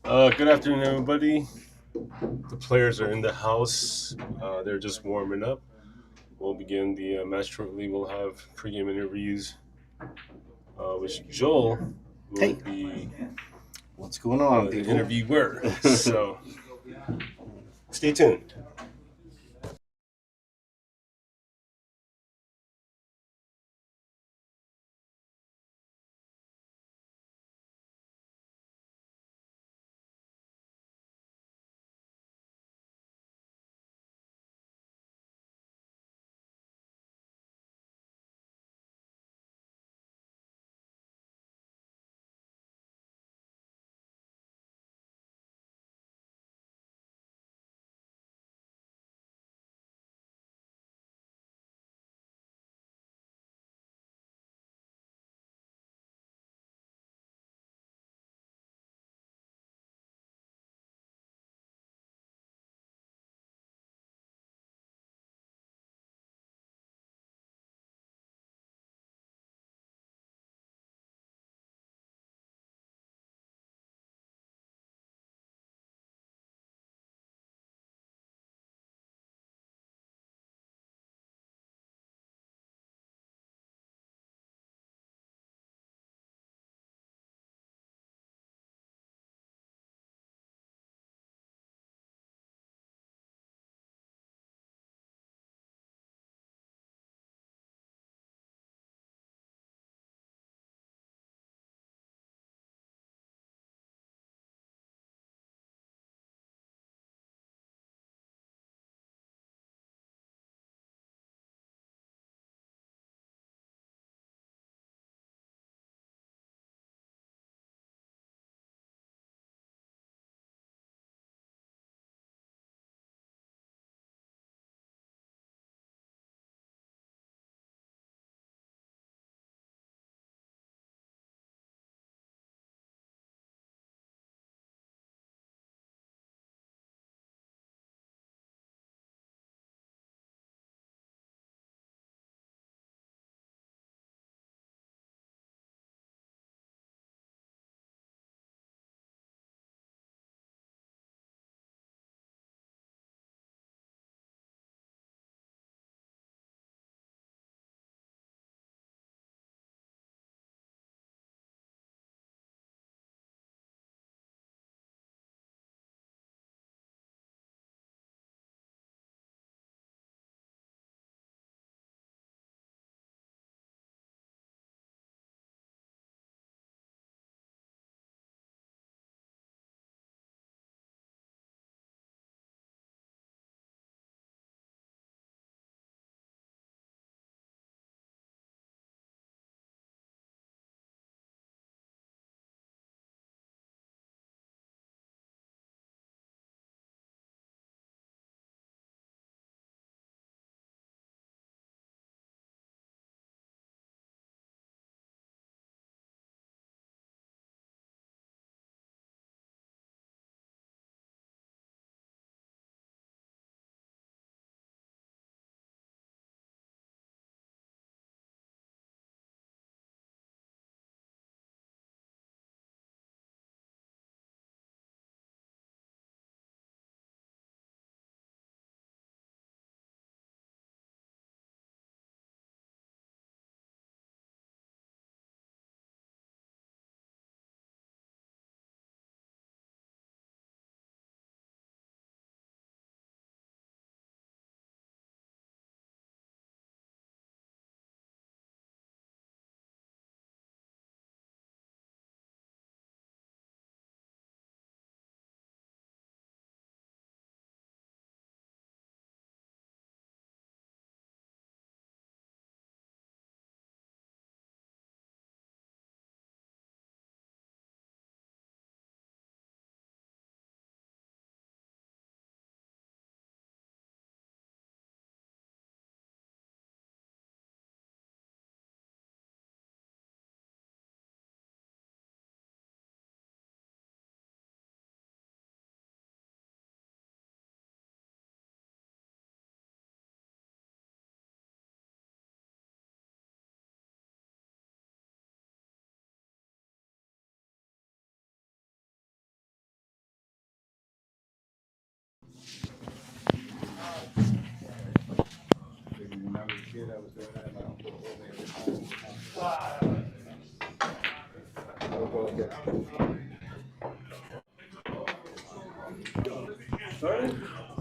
Good afternoon, everybody. The players are in the house. They're just warming up. We'll begin the match shortly. We'll have pregame interviews, which Joel will Hey, be what's going on, the people? interviewer. So stay tuned.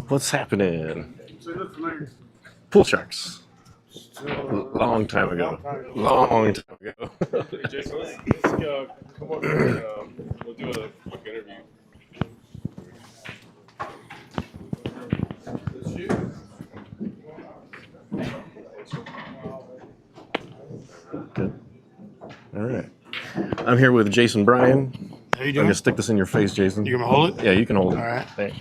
What's happening? Pool sharks. Long time ago. Long time ago. Hey, Jason, let's come over here and we'll do a quick interview. Good. All right. I'm here with Jason Bryan. How you I'm doing? gonna stick this in your face, Jason. You gonna hold it? Yeah, you can hold it. All right. Thanks.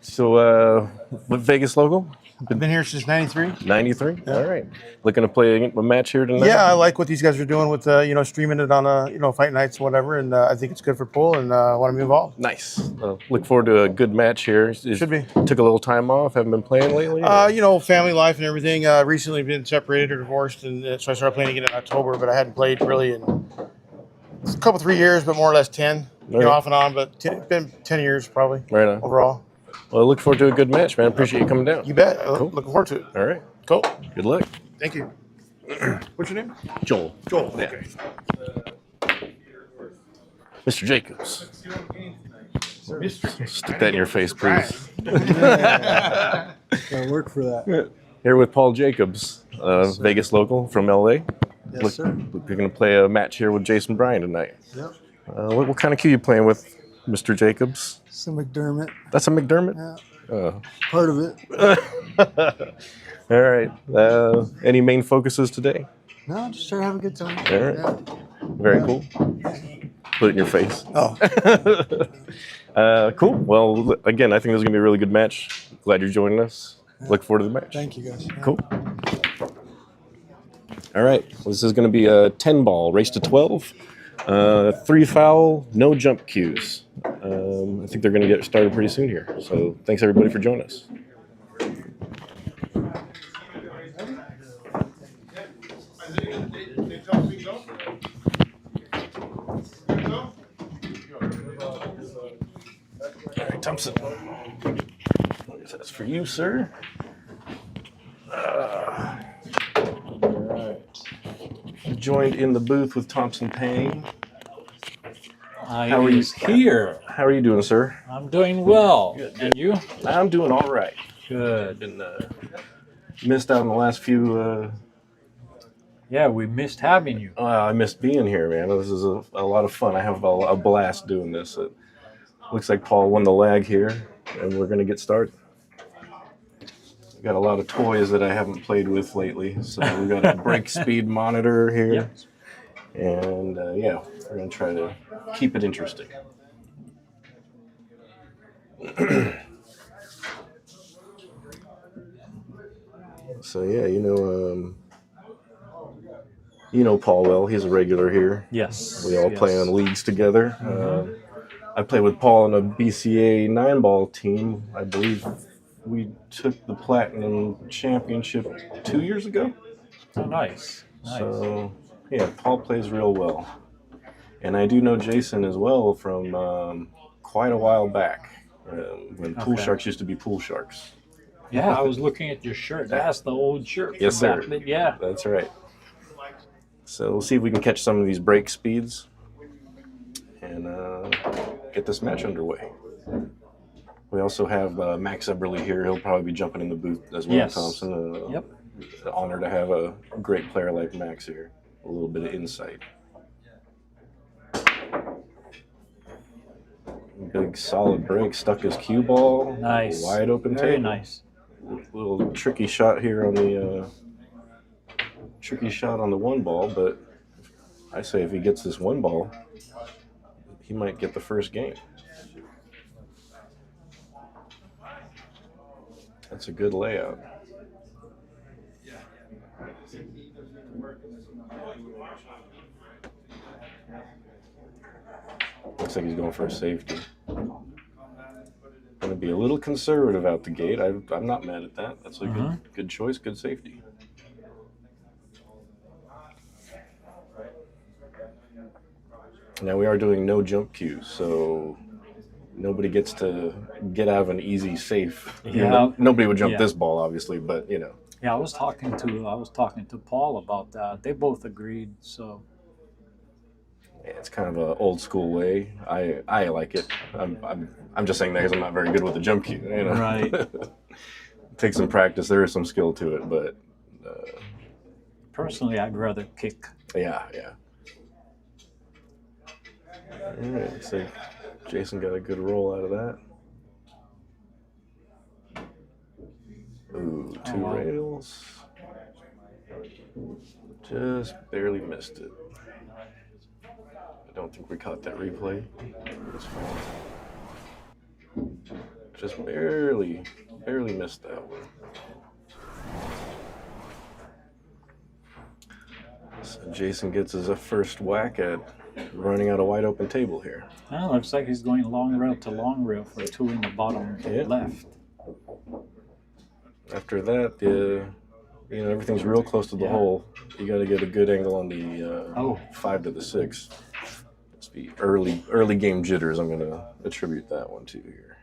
So, what Vegas logo? I've been here since '93. 93. All right. Looking to play a match here tonight. Yeah, I like what these guys are doing with streaming it on fight nights or whatever, and I think it's good for pool, and I want to be involved. Nice. Look forward to a good match here. Should be. Took a little time off. Haven't been playing lately. or- Family life and everything. Recently been separated or divorced, and so I started playing again in October. But I hadn't played really in a couple 3 years, but more or less 10. Right. Off and on, but it's been 10 years probably. Right on. Overall. Well, I look forward to a good match, man. Appreciate you coming down. You bet. Cool. Looking forward to it. All right. Cool. Good luck. Thank you. What's your name? Joel. Joel. Yeah. Okay. Mr. Jacobs. Mr. Stick that in your face, please. Gotta work for that. Here with Paul Jacobs, Vegas local from LA. Yes, sir. We're going to play a match here with Jason Bryan tonight. Yep. What kind of cue you playing with, Mr. Jacobs? Some McDermott. That's a McDermott? Yeah. Part of it. All right. Any main focuses today? No, just try to have a good time. All right. Yeah. Very cool. Put it in your face. Oh, Cool. Well, again, I think this is going to be a really good match. Glad you're joining us. Look forward to the match. thank you guys. Yeah. Cool. All right. Well, this is going to be a 10-ball, race to 12. 3 foul, no jump cues. I think they're going to get started pretty soon here. So thanks, everybody, for joining us. All right, Thompson. That's for you, sir. All right. Joined in the booth with Thompson Payne. How are you? Here. How are you doing, sir? I'm doing well. And you? I'm doing all right. Good. Been missed out on the last few. Yeah, we missed having you. I missed being here, man. This is a lot of fun. I have a blast doing this. It looks like Paul won the lag here, and we're going to get started. Got a lot of toys that I haven't played with lately. So we've got a break speed monitor here. Yep. And yeah, we're going to try to keep it interesting. So yeah, you know Paul well. He's a regular here. Yes. We all yes. play on leagues together. I played with Paul on a BCA 9-ball team. I believe we took the Platinum Championship 2 years ago. Oh, nice. Nice. So, yeah, Paul plays real well. And I do know Jason as well from quite a while back when Pool Okay. Sharks used to be Pool Sharks. Yeah, I was looking at your shirt. That's the old shirt. Yes, from sir. back then. Yeah. That's right. So we'll see if we can catch some of these break speeds and get this match underway. We also have Max Eberly here. He'll probably be jumping in the booth as well, Yes. Thompson. Yep. It's an honor to have a great player like Max here. A little bit of insight. Big solid break. Stuck his cue ball. Nice. Wide open Very table. nice. Little tricky shot here on the one ball, but I say if he gets this one ball, he might get the first game. That's a good layout. Looks like he's going for a safety. Going to be a little conservative out the gate. I'm not mad at that. That's a good choice, good safety. Now we are doing no jump cues, so nobody gets to get out of an easy safe. Yeah. Nobody would jump Yeah. this ball, obviously, but you know. Yeah, I was talking to Paul about that. They both agreed. So Yeah, it's kind of an old school way. I like it. I'm just saying that because I'm not very good with the jump cue. You know, Right. Take some practice. There is some skill to it, but personally, I'd rather kick. yeah. All right, looks like Jason got a good roll out of that. Ooh, two wow. rails. Just barely missed it. I don't think we caught that replay. That's fine. Just barely missed that one. So Jason gets his first whack at running out a wide open table here. Well, looks like he's going long rail to long rail for 2 in the bottom left. After that, everything's real close to the hole. You got to get a good angle on the 5 to the 6. Must be early game jitters. I'm going to attribute that one to here.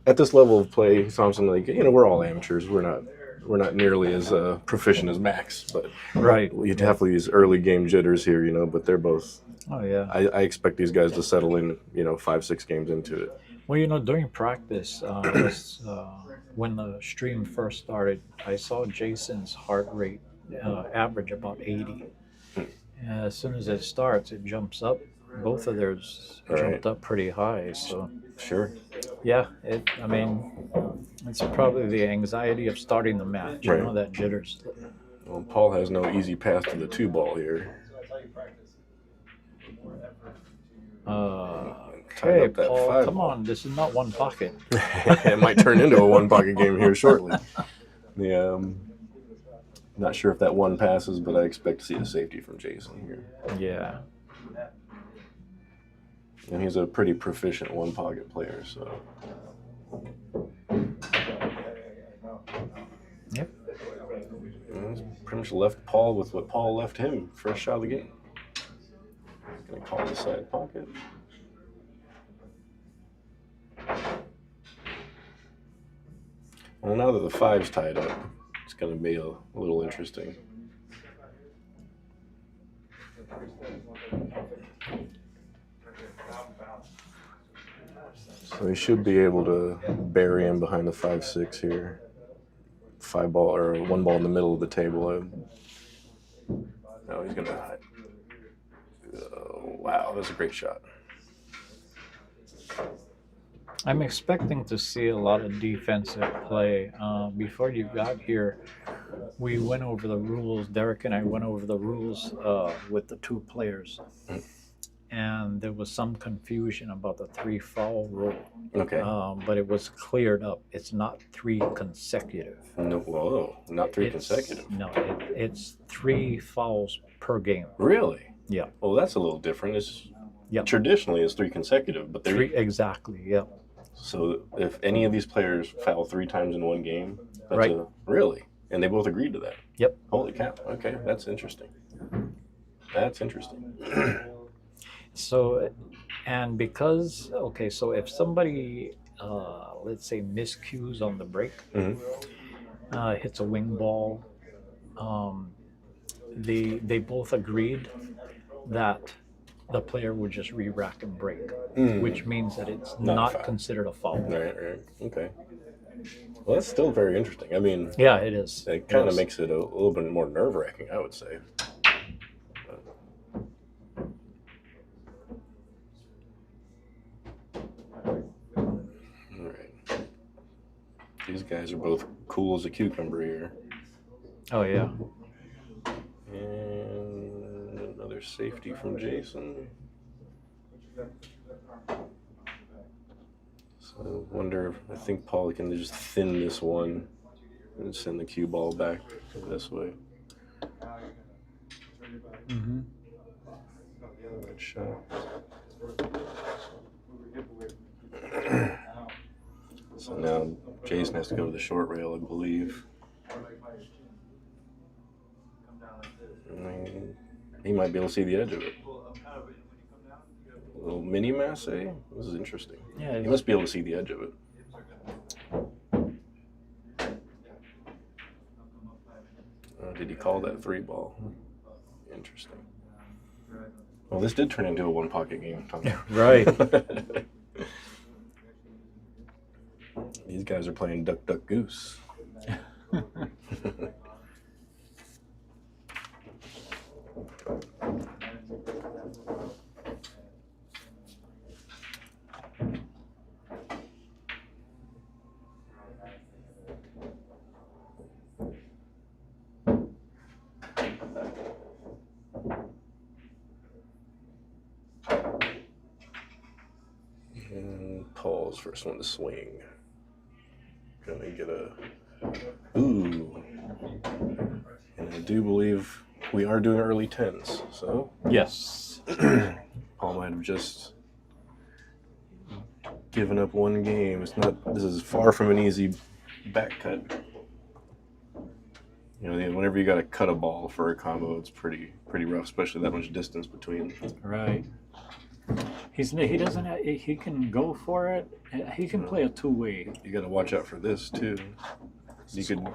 At this level of play, Thompson, we're all amateurs. We're not nearly as proficient as Max, but right. You definitely these early game jitters here, but they're both. Oh yeah. I expect these guys to settle in, 5-6 games into it. Well, during practice, when the stream first started, I saw Jason's heart rate average about 80. And as soon as it starts, it jumps up. Both of theirs jumped up pretty high. So sure. Yeah, it's probably the anxiety of starting the match. That jitters. Well, Paul has no easy path to the 2 ball here. Okay, Paul, come on. This is not one pocket. It might turn into a one pocket game here shortly. Not sure if that one passes, but I expect to see a safety from Jason here. Yeah. And he's a pretty proficient one pocket player, so. Yep. And he's pretty much left Paul with what Paul left him first shot of the game. He's going to call the side pocket. Well, now that the 5's tied up, it's going to be a little interesting. So he should be able to bury him behind the 5-6 here. 5 ball or 1 ball in the middle of the table. No, he's going to. Wow, that's a great shot. I'm expecting to see a lot of defensive play. Before you got here, we went over the rules. Derek and I went over the rules with the 2 players. And there was some confusion about the 3 foul rule. Okay. But it was cleared up. It's not 3 consecutive. No, whoa, not 3 consecutive. No, it's 3 fouls per game. Really? Yeah. Well, that's a little different. Traditionally it's 3 consecutive, but 3 exactly. Yeah. So if any of these players foul 3 times in one game, that's right. Really? And they both agreed to that? Yep. Holy cow. Okay, that's interesting. So, and because, so if somebody, let's say, miscues on the break, hits a wing ball, they both agreed that the player would just re-rack and break, which means that it's not considered a foul. Right. Okay. Well, that's still very interesting. Yeah, it is. It kind of makes it a little bit more nerve-wracking, I would say. These guys are both cool as a cucumber here. Oh, yeah. And another safety from Jason. So I think Paul can just thin this one and send the cue ball back this way. Mm-hmm. Good shot. So now Jason has to go to the short rail, I believe. And he might be able to see the edge of it. A little mini masse. This is interesting. Yeah, he must be able to see the edge of it. Did he call that 3-ball? Interesting. Well, this did turn into a one-pocket game, Tom. Right. These guys are playing duck, duck, goose. And Paul's first one to swing. Gonna get a ooh. And I do believe we are doing early 10s, so Yes. Paul might have just given up one game. This is far from an easy back cut. You know, whenever you got to cut a ball for a combo, it's pretty rough, especially that much distance between. Right. He can go for it. He can play a two-way. You got to watch out for this too. You could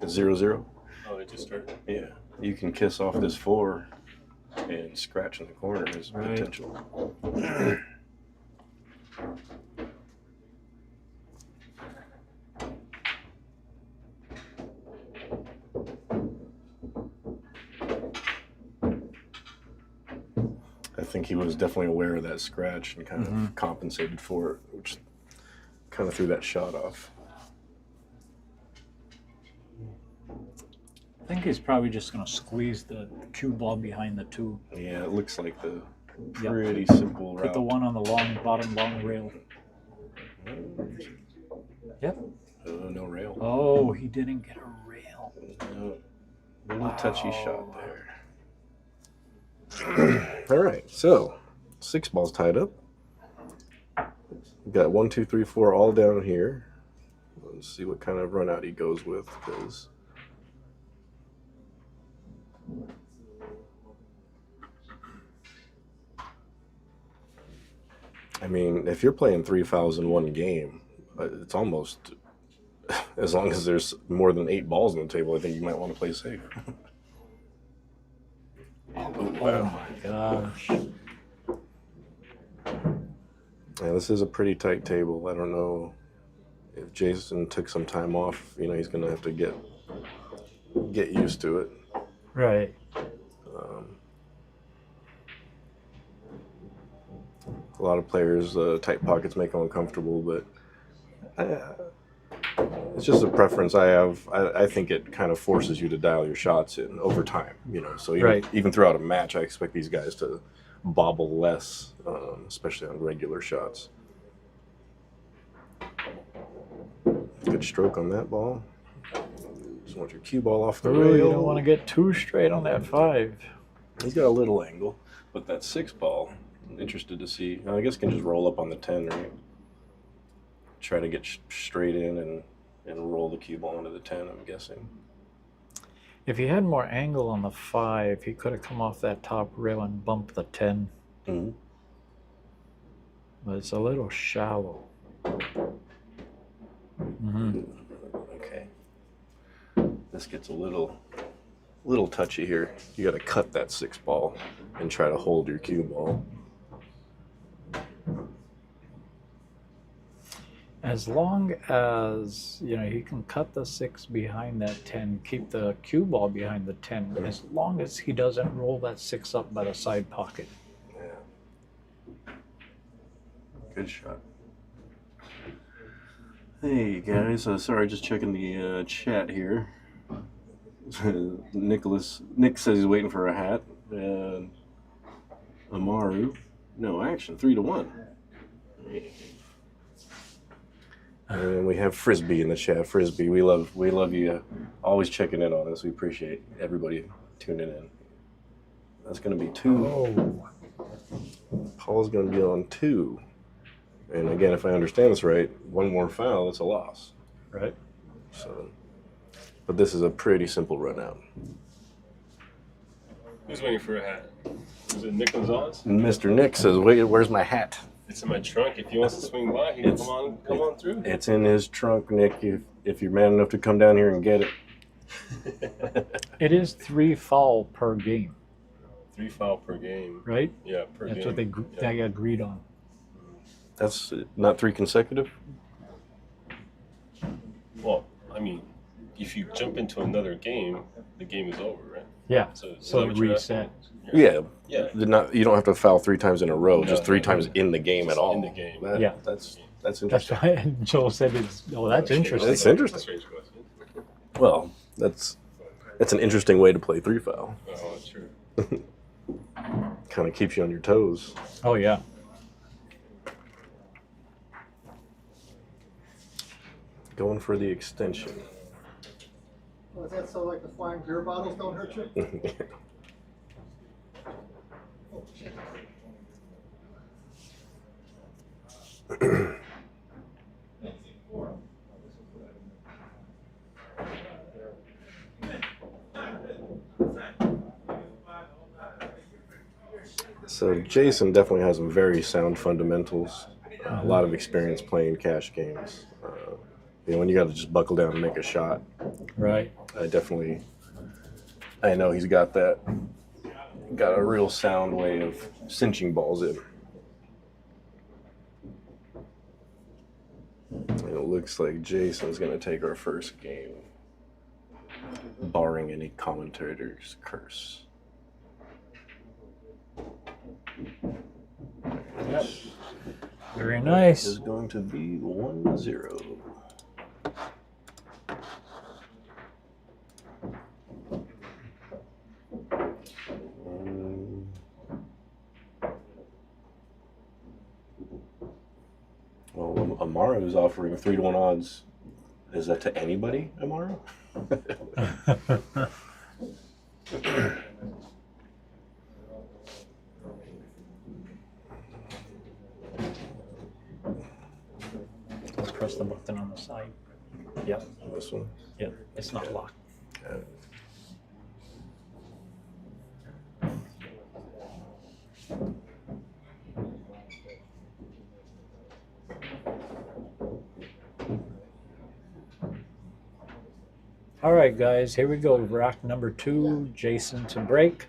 0-0. Oh, it just started. Yeah, you can kiss off this 4 and scratch in the corner is Right. potential. I think he was definitely aware of that scratch and kind of compensated for it, which kind of threw that shot off. I think he's probably just going to squeeze the cue ball behind the 2. Yeah, it looks like the pretty simple route. Put the one on the bottom long rail. Yep. No rail. Oh, he didn't get a rail. No, little touchy shot there. All right, so 6 balls tied up. We've got 1, 2, 3, 4 all down here. Let's see what kind of run out he goes with, because I mean, if you're playing 3 fouls in one game, it's almost, as long as there's more than 8 balls on the table, I think you might want to play safe. Oh my gosh. Yeah, this is a pretty tight table. I don't know if Jason took some time off. You know, he's going to have to get used to it. Right. A lot of players, tight pockets make them uncomfortable, but it's just a preference I have. I think it kind of forces you to dial your shots in over time. You know, so even throughout a match, I expect these guys to bobble less, especially on regular shots. Good stroke on that ball. Just want your cue ball off the rail. You don't want to get too straight on that 5. He's got a little angle, but that 6 ball, I'm interested to see. I guess can just roll up on the 10, right? Try to get straight in and roll the cue ball into the 10, I'm guessing. If he had more angle on the 5, he could have come off that top rail and bumped the 10. Mm-hmm. But it's a little shallow. Mm-hmm. Okay. This gets a little touchy here. You got to cut that 6 ball and try to hold your cue ball. As long as, you know, he can cut the 6 behind that 10, keep the cue ball behind the 10, as long as he doesn't roll that 6 up by the side pocket. Yeah. Good shot. Hey guys, sorry, just checking the chat here. Nick says he's waiting for a hat. Amaru, no action, 3-1. And we have Frisbee in the chat. Frisbee, we love you. Always checking in on us. We appreciate everybody tuning in. That's going to be 2. Oh. Paul's going to be on 2. And again, if I understand this right, one more foul, it's a loss. Right. So, but this is a pretty simple run out. Who's waiting for a hat? Is it Nick Gonzalez? And Mr. Nick says, "Wait, where's my hat?" It's in my trunk. If he wants to swing by, he can come on through. It's in his trunk, Nick. If you're man enough to come down here and get it. It is 3 foul per game, 3 foul per game. right? Yeah, per game. That's what they agreed on. That's not 3 consecutive? Well, I mean, if you jump into another game, the game is over, right? Yeah. So is So that it what you're reset. asking? Yeah. Yeah. You don't have to foul 3 times in a row, just No, 3 no, times no. in the game Just at all. in the game. Yeah. That's That's interesting. why Joel said it's. Oh, that's interesting. That's interesting. Strange question. Well, that's an interesting way to play 3 foul. Oh, that's true. Kind of keeps you on your toes. Oh yeah. Going for the extension. Oh, is that so like the flying beer bottles don't hurt you? Oh, shit. So Jason definitely has some very sound fundamentals. A lot of experience playing cash games. When you got to just buckle down and make a shot. Right. I know he's got that. Got a real sound way of cinching balls in. And it looks like Jason's going to take our first game, barring any commentator's curse. Yep. Very Is nice. going to be 1-0. Well, Amaro is offering 3-1 odds. Is that to anybody, Amaro? Let's press the button on the side. Yep. This one. Yep. It's not locked. All right, guys, here we go. Rack number 2, Jason to break.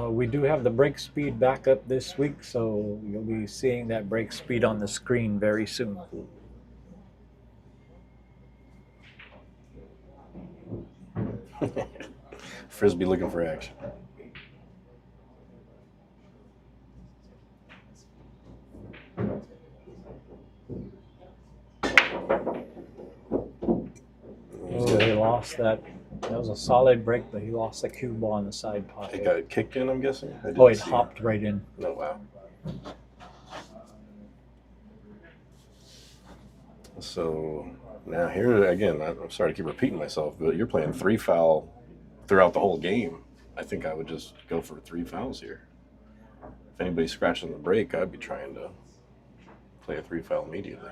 We do have the break speed back up this week, so you'll be seeing that break speed on the screen very soon. Frisbee looking for action. Oh, he lost that. That was a solid break, but he lost the cue ball in the side It pocket. got kicked in, I'm guessing? I didn't Oh, it see hopped right in. Oh, wow. So now here again, I'm sorry to keep repeating myself, but you're playing 3 foul throughout the whole game. I think I would just go for 3 fouls here. If anybody's scratching the break, I'd be trying to play a 3 foul immediately.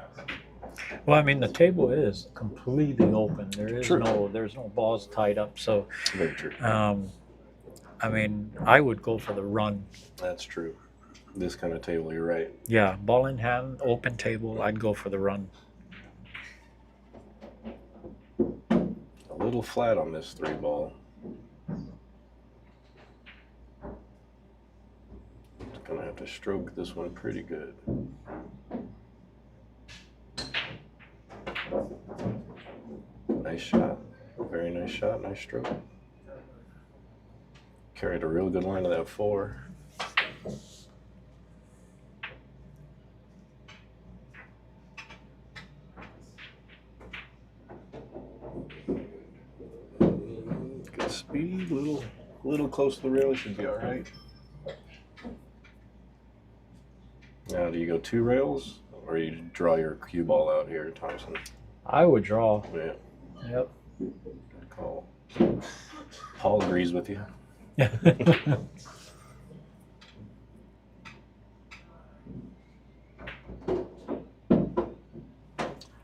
Well, I mean, the table is completely open. There's True. no balls tied up. So, Very true. I mean, I would go for the run. That's true. This kind of table, you're right. Yeah, ball in hand, open table. I'd go for the run. A little flat on this 3 ball. Gonna have to stroke this one pretty good. Nice shot. Very nice shot. Nice stroke. Carried a real good line to that 4. Good speed. Little close to the rail. Should be all right. Now, do you go 2 rails, or you draw your cue ball out here, Thompson? I would draw. Yeah, Yep. good call. Paul agrees with you.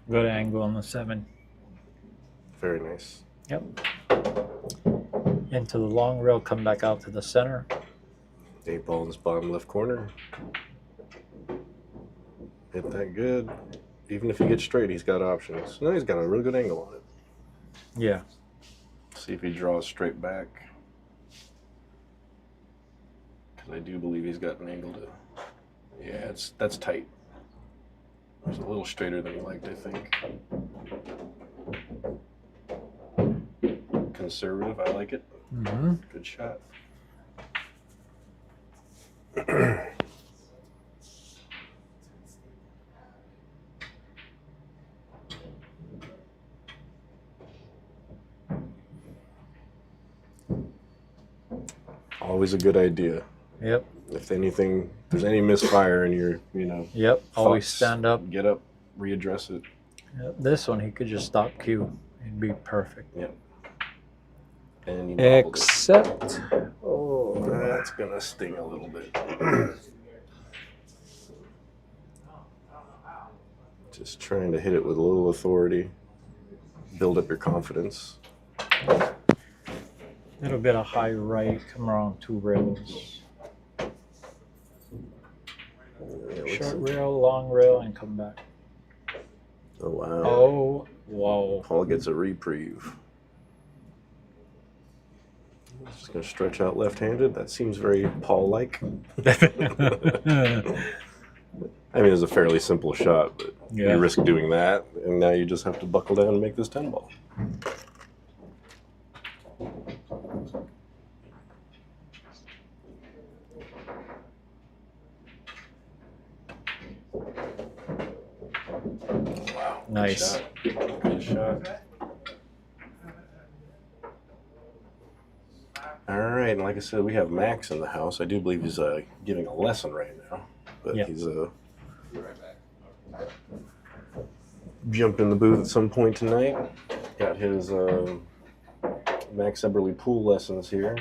Good angle on the 7. Very nice. Yep. Into the long rail, come back out to the center. 8 ball in this bottom left corner. hit that good. Even if he gets straight, he's got options. No, he's got a really good angle on it. Yeah. See if he draws straight back. Because I do believe he's got an angle to... Yeah, that's tight. It's a little straighter than he liked, I think. Conservative, I like it. Mm-hmm. Good shot. Always a good idea. Yep. If there's any misfire in your, Yep. Always thoughts, stand up. get up, readdress it. Yep. This one, he could just stop cue. It'd be perfect. Yep. And you bobbled it. Except, oh, That's gonna sting a little bit. Just trying to hit it with a little authority, build up your confidence. little bit of high right, come around 2 rails. Short rail, long rail, and come back. Oh wow! Oh, wow. Paul gets a reprieve. Just gonna stretch out left-handed. That seems very Paul-like. I mean, it's a fairly simple shot, but Yeah. you risk doing that, and now you just have to buckle down and make this 10 ball. Wow. Nice. Good shot. Good shot. All right, and like I said, we have Max in the house. I do believe he's giving a lesson right now, but Yeah. he's jumped in the booth at some point tonight. Got his Max Eberly pool lessons here.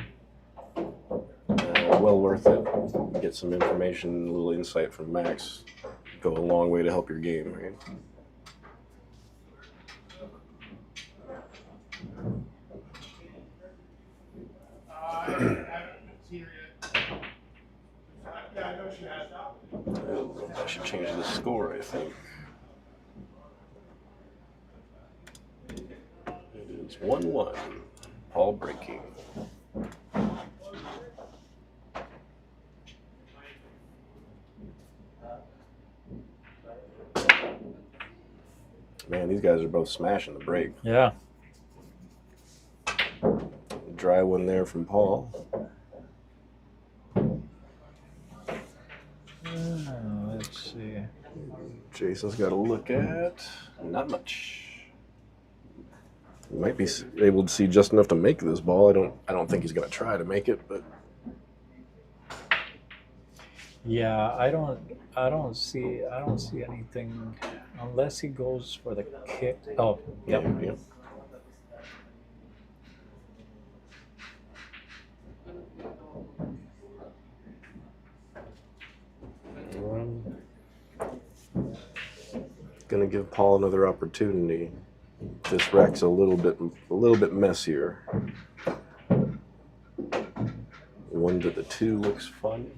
Well worth it. Get some information, a little insight from Max. Go a long way to help your game, right? I should change the score, I think. It is 1-1. Paul breaking. Man, these guys are both smashing the break. Yeah. Dry one there from Paul. Let's see. Jason's got to look at not much. He might be able to see just enough to make this ball. I don't think he's going to try to make it, but Yeah, I don't see anything unless he goes for the kick. Oh, yep. yeah. Gonna give Paul another opportunity. This rack's a little bit messier. 1 to the 2 looks fun.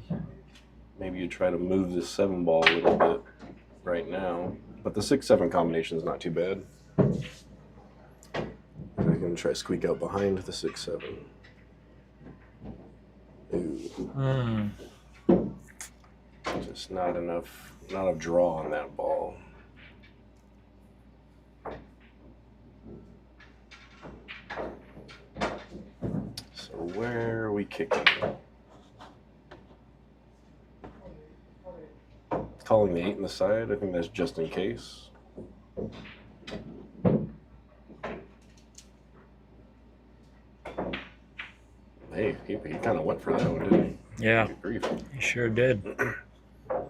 Maybe you try to move this 7 ball a little bit right now, but the 6-7 combination is not too bad. I'm gonna try to squeak out behind the 6-7. Ooh. Just not enough draw on that ball. So where are we kicking? Calling the 8 in the side. I think that's just in case. Hey, he kind of went for that one, didn't he? Yeah, Good grief. he sure did. All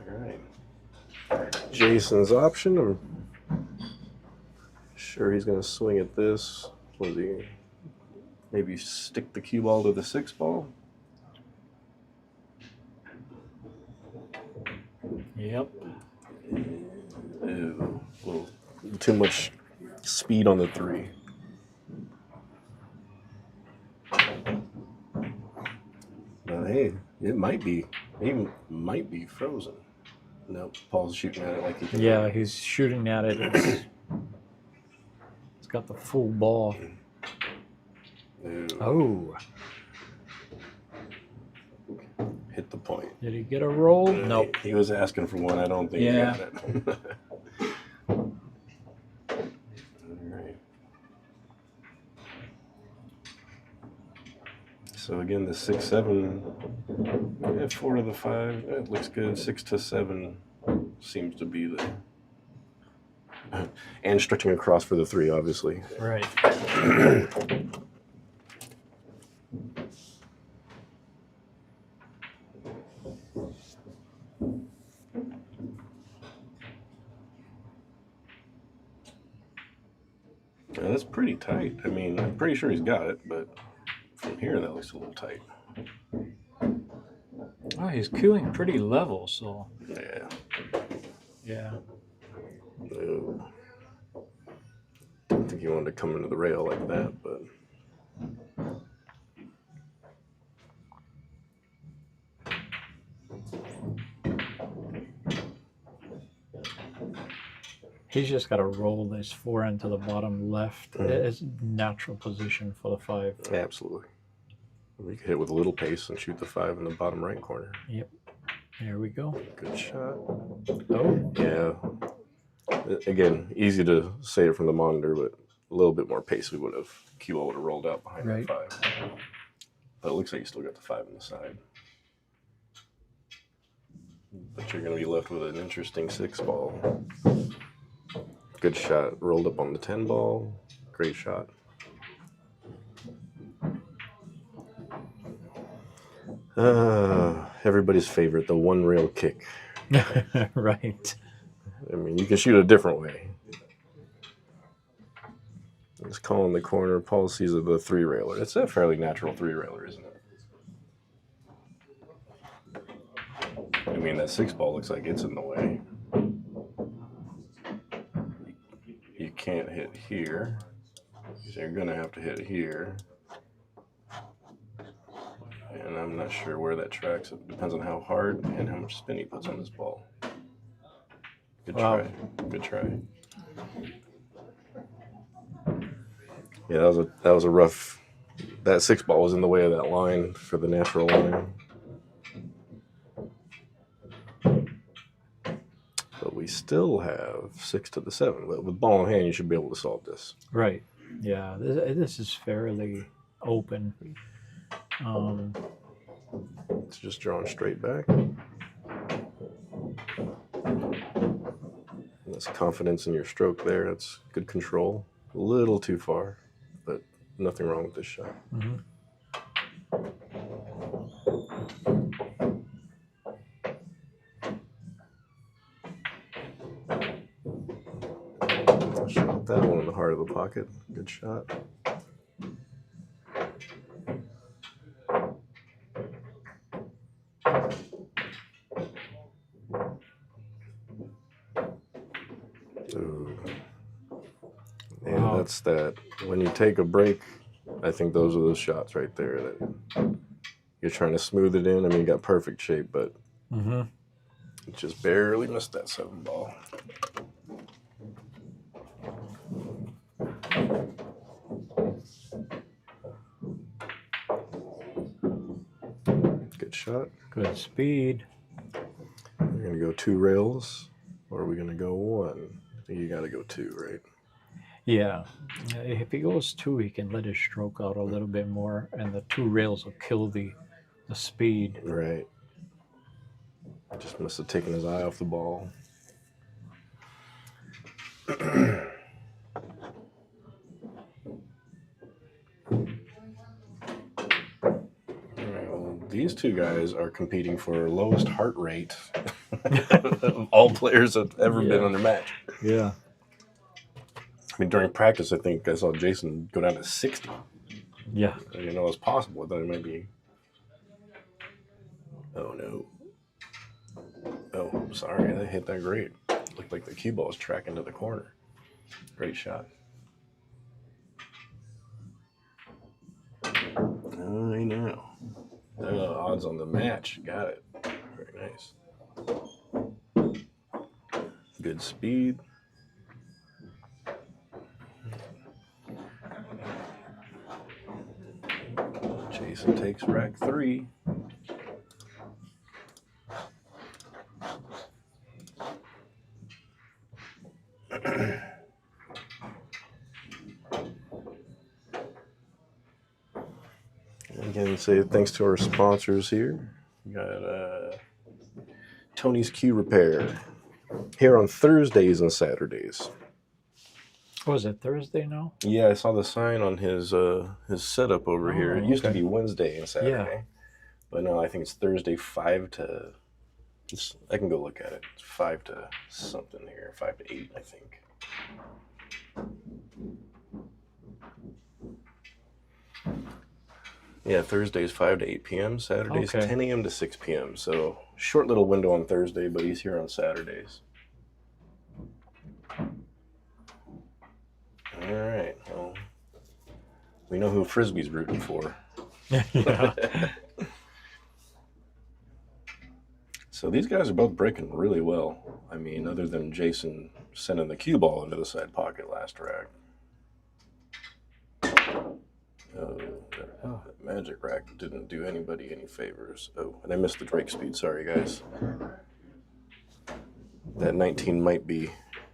right. Jason's option. I'm sure he's going to swing at this. Was he maybe stick the cue ball to the 6 ball? Yep. Ew, a little too much speed on the 3. But hey, he might be frozen. Nope. Paul's shooting at it like he can. Yeah, he's shooting at it. It's got the full ball. No. Oh, Hit the point. did he get a roll? Nope. He was asking for one. I don't think Yeah. he got it. All right. So again, the 6-7, 4 to the 5. It looks good. 6 to 7 seems to be the and stretching across for the 3, obviously. Right. Yeah, that's pretty tight. I mean, I'm pretty sure he's got it, but from here that looks a little tight. Oh, he's queuing pretty level, so Yeah. yeah. No. Didn't think he wanted to come into the rail like that, but He's just got to roll this 4 into the bottom left. It's natural position for the 5. absolutely. We could hit with a little pace and shoot the 5 in the bottom right corner. Yep. There we go. Good shot. Oh, Yeah. Again, easy to say it from the monitor, but a little bit more pace we would have. Kilo would have rolled out behind Right. the 5. But it looks like you still got the 5 on the side. But you're going to be left with an interesting 6 ball. Good shot. Rolled up on the 10 ball. Great shot. Everybody's favorite, the one rail kick. right. I mean, you can shoot a different way. It's calling the corner. Paul sees the 3-railer. It's a fairly natural 3-railer, isn't it? I mean, that 6 ball looks like it's in the way. You can't hit here. So you're going to have to hit here. And I'm not sure where that tracks. It depends on how hard and how much spin he puts on this ball. Good Wow. try. Good try. Yeah, that was a rough. That 6 ball was in the way of that line for the natural line. But we still have 6 to the 7. But with ball in hand, you should be able to solve this. Right. Yeah. This is fairly open. It's just drawn straight back. That's confidence in your stroke there. That's good control. A little too far, but nothing wrong with this shot. Mm-hmm. Shot that one in the heart of the pocket. Good shot. Ooh. And Wow. that's that. When you take a break, I think those are those shots right there that you're trying to smooth it in. I mean, you got perfect shape, but it just barely missed that 7 ball. Good shot. Good speed. We're going to go 2 rails, or are we going to go 1? I think you got to go 2, right? Yeah. If he goes 2, he can let his stroke out a little bit more, and the 2 rails will kill the speed. Right. Just must have taken his eye off the ball. These 2 guys are competing for lowest heart rate of all players that have ever been on their match. Yeah. I mean, during practice, I think I saw Jason go down to 60. Yeah. I didn't know it was possible. I thought it might be. Oh, no. Oh, sorry. That hit that great. Looked like the cue ball was tracking to the corner. Great shot. Oh, I know. Odds on the match. Got it. Very nice. Good speed. Jason takes rack 3. Again, say thanks to our sponsors here. We got Tony's Q Repair here on Thursdays and Saturdays. Oh, is it Thursday now? Yeah, I saw the sign on his setup over here. It used to okay. be Wednesday and Saturday, but no, I think it's Thursday 5 to. I can go look at it. It's 5 to something here, 5 to 8, I think. Yeah, Thursday's 5 to 8 p.m. Saturday's 10 a.m. to 6 p.m. So short little window on Thursday, but he's here on Saturdays. All right. Well, we know who Frisbee's rooting for. Yeah. So these guys are both breaking really well. I mean, other than Jason sending the cue ball into the side pocket last rack. Oh, that magic rack didn't do anybody any favors. Oh, and I missed the Drake speed. Sorry, guys. That 19 might be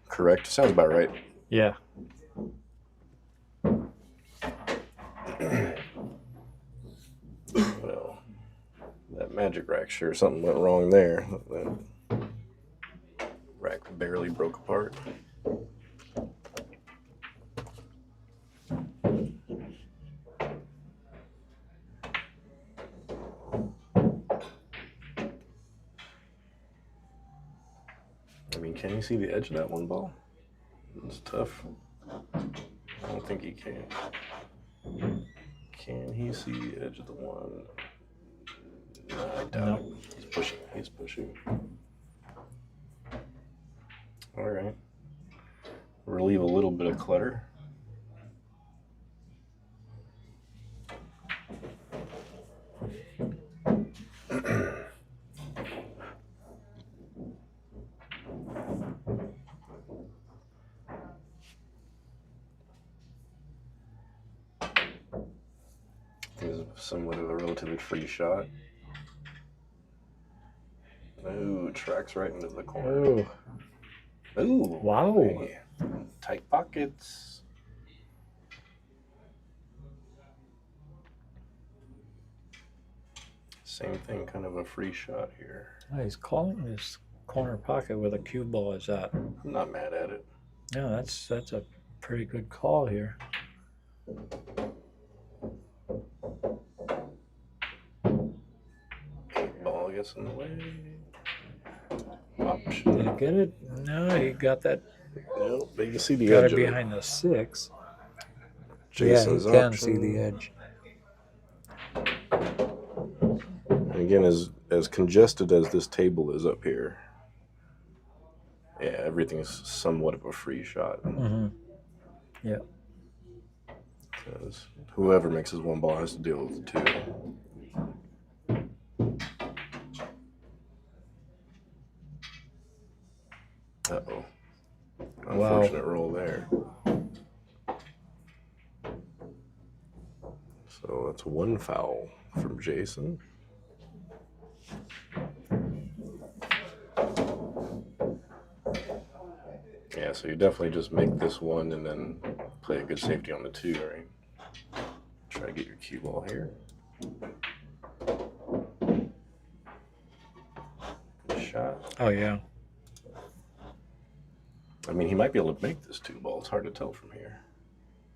correct. Sounds about right. Yeah. Well, that magic rack, sure, something went wrong there. That rack barely broke apart. I mean, can you see the edge of that one ball? It's tough. I don't think he can. Can he see the edge of the one? No, I doubt it. He's pushing. He's pushing. All right. Relieve a little bit of clutter. Is somewhat of a relatively free shot. Ooh, tracks right into the corner. Oh. Ooh. Wow. Hey. Tight pockets. Same thing, kind of a free shot here. Oh, he's calling his corner pocket where the cue ball is at. I'm not mad at it. Yeah, that's a pretty good call here. Ball gets in the way. Option. Did he get it? No, he got that. Nope, but you can see the Got edge it of it. behind the 6. Jason's yeah, he can option. see the edge. And again, as congested as this table is up here, yeah, everything's somewhat of a free shot. Mm-hmm. Yeah. Because whoever makes his one ball has to deal with the 2. Uh-oh. Unfortunate roll there. So that's 1 foul from Jason. Yeah, so you definitely just make this one and then play a good safety on the 2, right? Try to get your cue ball here. Good shot. Oh, yeah. I mean, he might be able to make this 2 ball. It's hard to tell from here.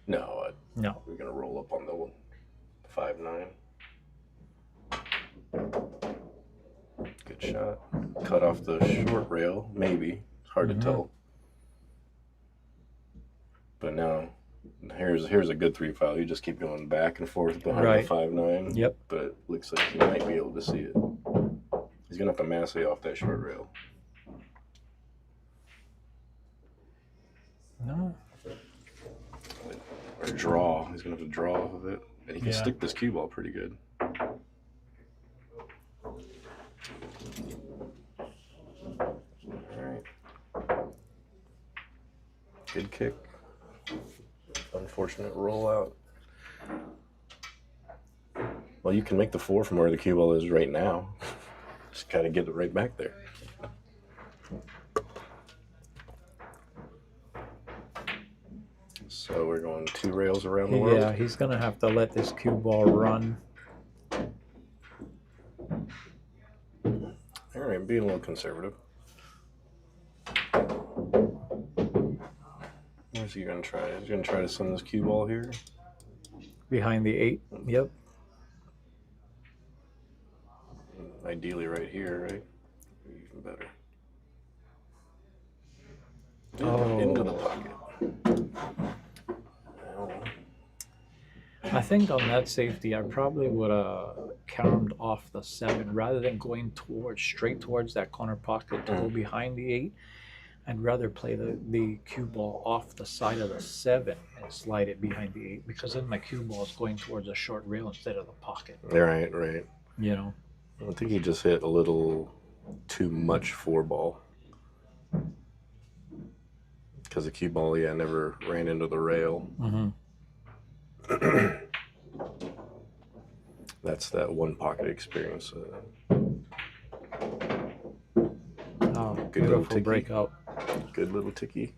No. No. We're going to roll up on the 5-9. Good shot. Cut off the short rail, maybe. It's hard to tell. But now, here's a good 3 foul. You just keep going back and forth behind the 5-9. Yep. But it looks like he might be able to see it. He's going to have to masse off that short rail. No. Or draw. He's going to have to draw off of it. And he can stick this cue ball pretty good. All right. Good kick. Unfortunate rollout. Well, you can make the 4 from where the cue ball is right now. Just gotta get it right back there. So we're going 2 rails around the world. Yeah, he's gonna have to let this cue ball run. All right, being a little conservative. Where's he gonna try? He's gonna try to send this cue ball here. Behind the 8. Yep. Ideally right here, right? Even better. Oh. Into the pocket. I think on that safety, I probably would have counted off the 7 rather than going straight towards that corner pocket to go behind the 8. I'd rather play the cue ball off the side of the 7 and slide it behind the 8, because then my cue ball is going towards a short rail instead of the pocket. Right, right. You know. I think he just hit a little too much 4 ball. Because the cue ball, yeah, never ran into the rail. Mm-hmm. That's that one pocket experience. Oh, Good beautiful little ticky. breakout. Good little ticky.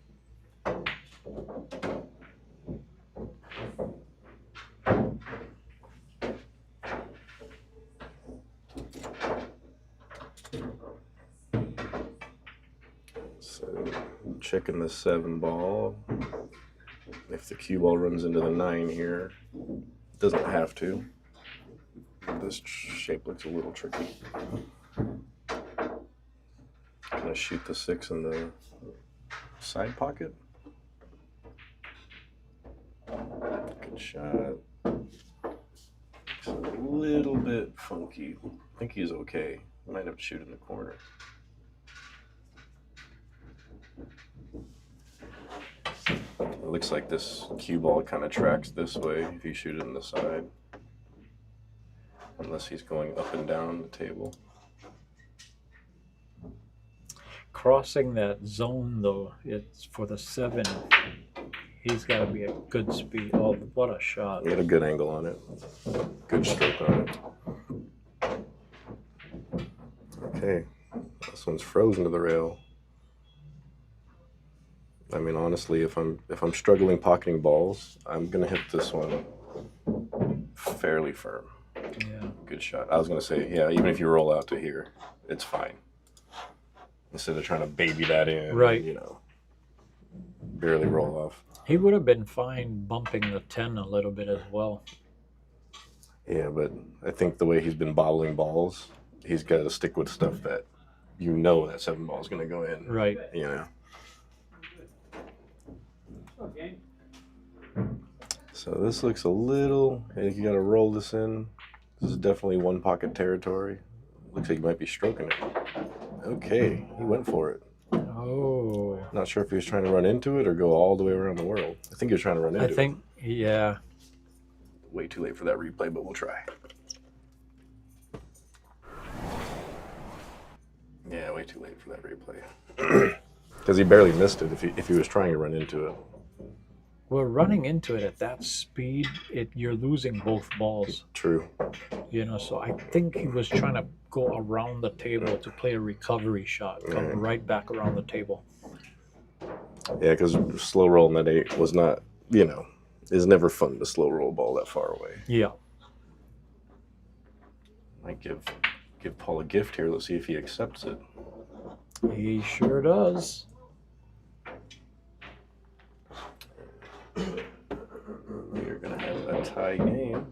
So checking the 7 ball. If the cue ball runs into the 9 here, doesn't have to. This shape looks a little tricky. Gonna shoot the 6 in the side pocket. Good shot. It's a little bit funky. I think he's okay. Might have to shoot in the corner. It looks like this cue ball kind of tracks this way if you shoot it in the side. Unless he's going up and down the table. Crossing that zone, though, it's for the 7. He's got to be a good speed. Oh, what a shot. He had a good angle on it. Good stroke on it. Okay. This one's frozen to the rail. I mean, honestly, if I'm struggling pocketing balls, I'm gonna hit this one fairly firm. Yeah. Good shot. I was gonna say, yeah, even if you roll out to here, it's fine. Instead of trying to baby that in, Right. You know, barely roll off. He would have been fine bumping the 10 a little bit as well. Yeah, but I think the way he's been bobbling balls, he's got to stick with stuff that you know that 7 ball is gonna go in. Right. You know. So this looks a little, I think you gotta roll this in. This is definitely 1 pocket territory. Looks like you might be stroking it. Okay, he went for it. Oh. Not sure if he was trying to run into it or go all the way around the world. I think he was trying to run into it. I think, yeah. Way too late for that replay, but we'll try. Yeah, way too late for that replay. Because he barely missed it if he was trying to run into it. Well, running into it at that speed, you're losing both balls. True. You know, so I think he was trying to go around the table to play a recovery shot, come right back around the table. Yeah, because slow rolling that 8 was not, you know, it's never fun to slow roll a ball that far away. Yeah. Might give Paul a gift here. Let's see if he accepts it. He sure does. We're going to have a tie game.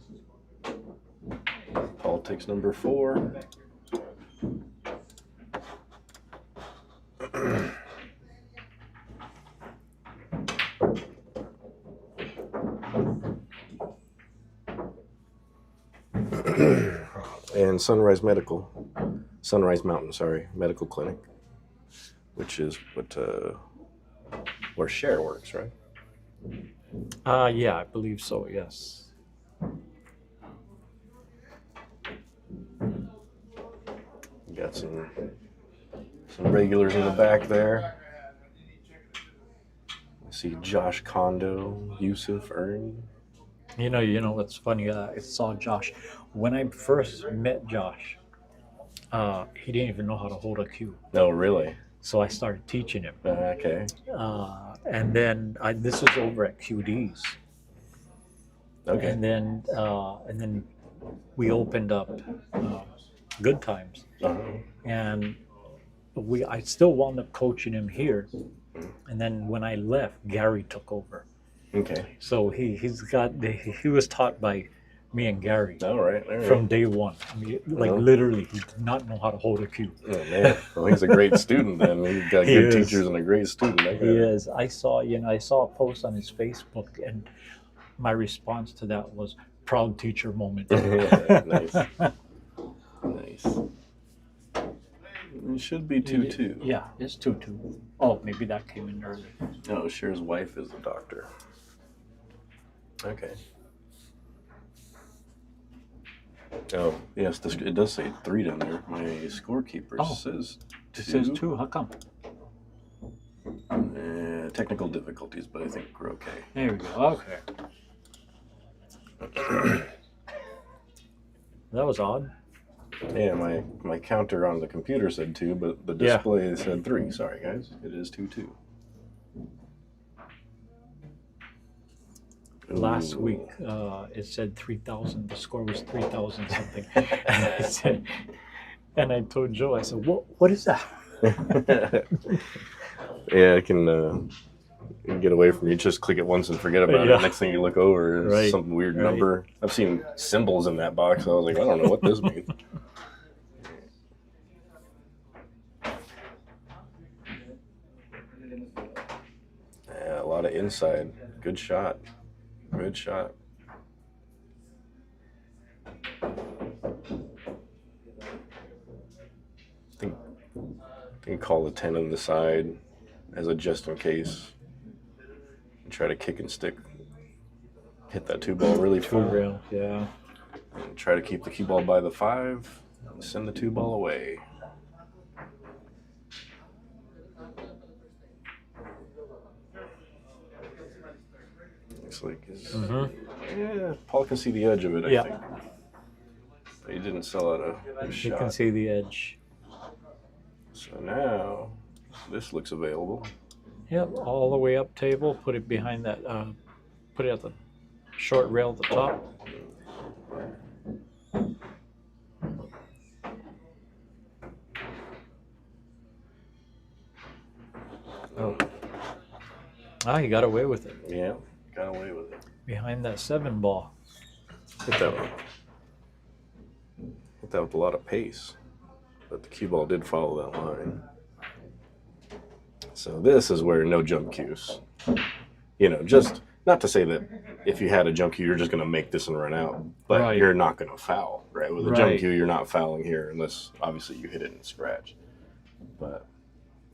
Paul takes number 4. And Sunrise Mountain, medical clinic, which is where Cher works, right? Yeah, I believe so, yes. We got some regulars in the back there. see Josh Kondo, Yusuf Earn. You know what's funny? I saw Josh when I first met Josh. He didn't even know how to hold a cue, No, really? so I started teaching him. Okay. And then this was over at QD's, Okay. and then we opened up Goodtimez, and I still wound up coaching him here. And then when I left, Gary took over. Okay. So he was taught by me and Gary. All right. From day one. I mean, literally, he did not know how to hold a cue. Oh man, well he's a great student then. He's got good teachers and a great student. He is. I saw a post on his Facebook, and my response to that was proud teacher moment. Nice. Nice. It should be 2-2. Yeah, it's 2-2. Oh, maybe that came in early. Oh, Cher's wife is a doctor. Okay. Oh, yes, it does say 3 down there. My scorekeeper says 2. It says 2. How come? Technical difficulties, but I think we're okay. There we go. Okay. That was odd. Yeah, my counter on the computer said 2, but the display said 3. Sorry, guys. It is 2-2. Last week, it said 3,000. The score was 3,000 something. And I told Joe, I said, "What is that?" Yeah, it can get away from you. Just click it once and forget about it. Next thing you look over is some weird number. I've seen symbols in that box. I was like, I don't know what this means. Yeah, a lot of inside. Good shot. Good shot. I think call the 10 on the side as a just in case. And try to kick and stick. Hit that 2 ball really far. Real, yeah. And try to keep the cue ball by the 5 and send the 2 ball away. Looks like yeah, Paul can see the edge of it, I think. But he didn't sell out a shot. You can see the edge. So now this looks available. Yep, all the way up table. Put it behind that. Put it at the short rail at the top. He got away with it. Yeah, got away with it. Behind that 7 ball. Hit that one. Hit that with a lot of pace. But the cue ball did follow that line. So this is where no jump cues. Just not to say that if you had a jump cue, you're just going to make this and run out. But you're not going to foul, right? With a jump cue, you're not fouling here unless, obviously, you hit it and scratch. But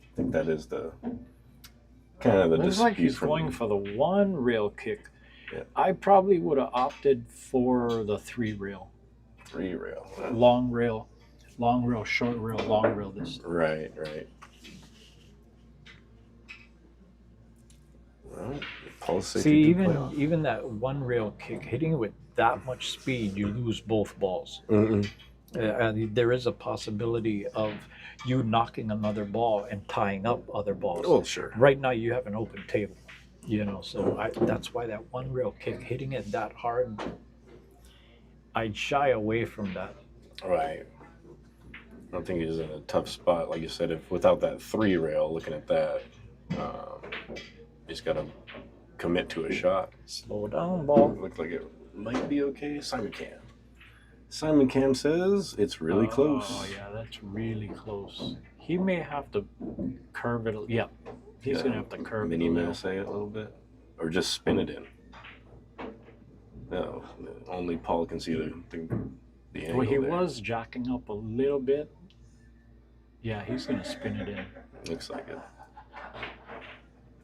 I think that is the kind of the dispute. Looks like he's going for the 1 rail kick. Yeah. I probably would have opted for the 3 rail. 3 rail. Long rail, short rail, long rail. This. Right. Well, see, even that 1 rail kick, hitting it with that much speed, you lose both balls. There is a possibility of you knocking another ball and tying up other balls. Oh, sure. Right now you have an open table, so that's why that 1 rail kick, hitting it that hard, I'd shy away from that. Right. I don't think he's in a tough spot. Like you said, if without that 3 rail, looking at that, he's got to commit to a shot. Slow down, ball. Looked like it might be okay. Simon Cam says it's really close. Oh, yeah, that's really close. He may have to curve it. Yeah, he's going to have to curve it a little. Say it a little bit. Or just spin it in. No, only Paul can see the angle. Well, he was jacking up a little bit. Yeah, he's going to spin it in. Looks like it.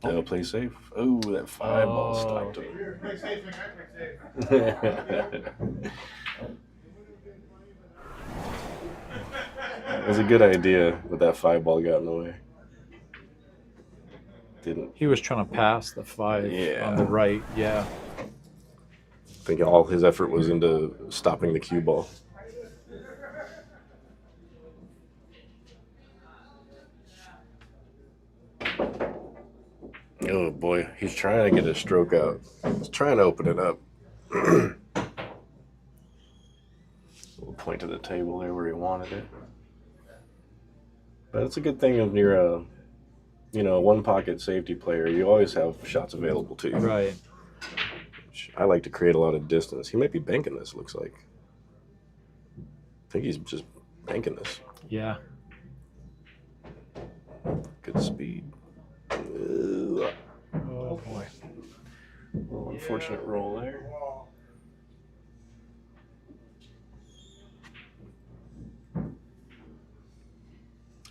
They'll play safe. Oh, that 5 ball stopped him. Play safe, play safe. It was a good idea, but that 5 ball got in the way. Didn't. He was trying to pass the 5 Yeah. on the right. Yeah. I think all his effort was into stopping the cue ball. Oh boy, he's trying to get his stroke out. He's trying to open it up. We'll point to the table there where he wanted it. But it's a good thing if you're a, one pocket safety player. You always have shots available to you. Right. I like to create a lot of distance. He might be banking this. Looks like. I think he's just banking this. Yeah. Good speed. Oh boy. Well, unfortunate roll there.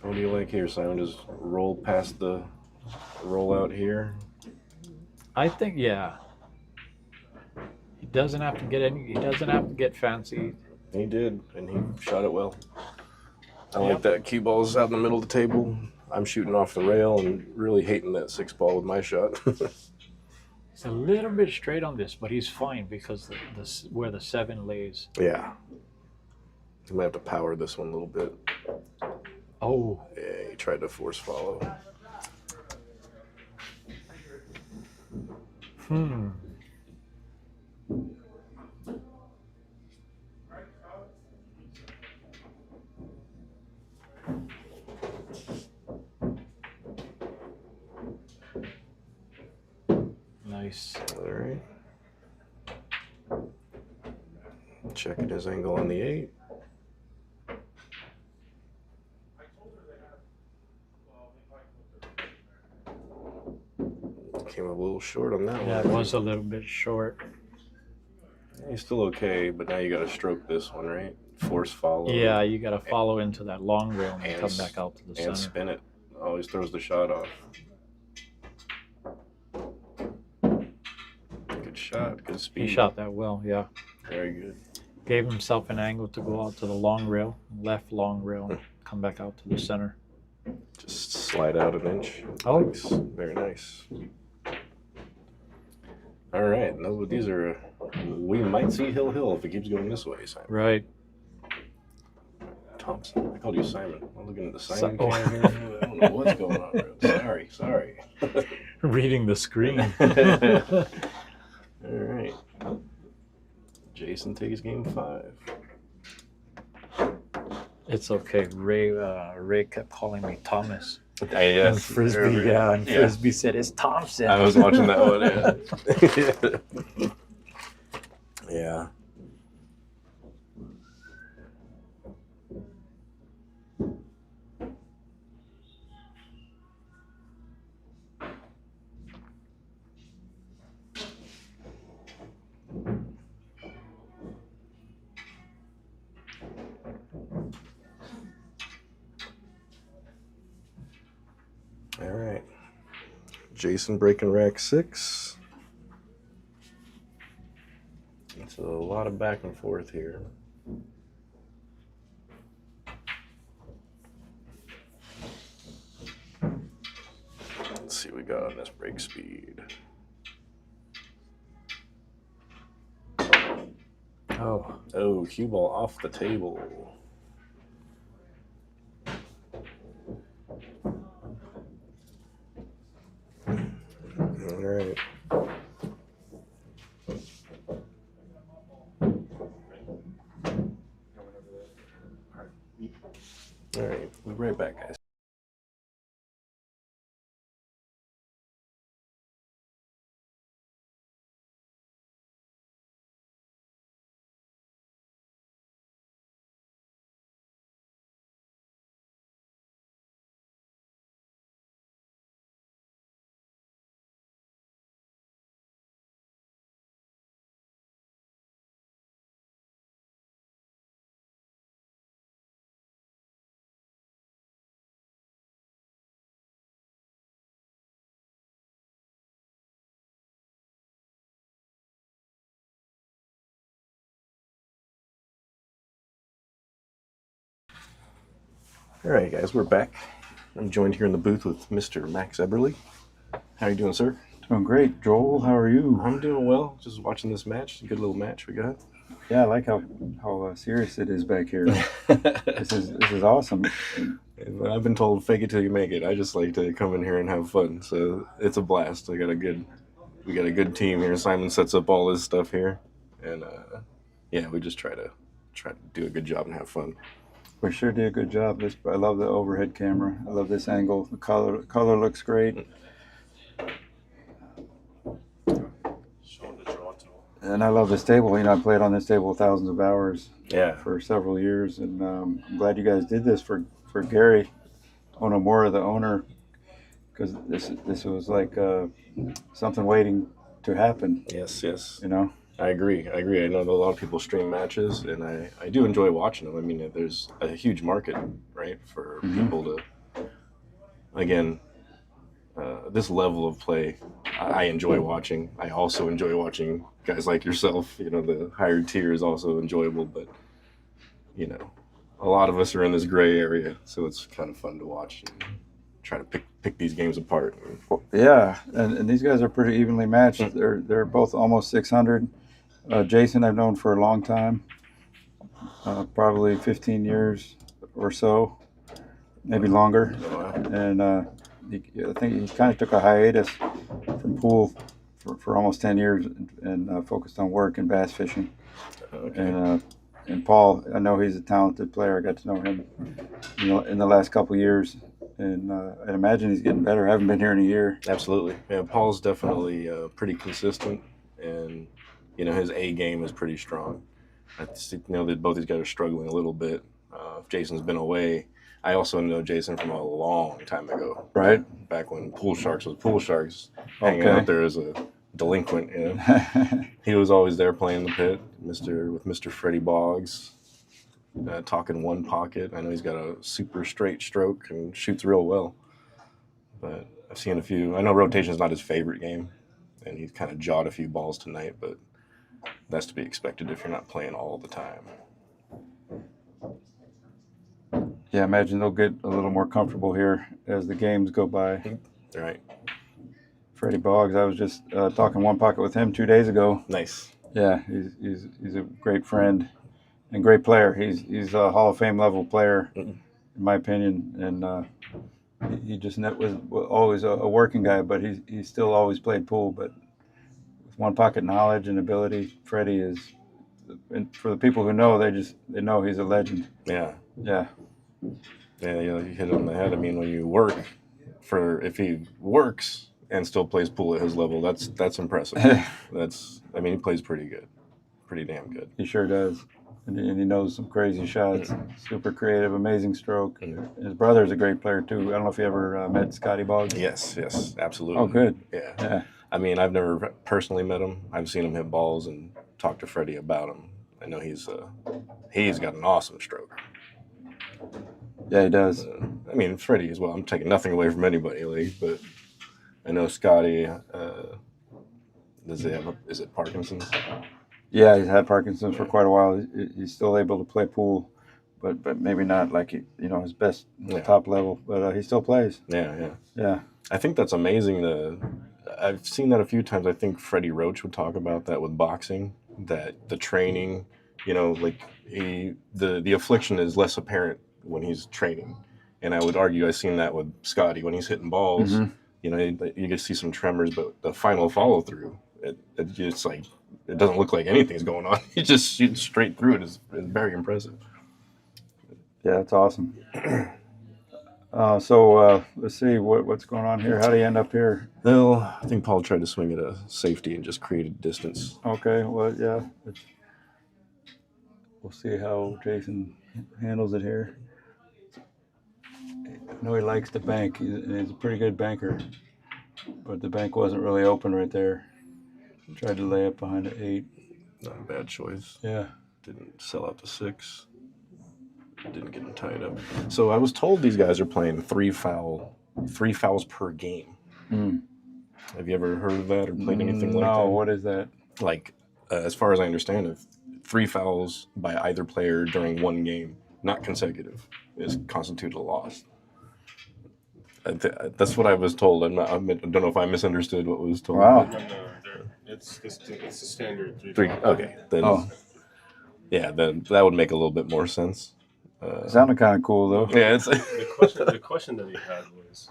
What do you like here, Simon? Just roll past the rollout here. I think, yeah. He doesn't have to get any. He doesn't have to get fancy. He did, and he shot it well. I like that cue ball's out in the middle of the table. I'm shooting off the rail and really hating that 6 ball with my shot. He's a little bit straight on this, but he's fine because where the 7 lays. Yeah. He might have to power this one a little bit. Oh. Yeah, he tried to force follow. Nice. All right. Checking his angle on the 8. Came up a little short on that one. Yeah, it was a little bit short. He's still okay, but now you got to stroke this one, right? Force follow. Yeah, you got to follow into that long rail and And come back out to the center. And spin it. Always throws the shot off. Good shot. Good speed. He shot that well, yeah. Very good. Gave himself an angle to go out to the long rail, left long rail, and come back out to the center. Just slide out an inch. Oh. Nice. Very nice. All right. No, these are. We might see Hill if it keeps going this way, Simon. Right. Thompson. I called you Simon. I'm looking at the Simon Oh. cam here. I don't know what's going on, bro. Sorry. Reading the screen. All right. Jason takes game 5. It's okay. Ray kept calling me Thomas. Yes. And Frisbee, and Frisbee said it's Thompson. I was watching that one. Yeah. All right. Jason breaking rack 6. It's a lot of back and forth here. Let's see what we got on this break speed. Oh, cue ball off the table. All right. All right, we'll be right back, guys. All right, guys, we're back. I'm joined here in the booth with Mr. Max Eberly. How you doing, sir? Doing great, Joel. How are you? I'm doing well. Just watching this match. Good little match we got. Yeah, I like how serious it is back here. This is awesome. I've been told fake it till you make it. I just like to come in here and have fun, so it's a blast. We got a good team here. Simon sets up all this stuff here, and yeah, we just try to do a good job and have fun. We sure did a good job. I love the overhead camera. I love this angle. The color looks great. And I love this table. You know, I played on this table thousands of hours. Yeah. For several years, and I'm glad you guys did this for Gary Onomura, the owner, because this was like something waiting to happen. Yes. You know. I agree. I know that a lot of people stream matches, and I do enjoy watching them. I mean, there's a huge market, right, for people to, again, this level of play, I enjoy watching. I also enjoy watching guys like yourself. You know, the higher tier is also enjoyable, but, you know, a lot of us are in this gray area, so it's kind of fun to watch and try to pick these games apart. Yeah, and these guys are pretty evenly matched. They're both almost 600. Jason I've known for a long time, probably 15 years or so, maybe longer. And I think he kind of took a hiatus from pool for almost 10 years and focused on work and bass fishing. Okay. And Paul, I know he's a talented player. I got to know him, you know, in the last couple of years. And I'd imagine he's getting better. I haven't been here in a year. Absolutely. Yeah, Paul's definitely pretty consistent, and you know his A game is pretty strong. I know that both these guys are struggling a little bit. Jason's been away. I also know Jason from a long time ago. Right. Back when Pool Sharks was Pool Sharks, hanging out there as a delinquent. You know, he was always there playing the pit, with Mr. Freddie Boggs. Talking one pocket. I know he's got a super straight stroke and shoots real well. But I've seen a few. I know rotation's not his favorite game, and he's kind of jawed a few balls tonight, but that's to be expected if you're not playing all the time. Yeah, I imagine they'll get a little more comfortable here as the games go by. Right. Freddie Boggs, I was just talking one pocket with him 2 days ago. Nice. Yeah, he's a great friend and great player. He's a Hall of Fame level player, in my opinion, and he just was always a working guy, but he still always played pool. But with one pocket knowledge and ability, Freddie is. And for the people who know, they know he's a legend. Yeah. Yeah. Yeah, you hit it on the head. I mean, when you work if he works and still plays pool at his level, that's impressive. He plays pretty good, pretty damn good. He sure does, and he knows some crazy shots. Super creative, amazing stroke. His brother's a great player too. I don't know if you ever met Scotty Boggs. Yes, absolutely. Oh, good. Yeah. I mean, I've never personally met him. I've seen him hit balls and talked to Freddie about him. I know he's got an awesome stroke. Yeah, he does. Freddie as well. I'm taking nothing away from anybody, but I know Scotty. Is it Parkinson's? Yeah, he's had Parkinson's for quite a while. He's still able to play pool, but maybe not like his best top level. But he still plays. Yeah. I think that's amazing. I've seen that a few times. I think Freddie Roach would talk about that with boxing. That the training, the affliction is less apparent when he's training, and I would argue I've seen that with Scotty when he's hitting balls. Mm-hmm. You can see some tremors, but the final follow through, it's like it doesn't look like anything's going on. He just shoots straight through it. Is very impressive. Yeah, that's awesome. So let's see what's going on here. How do you end up here? Well, I think Paul tried to swing at a safety and just created distance. Okay, well, yeah. We'll see how Jason handles it here. I know he likes to bank. He's a pretty good banker, but the bank wasn't really open right there. Tried to lay up behind the 8. Not a bad choice. Yeah. Didn't sell out to 6. Didn't get him tied up. So I was told these guys are playing 3 fouls per game. Mm. Have you ever heard of that or played anything like that? No, what is that? Like, as far as I understand it, 3 fouls by either player during one game, not consecutive, is constituted a loss. That's what I was told. I don't know if I misunderstood what was told. Wow. It's a standard Three. foul. Okay. Then, Oh, yeah, then that would make a little bit more sense. it sounded kind of cool though. Yeah, it's The question that he had was,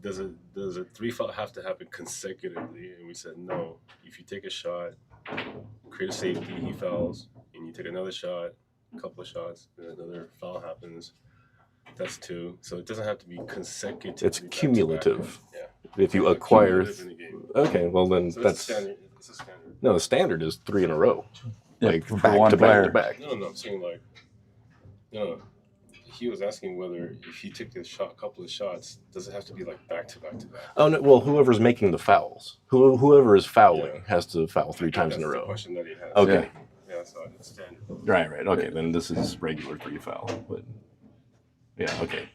does a three foul have to happen consecutively? And we said no. If you take a shot, create a safety, he fouls, and you take another shot, a couple of shots, and another foul happens. That's 2. So it doesn't have to be consecutive. it's cumulative. Yeah. If you acquire, Cumulative in the game. okay, well then So that's it's a standard. no. The standard is 3 in a row, Yeah, like for back one to player. back to back. No, I'm saying like, no. He was asking whether if you take a couple of shots, does it have to be like back to back to back? Oh no! Well, whoever's making the fouls, whoever is fouling Yeah. has to foul 3 times That's in a the row. question that he has. Okay. Yeah, so it's standard. Right. Okay. Then this is regular 3 foul, but yeah. Okay.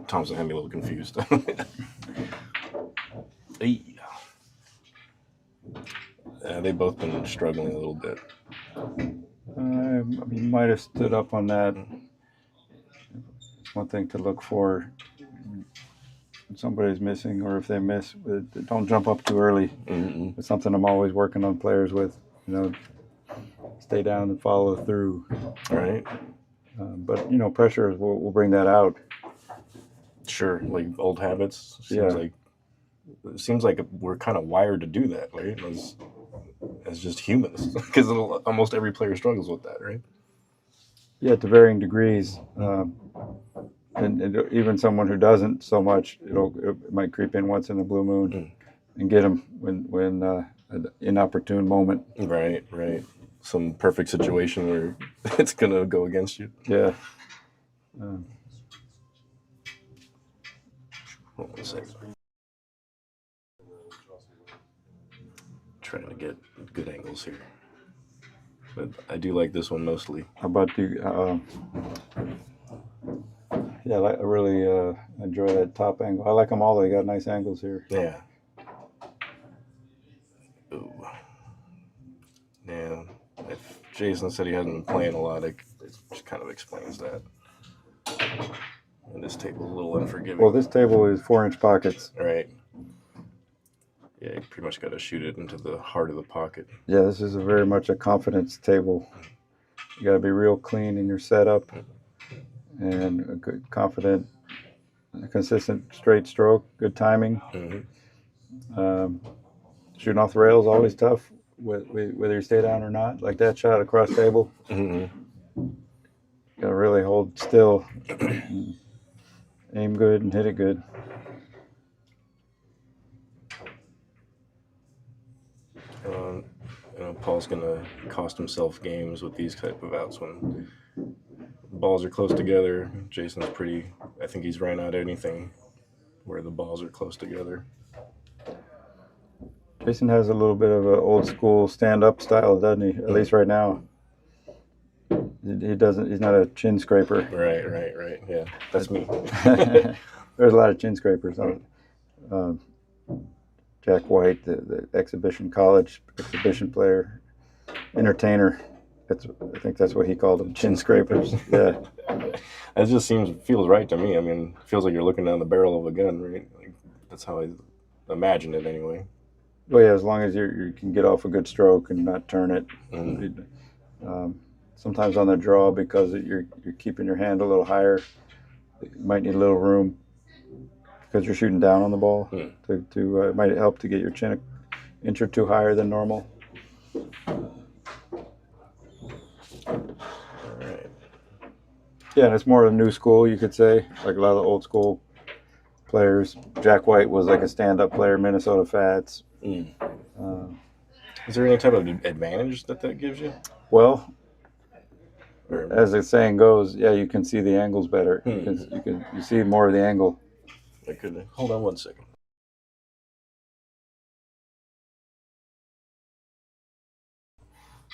Thompson had me a little confused. Hey. They've both been struggling a little bit. You might have stood up on that. It's one thing to look for when somebody's missing, or if they miss, don't jump up too early. Mm-mm. It's something I'm always working on players with. Stay down and follow through. Right. But pressure will bring that out. Sure. Like old habits. Yeah. It seems like we're kind of wired to do that, right? As just humans, because almost every player struggles with that, right? Yeah, to varying degrees. And even someone who doesn't so much, it might creep in once in a blue moon and get them when an inopportune moment. Right. Some perfect situation where it's gonna go against you. Yeah. Hold on a second. Trying to get good angles here, but I do like this one mostly. How about you? Yeah, I really enjoy that top angle. I like them all. They got nice angles here. Yeah. Ooh. Yeah. If Jason said he hasn't been playing a lot, it just kind of explains that. And this table's a little unforgiving. Well, this table is 4-inch pockets. Right. Yeah, you pretty much got to shoot it into the heart of the pocket. Yeah, this is very much a confidence table. You got to be real clean in your setup and a good, confident, consistent straight stroke, good timing. Mm-hmm. Shooting off the rails always tough, whether you stay down or not. Like that shot across table, Mm-hmm. got to really hold still, aim good, and hit it good. Paul's gonna cost himself games with these type of outs when balls are close together. Jason's I think he's ran out anything where the balls are close together. Jason has a little bit of an old school stand-up style, doesn't he? At least right now. He doesn't. He's not a chin scraper. Right. Yeah, that's me. There's a lot of chin scrapers on. Jack White, the college exhibition player, entertainer. I think that's what he called them, chin scrapers. Yeah. It just feels right to me. I mean, it feels like you're looking down the barrel of a gun, right? Like, that's how I imagine it anyway. Well, yeah, as long as you can get off a good stroke and not turn it. Mm-hmm. Sometimes on the draw, because you're keeping your hand a little higher, you might need a little room because you're shooting down on the ball. It might help to get your chin an inch or two higher than normal. All right. Yeah, and it's more of a new school, you could say, like a lot of the old school players. Jack White was like a stand-up player, Minnesota Fats. Is there any type of advantage that gives you? Well, as the saying goes, yeah, you can see the angles better. You see more of the angle. Hold on one second.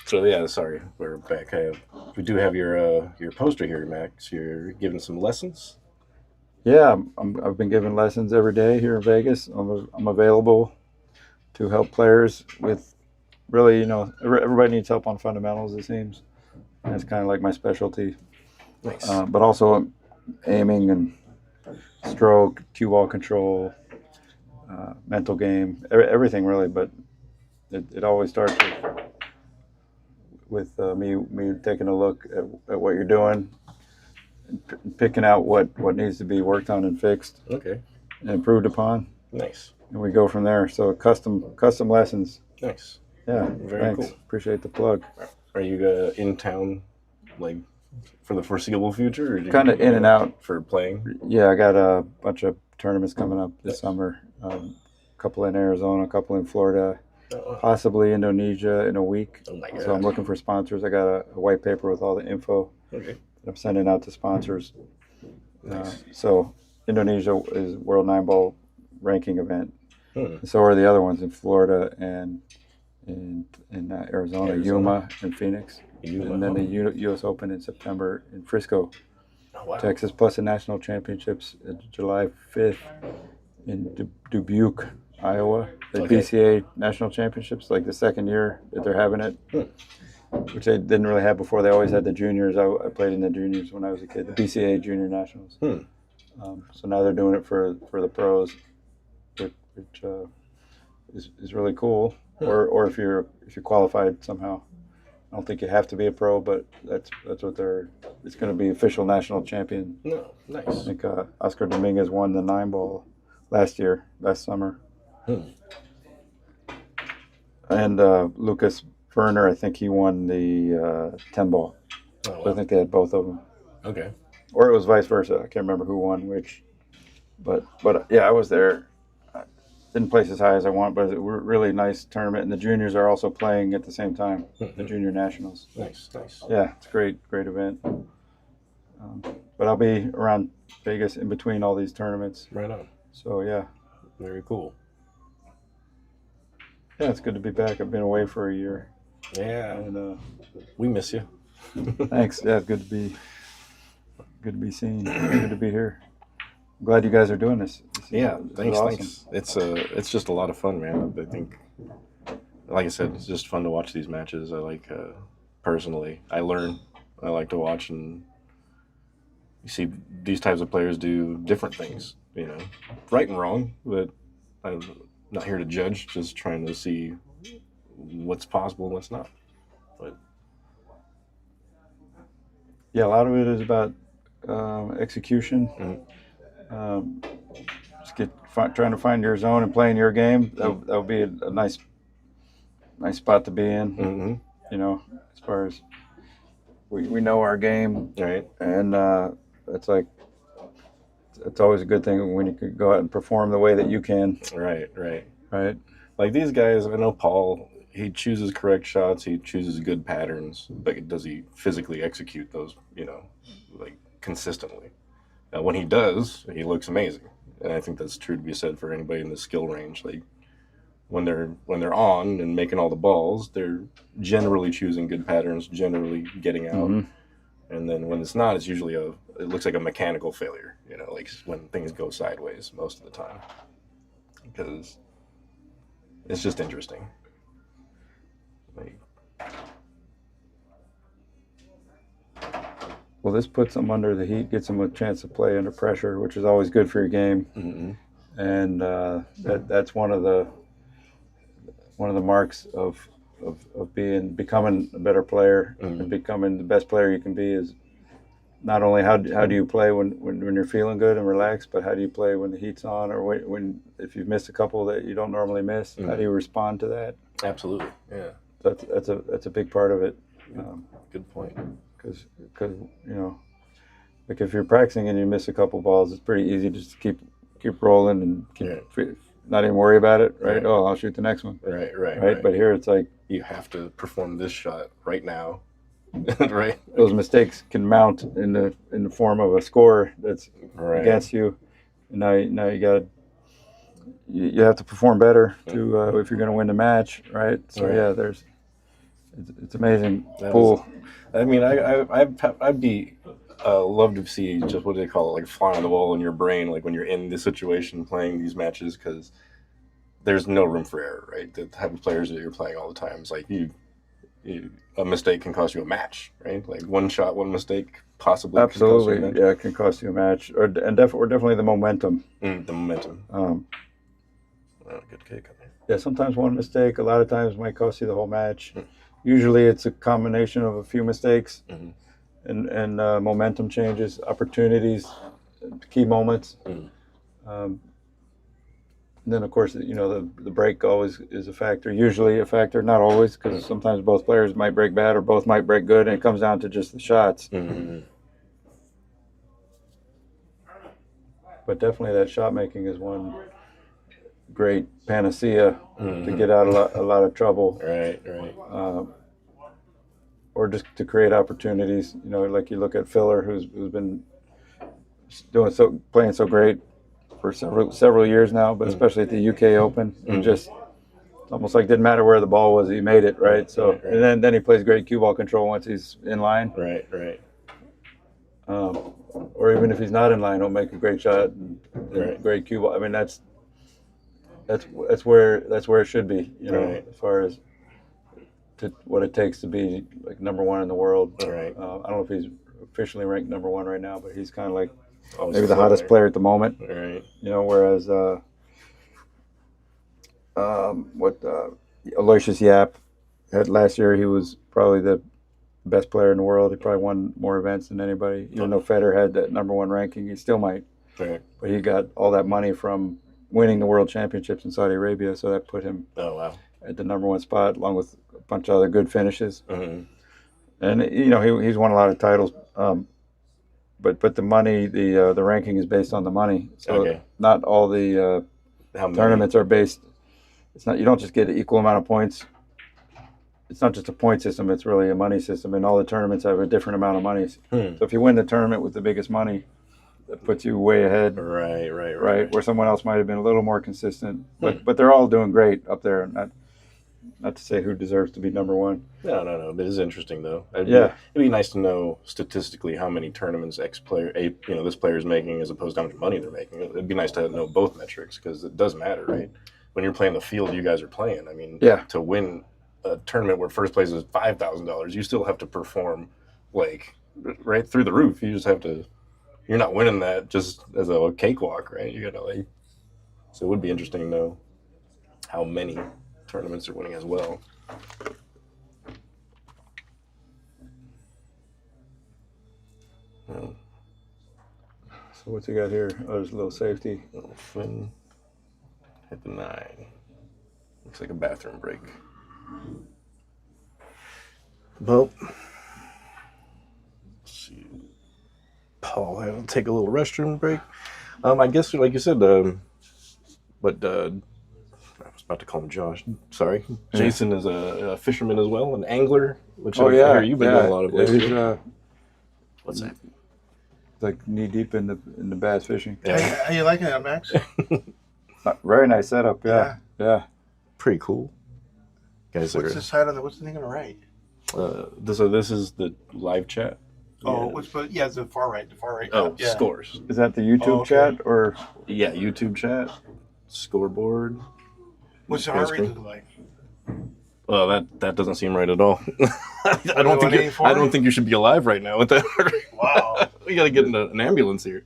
So yeah, sorry, we're back. We do have your poster here, Max. You're giving some lessons. Yeah, I've been giving lessons every day here in Vegas. I'm available to help players with really, everybody needs help on fundamentals, it seems. That's kind of like my specialty. Nice. But also aiming and stroke, cue ball control, mental game, everything really. But it always starts with me taking a look at what you're doing, picking out what needs to be worked on and fixed Okay. and improved upon, Nice. and we go from there. So custom lessons. Nice. Yeah, Very thanks. cool. Appreciate the plug. Are you in town, like, for the foreseeable future? Or Kind of in and out for playing? Yeah, I got a bunch of tournaments coming up this summer. A couple in Arizona, a couple in Florida, possibly Indonesia in a week. Oh my god. So I'm looking for sponsors. I got a white paper with all the info Okay. that I'm sending out to sponsors. Nice. So Indonesia is World 9-Ball ranking event. Hmm. So are the other ones in Florida and in Arizona, Yuma and Phoenix. Yuma. And then the U.S. Open in September in Frisco, Oh, wow. Texas, plus the national championships July 5th in Dubuque, Iowa. The Okay. BCA national championships, like the second year that they're having it, which they didn't really have before. They always had the juniors. I played in the juniors when I was a kid, the BCA junior nationals. So now they're doing it for the pros, which is really cool. Or if you're qualified somehow. I don't think you have to be a pro, but that's what they're. It's going to be official national champion. No, I nice. think Oscar Dominguez won the 9-ball last summer. And Lucas Werner, I think he won the 10-ball. Oh, So I wow. think they had both of them, Okay. or it was vice versa. I can't remember who won which. But yeah, I was there. I didn't place as high as I want, but it was a really nice tournament. And the juniors are also playing at the same time, the junior nationals. Nice. Yeah, it's a great event. But I'll be around Vegas in between all these tournaments. Right on. So yeah, Very cool. yeah, it's good to be back. I've been away for a year, Yeah. and We miss you. thanks. Yeah, good to be seen. Good to be here. I'm glad you guys are doing this. Yeah, This is thanks. awesome. It's just a lot of fun, man. I think, like I said, it's just fun to watch these matches. I like personally. I learn. I like to watch, and you see these types of players do different things. You know, right and wrong. But I'm not here to judge. Just trying to see what's possible and what's not. But Yeah, a lot of it is about execution. Just trying to find your zone and playing your game. That would be a nice spot to be in. mm-hmm. You know, as far as we know our game, Right. and it's always a good thing when you can go out and perform the way that you can. Right. Right. Like these guys, I know Paul, he chooses correct shots, he chooses good patterns, but does he physically execute those, like consistently? Now, when he does, he looks amazing. And I think that's true to be said for anybody in the skill range. Like when they're on and making all the balls, they're generally choosing good patterns, generally getting out. Mhm. And then when it's not, it's usually it looks like a mechanical failure, like when things go sideways most of the time. Because it's just interesting. Like, Well, this puts them under the heat, gets them a chance to play under pressure, which is always good for your game. mm-hmm. And that's one of the marks of becoming a better player and becoming the best player you can be is not only how do you play when you're feeling good and relaxed, but how do you play when the heat's on, or when if you've missed a couple that you don't normally miss, how do you respond to that? Absolutely, yeah. That's a big part of it. Good point. Because like if you're practicing and you miss a couple balls, it's pretty easy just to keep rolling and not even worry about it, right? Oh, I'll shoot the next one. Right. But here it's like You have to perform this shot right now, right? those mistakes can mount in the form of a score that's Right. against you. And now you have to perform better to if you're going to win the match, right? So Right. it's amazing That pool. I mean, I'd be love to see just what do they call it, like fly on the wall in your brain, like when you're in this situation playing these matches, because there's no room for error, right? The type of players that you're playing all the time is like you a mistake can cost you a match, right? Like one shot, one mistake, possibly. Absolutely, can cost you a match. yeah, it can cost you a match, or definitely the momentum. The momentum. Um, Good kick. yeah, sometimes one mistake, a lot of times might cost you the whole match. Usually, it's a combination of a few mistakes and momentum changes, opportunities, key moments. And then, of course, the break always is a factor. Usually a factor, not always, because sometimes both players might break bad or both might break good, and it comes down to just the shots. But definitely that shot making is one great panacea to get out a lot of trouble. Right. Or just to create opportunities. Like you look at Filler, who's been playing so great for several years now, but especially at the UK Open, and just almost like didn't matter where the ball was, he made it, right? So and then he plays great cue ball control once he's in line. Right. Or even if he's not in line, he'll make a great shot and great cue ball. I mean, that's where it should be, as far as what it takes to be like number one in the world. Right. I don't know if he's officially ranked number one right now, but he's kind of like maybe the hottest player at the moment. Right. Whereas Aloysius Yap had last year, he was probably the best player in the world. He probably won more events than anybody. Even though Federer had that number one ranking, he still might. Right. But he got all that money from winning the World Championships in Saudi Arabia, so that put him at the number one spot, along with a bunch of other good finishes. And he's won a lot of titles. But the money, the ranking is based on the money. So not all the tournaments are based. It's not. You don't just get an equal amount of points. It's not just a point system. It's really a money system, and all the tournaments have a different amount of money. So if you win the tournament with the biggest money, that puts you way ahead. Right. Where someone else might have been a little more consistent. But they're all doing great up there. Not to say who deserves to be number one. No. But it is interesting though. It'd be nice to know statistically how many tournaments this player is making as opposed to how much money they're making. It'd be nice to know both metrics because it does matter, right? When you're playing the field you guys are playing, I mean, to win a tournament where first place is $5,000, you still have to perform like right through the roof. You just have to. You're not winning that just as a cakewalk, right? You gotta So it would be interesting to know how many tournaments they're winning as well. So what's he got here? Oh, there's a little safety. Little Finn hit the 9. Looks like a bathroom break. Well, let's see. Paul, I'll take a little restroom break. I guess, like you said, I was about to call him Josh. Sorry. Jason is a fisherman as well, an angler, which I hear you've been doing a lot of lately. What's that? Like knee deep in the bass fishing. Yeah. How you liking that, Max? Very nice setup. Yeah. Pretty cool. Guys, What's the side of the? What's the thing on the right? This is the live chat. Oh, it's the far right. Oh, scores. Is that the YouTube chat or? Yeah, YouTube chat, scoreboard. What's the heart rate look like? Well, that doesn't seem right at all. I don't think you should be alive right now with that. Wow. We got to get an ambulance here.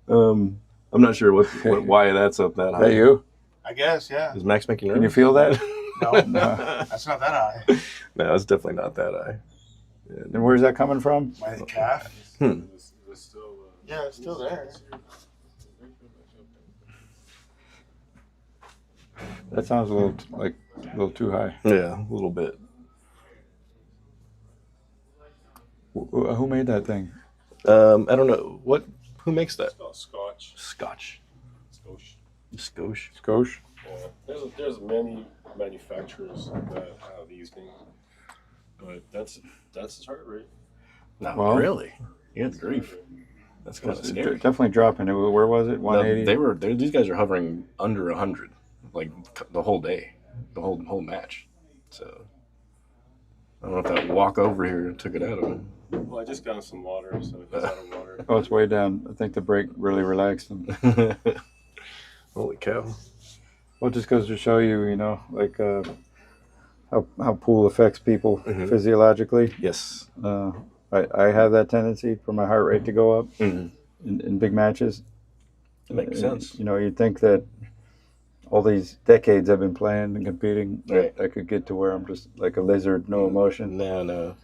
I'm not sure why that's up that high. Is that you? I guess, yeah. Is Max making nervous? Can you feel that? No, that's not that high. No, it's definitely not that high. Yeah. And where's that coming from? My calf. Yeah, Yeah, it's still there. That sounds a little too high. Yeah, a little bit. Who made that thing? I don't know. Who makes that? Scotch. Scotch. Scotch. Skosh? Yeah. There's many manufacturers that have these things, but that's his heart rate. No, Well, really? Good grief. That's kind of scary. Definitely dropping it. Where was it? 180? These guys are hovering under 100, like the whole day, the whole match. So I don't know if that walk over here took it out of him. Well, I just got him some water, so he's out of water. Oh, it's way down. I think the break really relaxed him. Holy cow. Well, it just goes to show you, how pool affects people physiologically. Yes. I have that tendency for my heart rate to go up in big matches. It makes sense. You know, you'd think that all these decades I've been playing and competing, Right. I could get to where I'm just like a lizard, no emotion. No.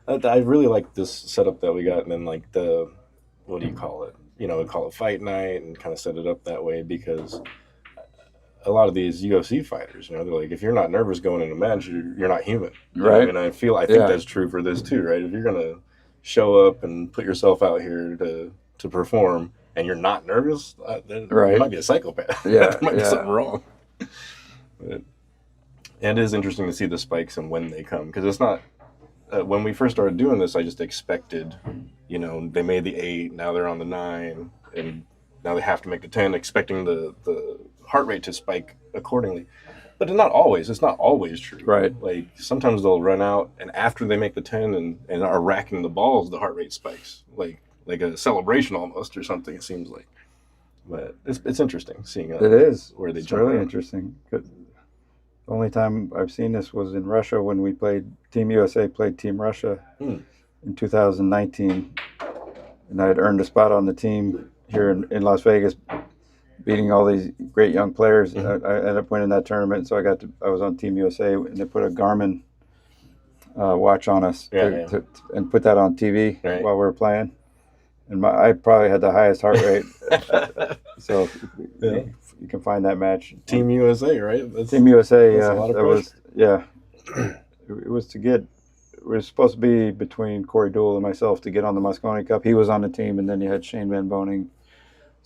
I really like this setup that we got, and then like the, what do you call it? You know, we call it fight night and kind of set it up that way because a lot of these UFC fighters, you know, they're like, if you're not nervous going into a match, you're not human. Right. And I think that's true for this too, right? If you're going to show up and put yourself out here to perform and you're not nervous, then you might be a psychopath. Yeah. There might be something wrong. But it is interesting to see the spikes and when they come because it's not, when we first started doing this, I just expected, you know, they made the 8, now they're on the 9, and now they have to make the 10, expecting the heart rate to spike accordingly. But it's not always true. Right. Like sometimes they'll run out, and after they make the 10 and are racking the balls, the heart rate spikes. Like a celebration almost or something, it seems like. But it's interesting seeing it is where they it's jump really around. interesting. The only time I've seen this was in Russia when we played Team USA played Team Russia in 2019, and I had earned a spot on the team here in Las Vegas, beating all these great young players. I ended up winning that tournament, so I was on Team USA, and they put a Garmin watch on us and put that on TV while we were playing. And I probably had the highest heart rate. So you can find that match. Team USA, right? Team USA. That's a lot of pressure. It was supposed to be between Corey Deuel and myself to get on the Moscone Cup. He was on the team, and then you had Shane Van Boning,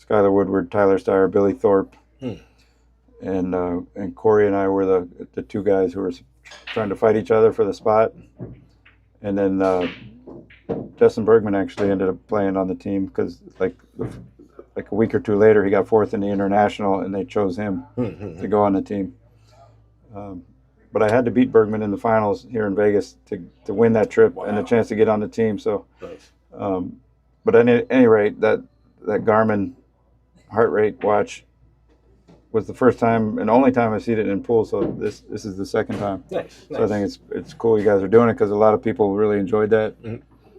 Skylar Woodward, Tyler Steyer, Billy Thorpe, and Corey and I were the two guys who were trying to fight each other for the spot. And then Justin Bergman actually ended up playing on the team because like a week or two later he got 4th in the international, and they chose him to go on the team. But I had to beat Bergman in the finals here in Vegas to win that trip and a chance to get on the team. So, but at any rate, that Garmin heart rate watch was the first time and only time I've seen it in pool. So this is the second time. Nice. So I think it's cool you guys are doing it because a lot of people really enjoyed that.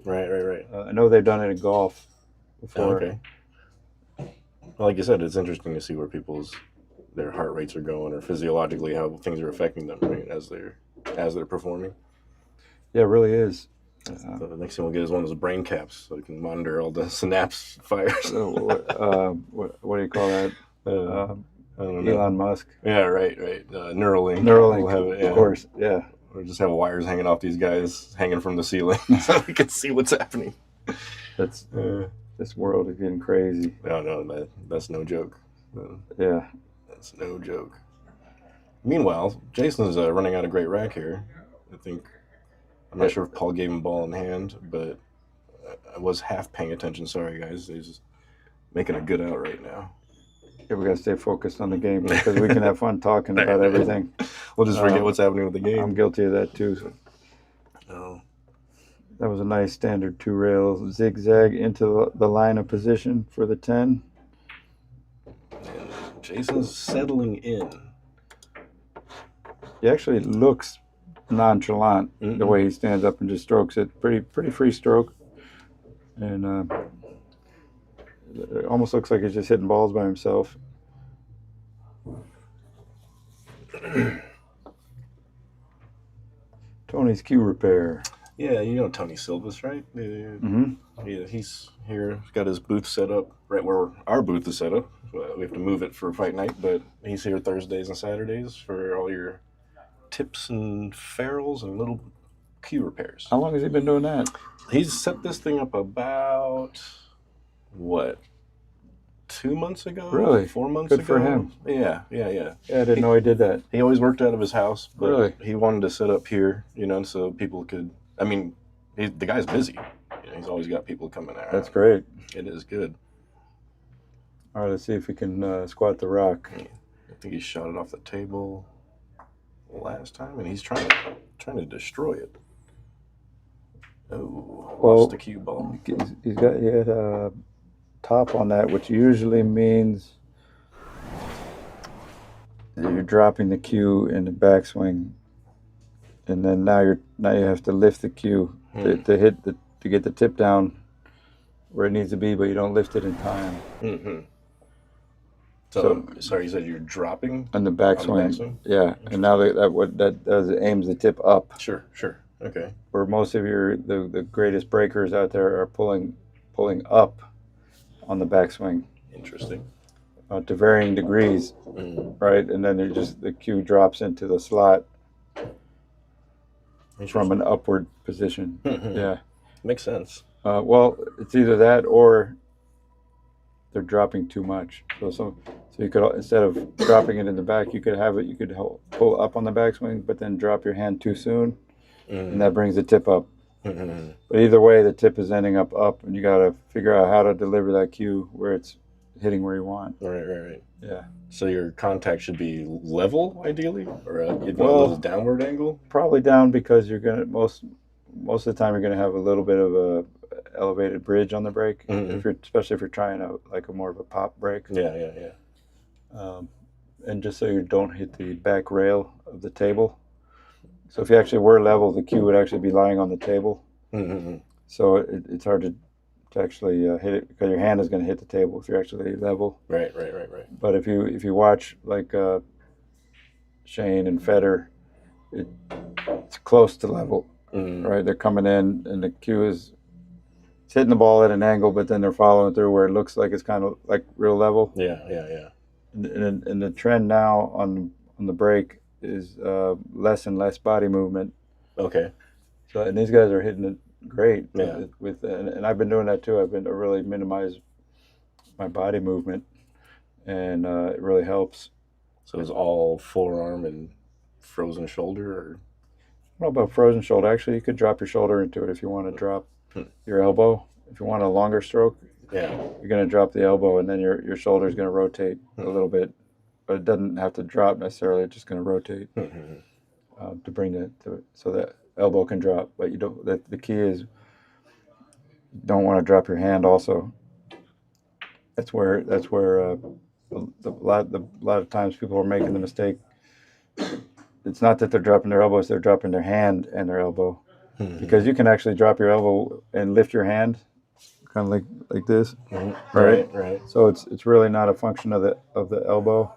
Right. I know they've done it in golf before. Okay. Well, like you said, it's interesting to see where their heart rates are going or physiologically how things are affecting them, right, as they're performing. Yeah, it really is. So the next thing we'll get is one of those brain caps so we can monitor all the synapse fires. What do you call that? I don't know. Elon Musk. Yeah, right. Neuralink. Neuralink, We'll have it, of course. Yeah. Or just have wires hanging off these guys, hanging from the ceiling, so we can see what's happening. That's this world is getting crazy. No, that's no joke. Yeah. That's no joke. Meanwhile, Jason's running out a great rack here. I'm not sure if Paul gave him a ball in hand, but I was half paying attention. Sorry, guys. He's just making a good out right now. Yeah, we got to stay focused on the game because we can have fun talking about everything. We'll just forget what's happening with the game. I'm guilty of that too. Oh. That was a nice standard 2-rail zigzag into the line of position for the 10. And Jason's settling in. He actually looks nonchalant the way he stands up and just strokes it. Pretty free stroke. And it almost looks like he's just hitting balls by himself. Tony's cue repair. Yeah, you know Tony Silvas, right? Yeah, he's here. He's got his booth set up right where our booth is set up. We have to move it for fight night, but he's here Thursdays and Saturdays for all your tips and ferrules and little cue repairs. How long has he been doing that? He's set this thing up about, 2 months ago? Really? 4 months ago? Good for him. Yeah. Yeah, I didn't know he did that. He always worked out of his house, but Really? he wanted to set up here, so people could. I mean, the guy's busy. He's always got people coming out. That's great. It is good. All right, let's see if we can squat the rock. I think he shot it off the table last time, and he's trying to destroy it. Oh, lost the cue ball. He had a top on that, which usually means that you're dropping the cue in the backswing and then now you have to lift the cue to get the tip down where it needs to be, but you don't lift it in time. Mm-hmm. So, sorry, you said you're dropping on the backswing. backswing? Yeah, and now that does, it aims the tip up. Sure. Okay. Where most of the greatest breakers out there are pulling up on the backswing. Interesting. To varying degrees, right? And then the cue drops into the slot from an upward position. Yeah, makes sense. Well, it's either that or they're dropping too much. So you could, instead of dropping it in the back, you could pull up on the backswing, but then drop your hand too soon, and that brings the tip up. But either way, the tip is ending up, and you got to figure out how to deliver that cue where it's hitting where you want. Right. Yeah. So your contact should be level, ideally, or a little downward angle. Probably down, because you're gonna most of the time you're gonna have a little bit of a elevated bridge on the break, especially if you're trying a more of a pop break. Yeah. And just so you don't hit the back rail of the table. So if you actually were level, the cue would actually be lying on the table. So it's hard to actually hit it, because your hand is going to hit the table if you're actually level. Right. But if you watch like Shane and Federer, it's close to level, right? They're coming in, and the cue is hitting the ball at an angle, but then they're following through where it looks like it's kind of like real level. Yeah. And the trend now on the break is less and less body movement. Okay. So, and these guys are hitting it great. Yeah. And I've been doing that too. I've been to really minimize my body movement, and it really helps. So it's all forearm and frozen shoulder, or? I don't know about frozen shoulder. Actually, you could drop your shoulder into it if you want to drop your elbow. If you want a longer stroke, you're going to drop the elbow, and then your shoulder is going to rotate a little bit, but it doesn't have to drop necessarily. It's just going to rotate to bring it so that elbow can drop. But you don't. The key is, you don't want to drop your hand. Also, that's where a lot of times people are making the mistake. It's not that they're dropping their elbows; they're dropping their hand and their elbow, because you can actually drop your elbow and lift your hand, kind of like this, right. So it's really not a function of the elbow,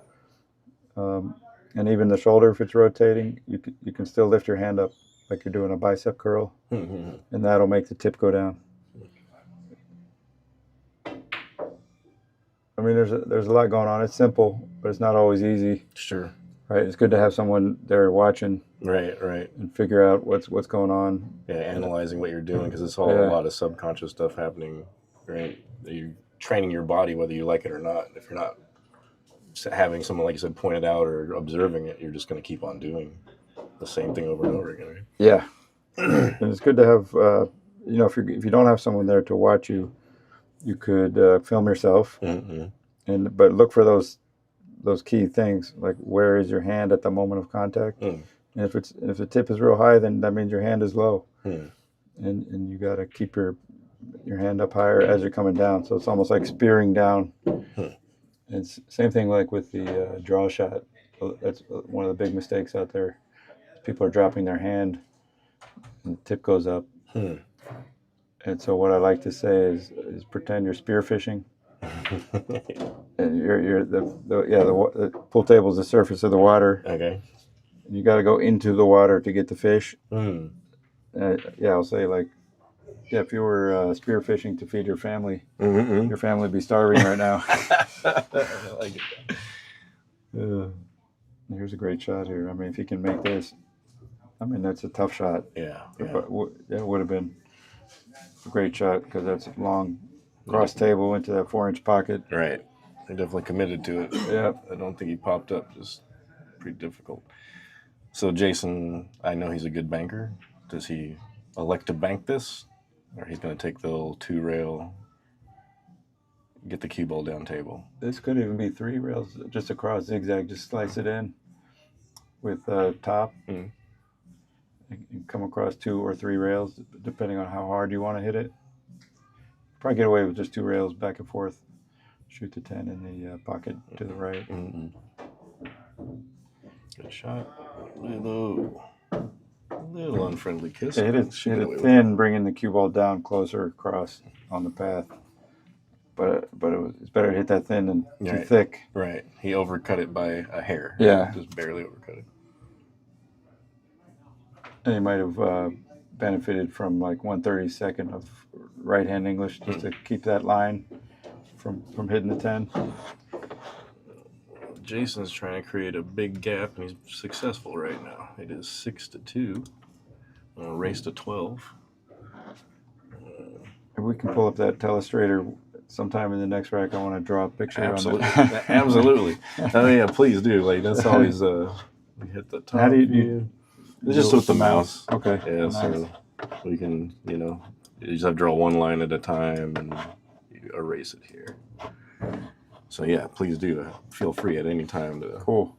and even the shoulder. If it's rotating, you can still lift your hand up like you're doing a bicep curl, and that'll make the tip go down. I mean, there's a lot going on. It's simple, but it's not always easy. Sure. Right. It's good to have someone there watching. Right. And figure out what's going on. Yeah, analyzing what you're doing, because it's all a lot of subconscious stuff happening. Right. You're training your body whether you like it or not. If you're not having someone, like you said, point it out or observing it, you're just going to keep on doing the same thing over and over again. Right? Yeah. And it's good to have, if you don't have someone there to watch you, you could film yourself, but look for those key things, like where is your hand at the moment of contact, and if the tip is real high, then that means your hand is low, and you got to keep your hand up higher as you're coming down. So it's almost like spearing down. It's same thing like with the draw shot. That's one of the big mistakes out there. People are dropping their hand, and the tip goes up. And so what I like to say is pretend you're spearfishing. And the pool table is the surface of the water. Okay. And you got to go into the water to get the fish. I'll say if you were spearfishing to feed your family, your family would be starving right now. I like it. Here's a great shot here. I mean, if you can make this, that's a tough shot. Yeah. It would have been a great shot, because that's long cross table into that 4-inch pocket. Right. He definitely committed to it. Yeah. I don't think he popped up. Just pretty difficult. So Jason, I know he's a good banker. Does he elect to bank this, or he's going to take the little 2-rail, get the cue ball down table? This could even be 3 rails just across zigzag. Just slice it in with top. And come across 2 or 3 rails, depending on how hard you want to hit it. Probably get away with just 2 rails back and forth. Shoot the 10 in the pocket to the right. Good shot. Really low. little unfriendly kiss. Hit it thin, bringing the cue ball down closer across on the path. But it's better to hit that thin than too thick. Right. He overcut it by a hair. Yeah. Just barely overcut it. And he might have benefited from like 1/32 of right-hand English just to keep that line from hitting the 10. Jason's trying to create a big gap, and he's successful right now. It is 6-2. Race to 12. If we can pull up that telestrator sometime in the next rack, I want to draw a picture. Absolutely. On that. Absolutely. Oh yeah, please do. Like that's always we hit the top. How do you It's just with the mouse. Okay. Yeah, nice. so we can, you just have to draw one line at a time and you erase it here. So yeah, please do. Feel free at any time to Cool.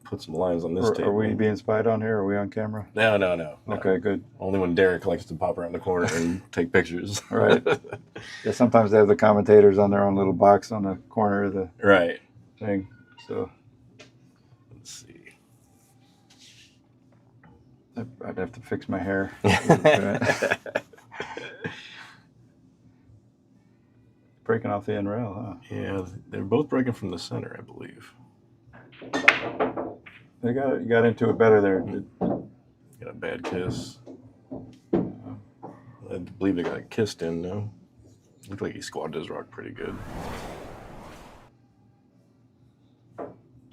put some lines on this table. Are we being spied on here? Are we on camera? No. Okay, good. Only when Derek likes to pop around the corner and take pictures. Right. Yeah, sometimes they have the commentators on their own little box on the corner of the Right. thing. So Let's see. I'd have to fix my hair. Breaking off the end rail, huh? Yeah, they're both breaking from the center, I believe. They got into it better there. Got a bad kiss. I believe they got kissed in, though. Looked like he squatted his rock pretty good.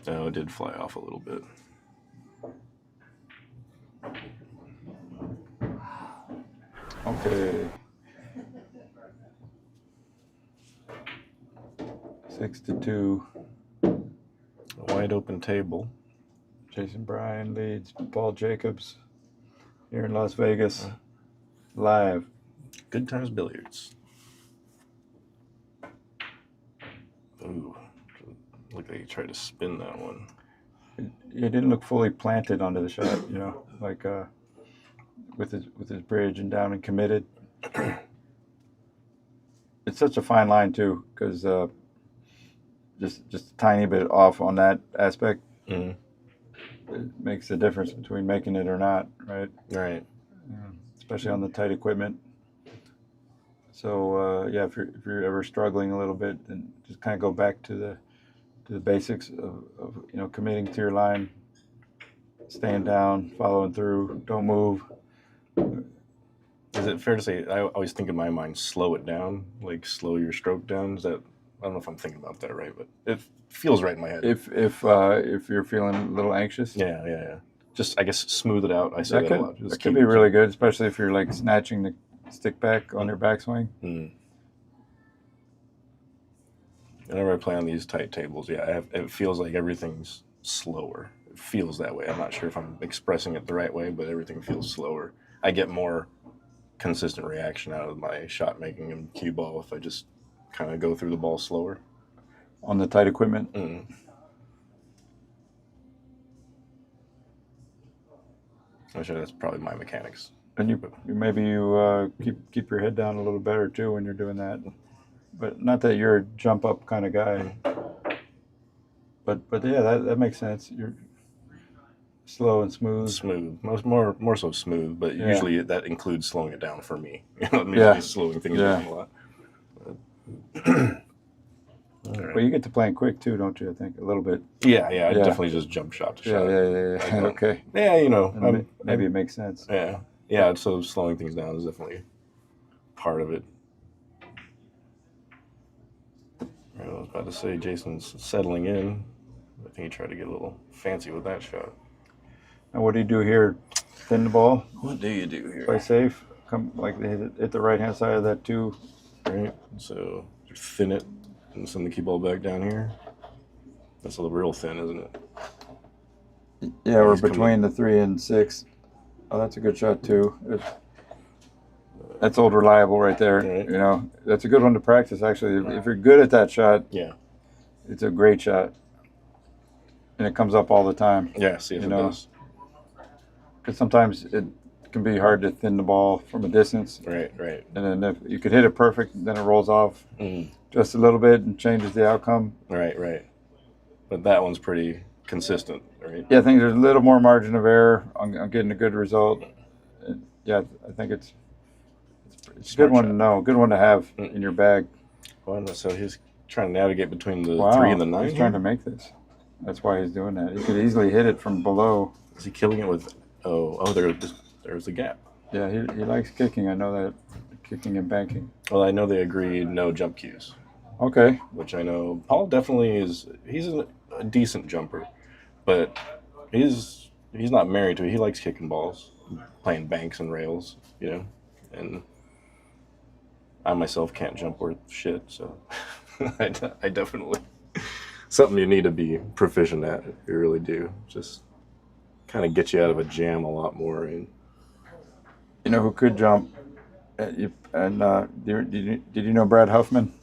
Oh, it did fly off a little bit. Okay. 6-2. A wide open table. Jason Bryan leads Paul Jacobs here in Las Vegas. Live. Goodtimez Billiards. Ooh, looked like he tried to spin that one. It didn't look fully planted onto the shot, like with his bridge and down and committed. It's such a fine line too, because just a tiny bit off on that aspect. Mm-hmm. It makes a difference between making it or not, right? Right. Especially on the tight equipment. So if you're ever struggling a little bit, then just kind of go back to the basics of committing to your line, staying down, following through, don't move. Is it fair to say, I always think in my mind, slow it down, like slow your stroke down? Is that, I don't know if I'm thinking about that right, but it feels right in my head. If you're feeling a little anxious, yeah. Just, I guess, smooth it out. I say that a lot. That could be really good, especially if you're like snatching the stick back on your backswing. Whenever I play on these tight tables, it feels like everything's slower. It feels that way. I'm not sure if I'm expressing it the right way, but everything feels slower. I get more consistent reaction out of my shot making and cue ball if I just kind of go through the ball slower. On the tight equipment? I'm sure that's probably my mechanics. And you keep your head down a little better too when you're doing that. But not that you're a jump up kind of guy. But yeah, that makes sense. You're slow and smooth. Smooth, more so smooth. But usually that includes slowing it down for me. It means slowing things down a lot. All right. Well, you get to playing quick too, don't you? I think a little bit. Yeah. I definitely just jump shot to shot. Yeah. Okay. Yeah, maybe it makes sense. Yeah. So slowing things down is definitely part of it. I was about to say Jason's settling in. I think he tried to get a little fancy with that shot. And what do you do here? Thin the ball? What do you do here? Play safe. Come like hit the right hand side of that too. Right. So thin it and send the cue ball back down here. That's a little real thin, isn't it? Yeah, we're between the 3 and 6. Oh, that's a good shot too. That's old reliable right there. Right. That's a good one to practice actually. If you're good at that shot, it's a great shot, and it comes up all the time. Yeah, see if it does. Because sometimes it can be hard to thin the ball from a distance. Right. And then if you could hit it perfect, then it rolls off just a little bit and changes the outcome. Right. But that one's pretty consistent, right? Yeah, I think there's a little more margin of error on getting a good result. Yeah, I think it's a good Smart one shot. to know, good one to have in your bag. Well, so he's trying to navigate between the Wow, 3 and the 9. he's trying to make this. That's why he's doing that. He could easily hit it from below. Is he killing it with? Oh, there's the gap. Yeah, he likes kicking. I know that, kicking and banking. Well, I know they agreed no jump cues, Okay. which I know Paul definitely is. He's a decent jumper, but he's not married to it. He likes kicking balls, playing banks and rails, and I myself can't jump worth shit, so I definitely something you need to be proficient at. You really do. Just kind of get you out of a jam a lot more. And You know who could jump? Did you know Brad Huffman?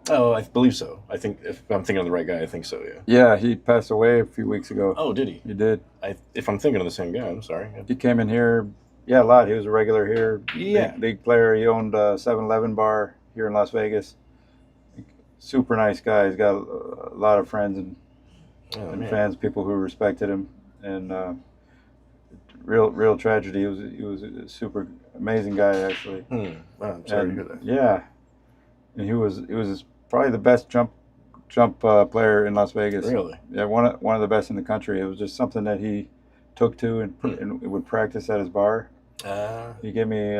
oh, I believe so. I think if I'm thinking of the right guy, I think so. Yeah. Yeah, he passed away a few weeks ago. Oh, did he? He did. If I'm thinking of the same guy, I'm sorry. He came in here, a lot. He was a regular here. Yeah. Big player. He owned a 7-Eleven bar here in Las Vegas. Super nice guy. He's got a lot of friends and Man. fans, people who respected him. And real tragedy. He was a super amazing guy, actually. Wow, I'm sorry to hear that. Yeah, and he was probably the best jump player in Las Vegas. Really? Yeah, one of the best in the country. It was just something that he took to and would practice at his bar. He gave me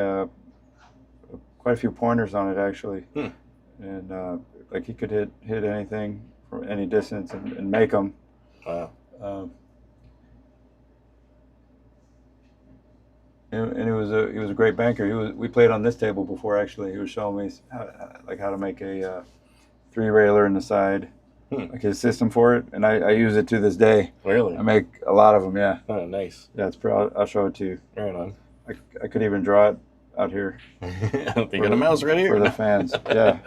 quite a few pointers on it, actually. And like he could hit anything from any distance and make them. Wow. And he was a great banker. We played on this table before, actually. He was showing me how to make a 3-railer in the side, like his system for it, and I use it to this day. Really? I make a lot of them. Yeah. Oh, nice. Yeah, I'll show it to you. Right on. I could even draw it out here. You got a mouse right here for the fans. Yeah.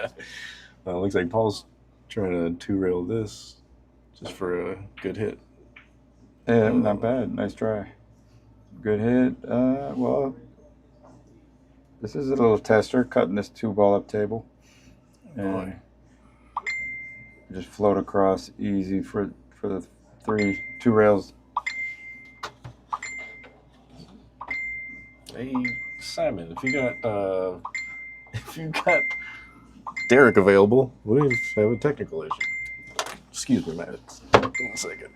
It looks like Paul's trying to 2-rail this just for a good hit. Yeah, not bad. Nice try. Good hit. Well, this is a little tester, cutting this 2-ball up table. And just float across easy for the 2 rails. Hey, Simon, if you got Derek available, we have a technical issue. Excuse me, Matt. 1 second.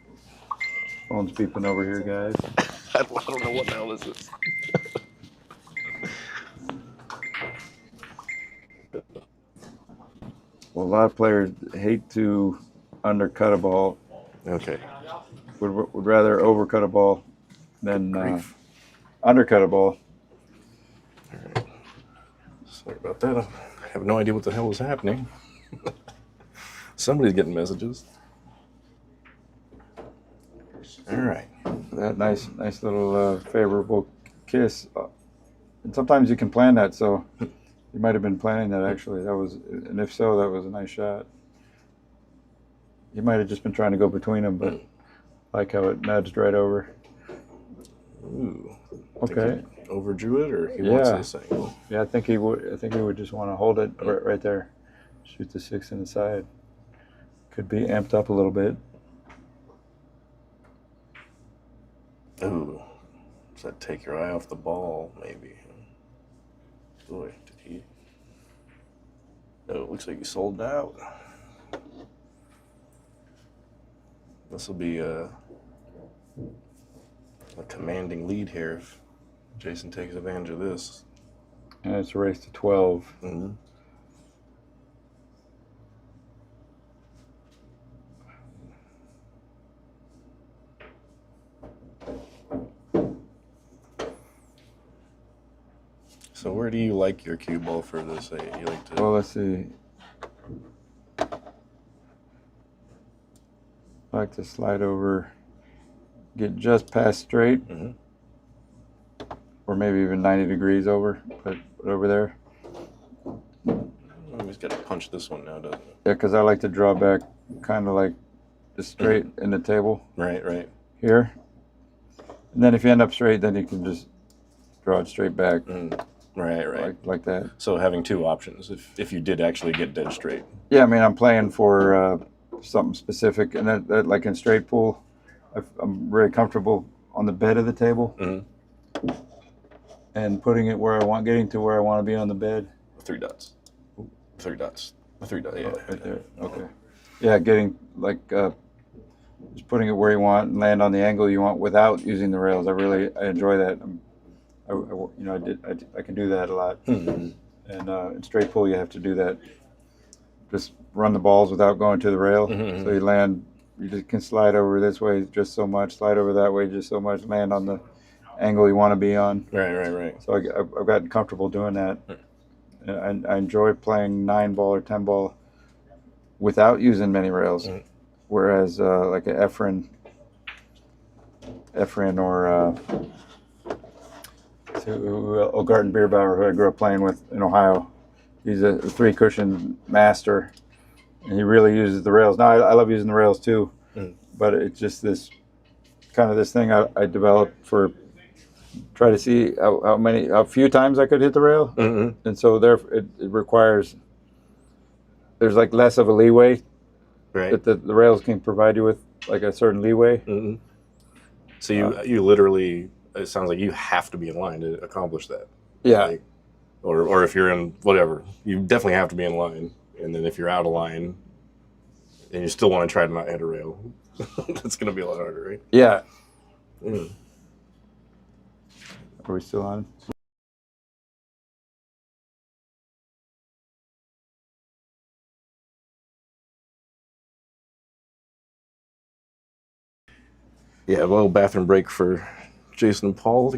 Phone's beeping over here, guys. I don't know what the hell this is. Well, a lot of players hate to undercut a ball. Okay. Would rather overcut a ball than undercut a ball. All right. Sorry about that. I have no idea what the hell is happening. Somebody's getting messages. All right. That nice little favorable kiss. And sometimes you can plan that, so you might have been planning that, actually. And if so, that was a nice shot. You might have just been trying to go between them, but I like how it nudged right over. Ooh. Okay. He overdrew it, or he wants this angle? Yeah, I think he would just want to hold it right there. Shoot the 6 in the side. Could be amped up a little bit. Ooh. Does that take your eye off the ball, maybe? Boy, did he... Oh, it looks like he sold out. This will be a commanding lead here if Jason takes advantage of this. And it's a race to 12. Mm-hmm. So where do you like your cue ball for this? You like to... Well, let's see. I like to slide over, get just past straight, or maybe even 90 degrees over, but over there. He's got to punch this one now, doesn't he? Yeah, because I like to draw back kind of like the straight in the table. Right. Here. And then if you end up straight, then you can just draw it straight back. Right. Like that. So having two options if you did actually get dead straight. Yeah, I mean, I'm playing for something specific, and that like in straight pool, I'm very comfortable on the bed of the table and putting it where I want, getting to where I want to be on the bed. 3 dots. 3 dots. 3 dots. Yeah. Right there. Okay. Yeah, getting like just putting it where you want and land on the angle you want without using the rails. I enjoy that. I can do that a lot. And in straight pull, you have to do that. Just run the balls without going to the rail. So you land. You just can slide over this way just so much, slide over that way just so much, land on the angle you want to be on. Right. So I've gotten comfortable doing that. And I enjoy playing 9-ball or 10-ball without using many rails. Whereas like an Efren or Garten Bierbauer, who I grew up playing with in Ohio, he's a 3-cushion master, and he really uses the rails. Now I love using the rails too, but it's just this thing I developed for try to see how few times I could hit the rail, and so there it requires there's like less of a leeway that the rails can provide you with, like a certain leeway. So you literally, it sounds like you have to be in line to accomplish that. Yeah. Like, or if you're in whatever, you definitely have to be in line. And then if you're out of line and you still want to try to not hit a rail, that's going to be a lot harder, right? Yeah. Are we still on? Yeah, well, bathroom break for Jason and Paul.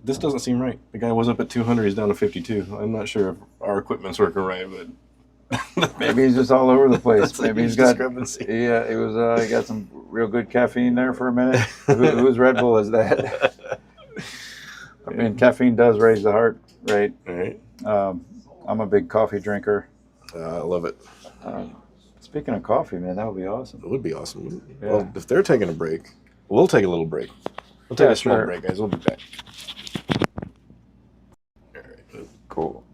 This doesn't seem right. The guy was up at 200. He's down to 52. I'm not sure if our equipment's working right, but Maybe he's just all over the place. Maybe he's got discrepancy. Yeah, it was. He got some real good caffeine there for a minute. Whose Red Bull is that? I mean, caffeine does raise the heart rate. Right. I'm a big coffee drinker. I love it. Speaking of coffee, man, that would be awesome. It would be awesome. Yeah. Well, if they're taking a break, we'll take a little break. We'll take a small break, guys. We'll be back. All right. Cool.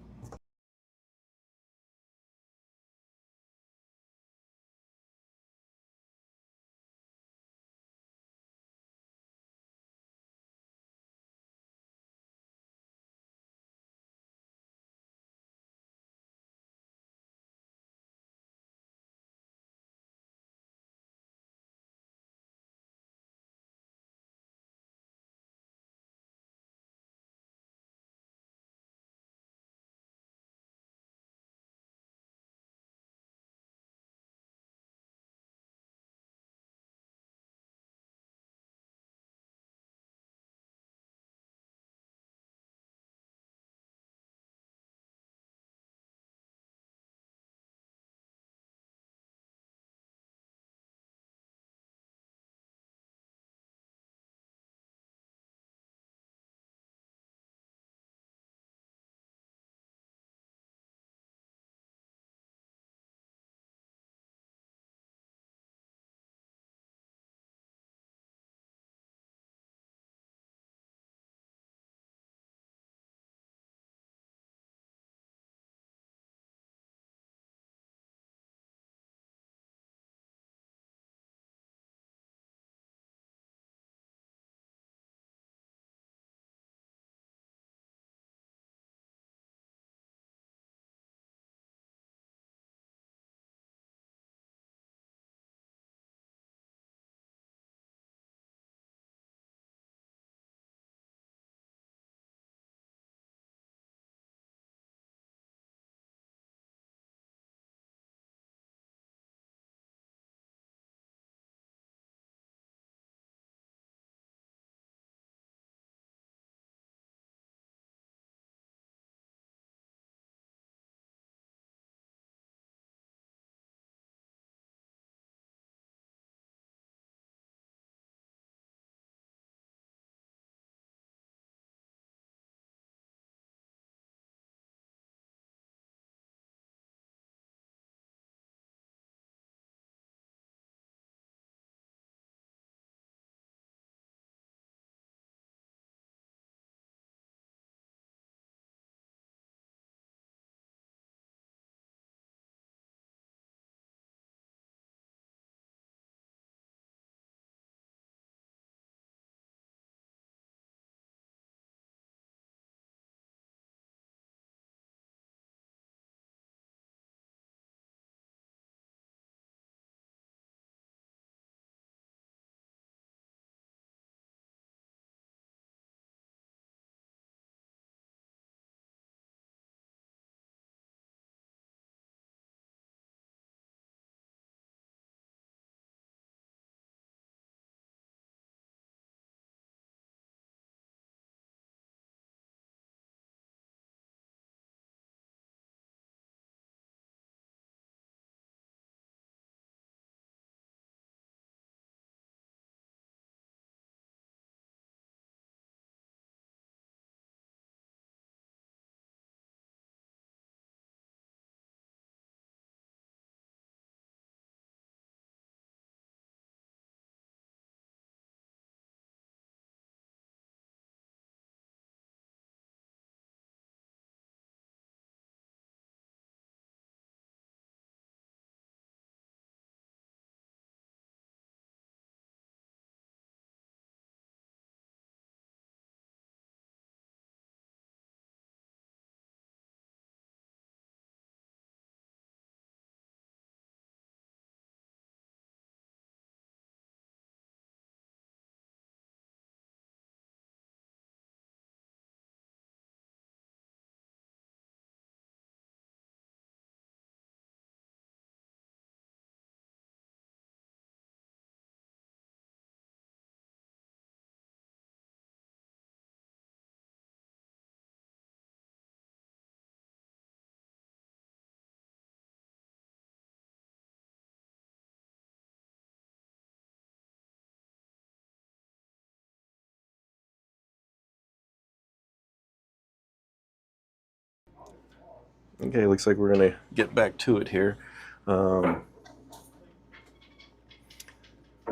Okay, looks like we're gonna get back to it here.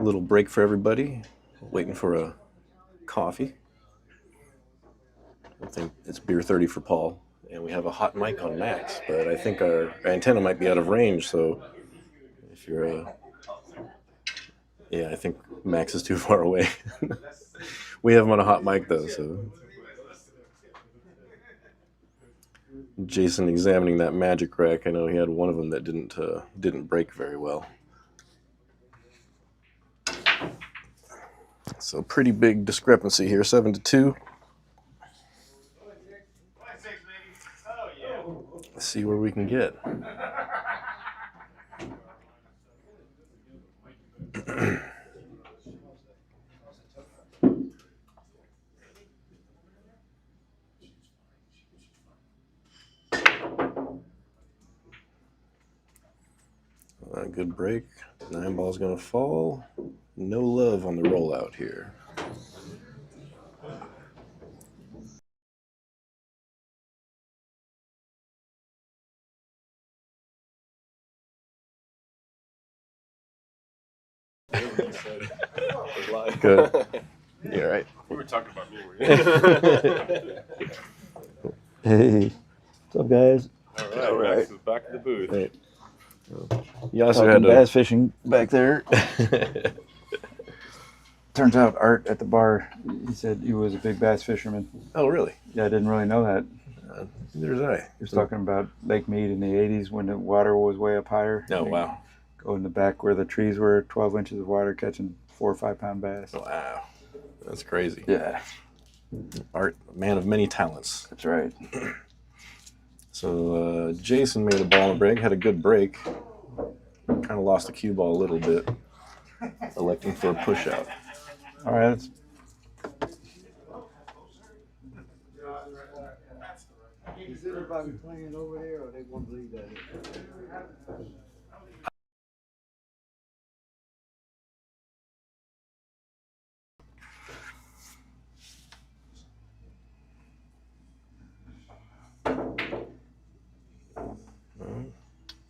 Little break for everybody. Waiting for a coffee. I think it's beer 30 for Paul, and we have a hot mic on Max, but I think our antenna might be out of range. So if you're yeah, I think Max is too far away. We have him on a hot mic though, so. Jason examining that magic rack. I know he had one of them that didn't break very well. So pretty big discrepancy here, 7-2. Let's see where we can get. Good break. 9 ball's gonna fall. No love on the rollout here. Good. You all right? We were talking about me. Hey, what's up, guys? All right. Max is back in the booth. Right. You also had bass fishing back there. Turns out Art at the bar, he said he was a big bass fisherman. Oh, really? Yeah, I didn't really know that. Neither did I. He was talking about Lake Mead in the 80s when the water was way up higher. Oh, wow. Go in the back where the trees were, 12 inches of water, catching 4 or 5 pound bass. Wow. That's crazy. Yeah. Art, a man of many talents. That's right. So Jason made a ball and break, had a good break. Kind of lost the cue ball a little bit, electing for a push out. All right. Let's... Is everybody playing over there, or they want to leave that?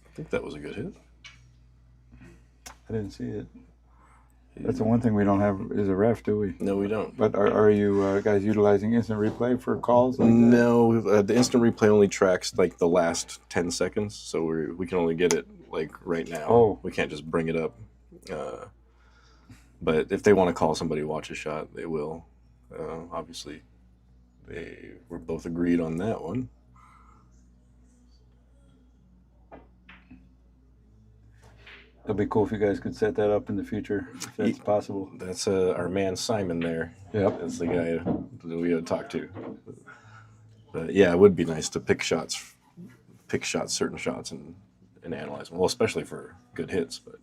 I think that was a good hit. I didn't see it. That's the one thing we don't have is a ref, do we? No, we don't. But are you guys utilizing instant replay for calls like that? No, the instant replay only tracks like the last 10 seconds, so we can only get it like right now. Oh. We can't just bring it up. But if they want to call somebody watch a shot, they will. Obviously, they were both agreed on that one. It'd be cool if you guys could set that up in the future, if that's possible. That's our man Simon there. Yep. That's the guy that we got to talk to. But yeah, it would be nice to pick shots, certain shots, and analyze them. Well, especially for good hits. But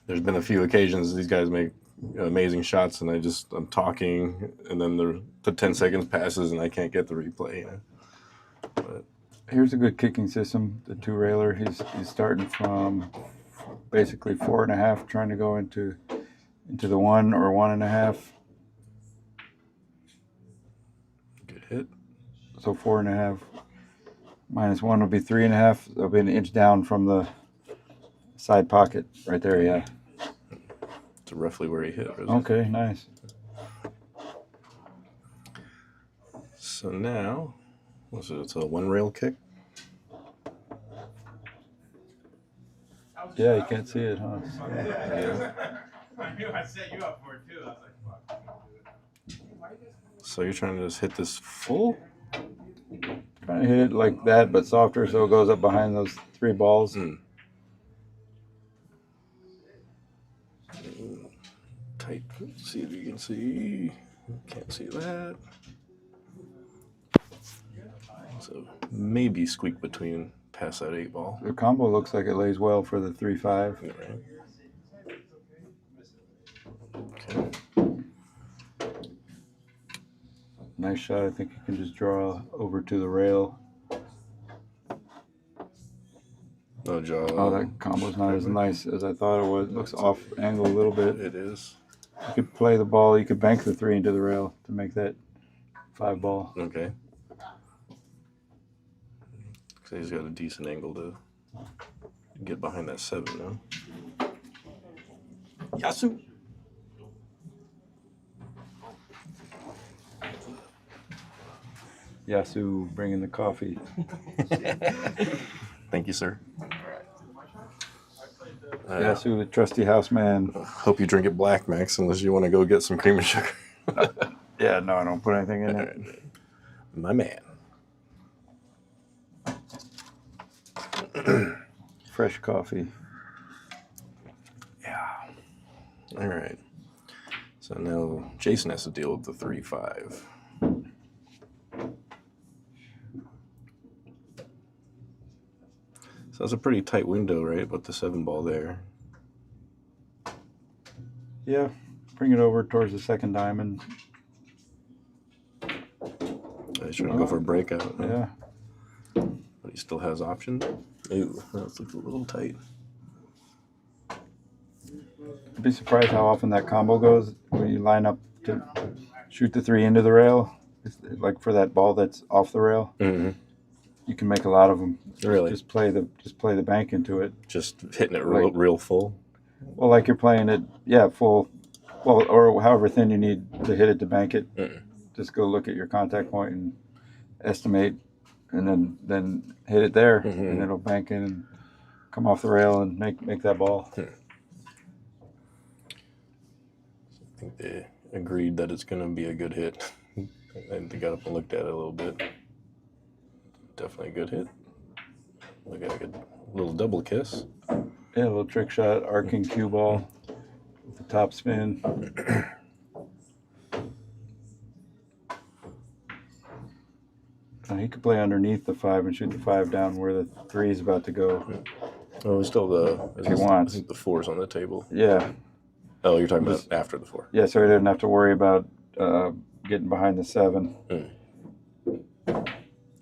there's been a few occasions these guys make amazing shots, and I'm talking, and then the 10 seconds passes, and I can't get the replay. You know? But here's a good kicking system. The 2-railer. He's starting from basically 4.5, trying to go into the 1 or 1.5. Good hit. So 4.5 minus 1 will be 3.5. That'll be an inch down from the side pocket right there. Yeah. It's roughly where he hit. Okay. Nice. So now, it's a 1-rail kick. Yeah, you can't see it, huh? Yeah. I knew I set you up for it too. I was like, fuck. So you're trying to just hit this full? Trying to hit it like that, but softer, so it goes up behind those 3 balls. Tight. See if you can see. Can't see that. So maybe squeak between past that 8 ball. The combo looks like it lays well for the 3-5. Right. Okay. Nice shot. I think you can just draw over to the rail. No jaw. Oh, that combo's not as nice as I thought it was. It looks off angle a little bit. It is. You could play the ball. You could bank the 3 into the rail to make that 5 ball. Okay. So he's got a decent angle to get behind that 7 now. Yasu! Yasu bringing the coffee. Thank you, sir. Yasu, the trusty house man. Hope you drink it black, Max, unless you want to go get some cream and sugar. Yeah, no, I don't put anything in it. My man. Fresh coffee. Yeah. All right. So now Jason has to deal with the 3-5. So it's a pretty tight window, right, with the 7 ball there. Yeah, bring it over towards the second diamond. He's trying to go for a breakout. Yeah. But he still has options. Ooh, that looks a little tight. I'd be surprised how often that combo goes when you line up to shoot the 3 into the rail. It's like for that ball that's off the rail, Mm-hmm. you can make a lot of them. Really? Just play the bank into it. Just hitting it real full. Well, like you're playing it, yeah, full. Well, or however thin you need to hit it to bank it. Mm-mm. Just go look at your contact point and estimate, and then hit it there, and it'll bank in and come off the rail and make that ball. I think they agreed that it's going to be a good hit. And they got up and looked at it a little bit. Definitely a good hit. Look at a good little double kiss. Yeah, a little trick shot, arcing cue ball with the top spin. Now he could play underneath the 5 and shoot the 5 down where the 3 is about to go. Oh, it's still If he wants. I think the 4's on the table. Yeah, Oh, you're talking about after the 4. yeah. So he didn't have to worry about getting behind the 7.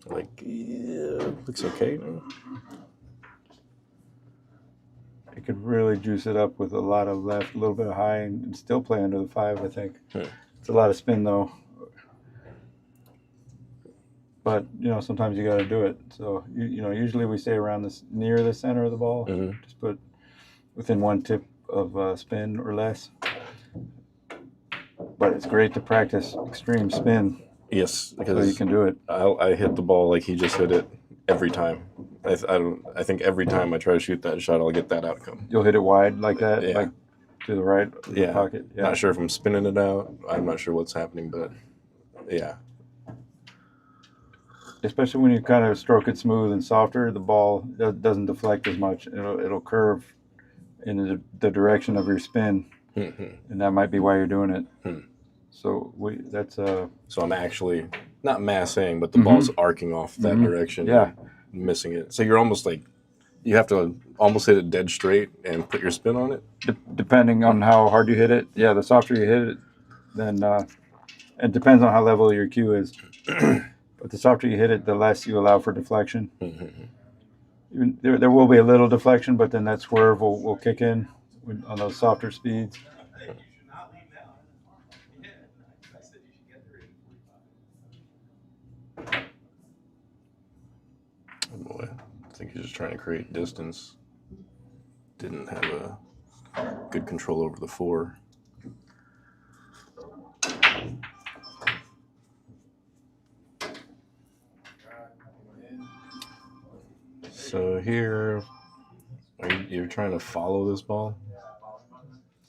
Like, yeah, looks okay. He could really juice it up with a lot of left, a little bit of high, and still play under the 5. I think it's a lot of spin though. But sometimes you got to do it. So usually we stay around this near the center of the ball. Just put within 1 tip of spin or less. But it's great to practice extreme spin. Yes, So because you can do it. I hit the ball like he just hit it every time. I think every time I try to shoot that shot, I'll get that outcome. You'll hit it wide like that, Yeah. like to the right of the pocket. Yeah. Not sure if I'm spinning it out. I'm not sure what's happening, but yeah. Especially when you kind of stroke it smooth and softer, the ball doesn't deflect as much. It'll curve in the direction of your spin, and that might be why you're doing it. So So I'm actually not massing, but the ball's arcing off that direction. Yeah. And missing it. So you're almost like you have to almost hit it dead straight and put your spin on it. Depending on how hard you hit it, yeah, the softer you hit it, then it depends on how level your cue is. But the softer you hit it, the less you allow for deflection. There will be a little deflection, but then that swerve will kick in on those softer speeds. Oh boy, I think he's just trying to create distance. Didn't have a good control over the 4. So here, you're trying to follow this ball?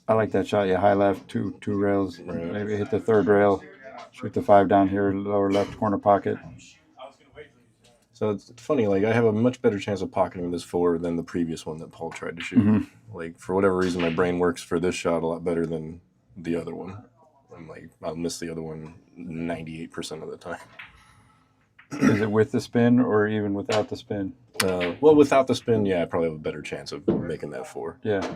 I like that shot. Yeah, high left, two rails. Right. Maybe hit the 3rd rail. Shoot the 5 down here, lower left corner pocket. So it's funny, like I have a much better chance of pocketing this 4 than the previous one that Paul tried to shoot. Like for whatever reason, my brain works for this shot a lot better than the other one. I'm like, I'll miss the other one 98% of the time. Is it with the spin or even without the spin? Well, without the spin, yeah, I probably have a better chance of making that 4. Yeah.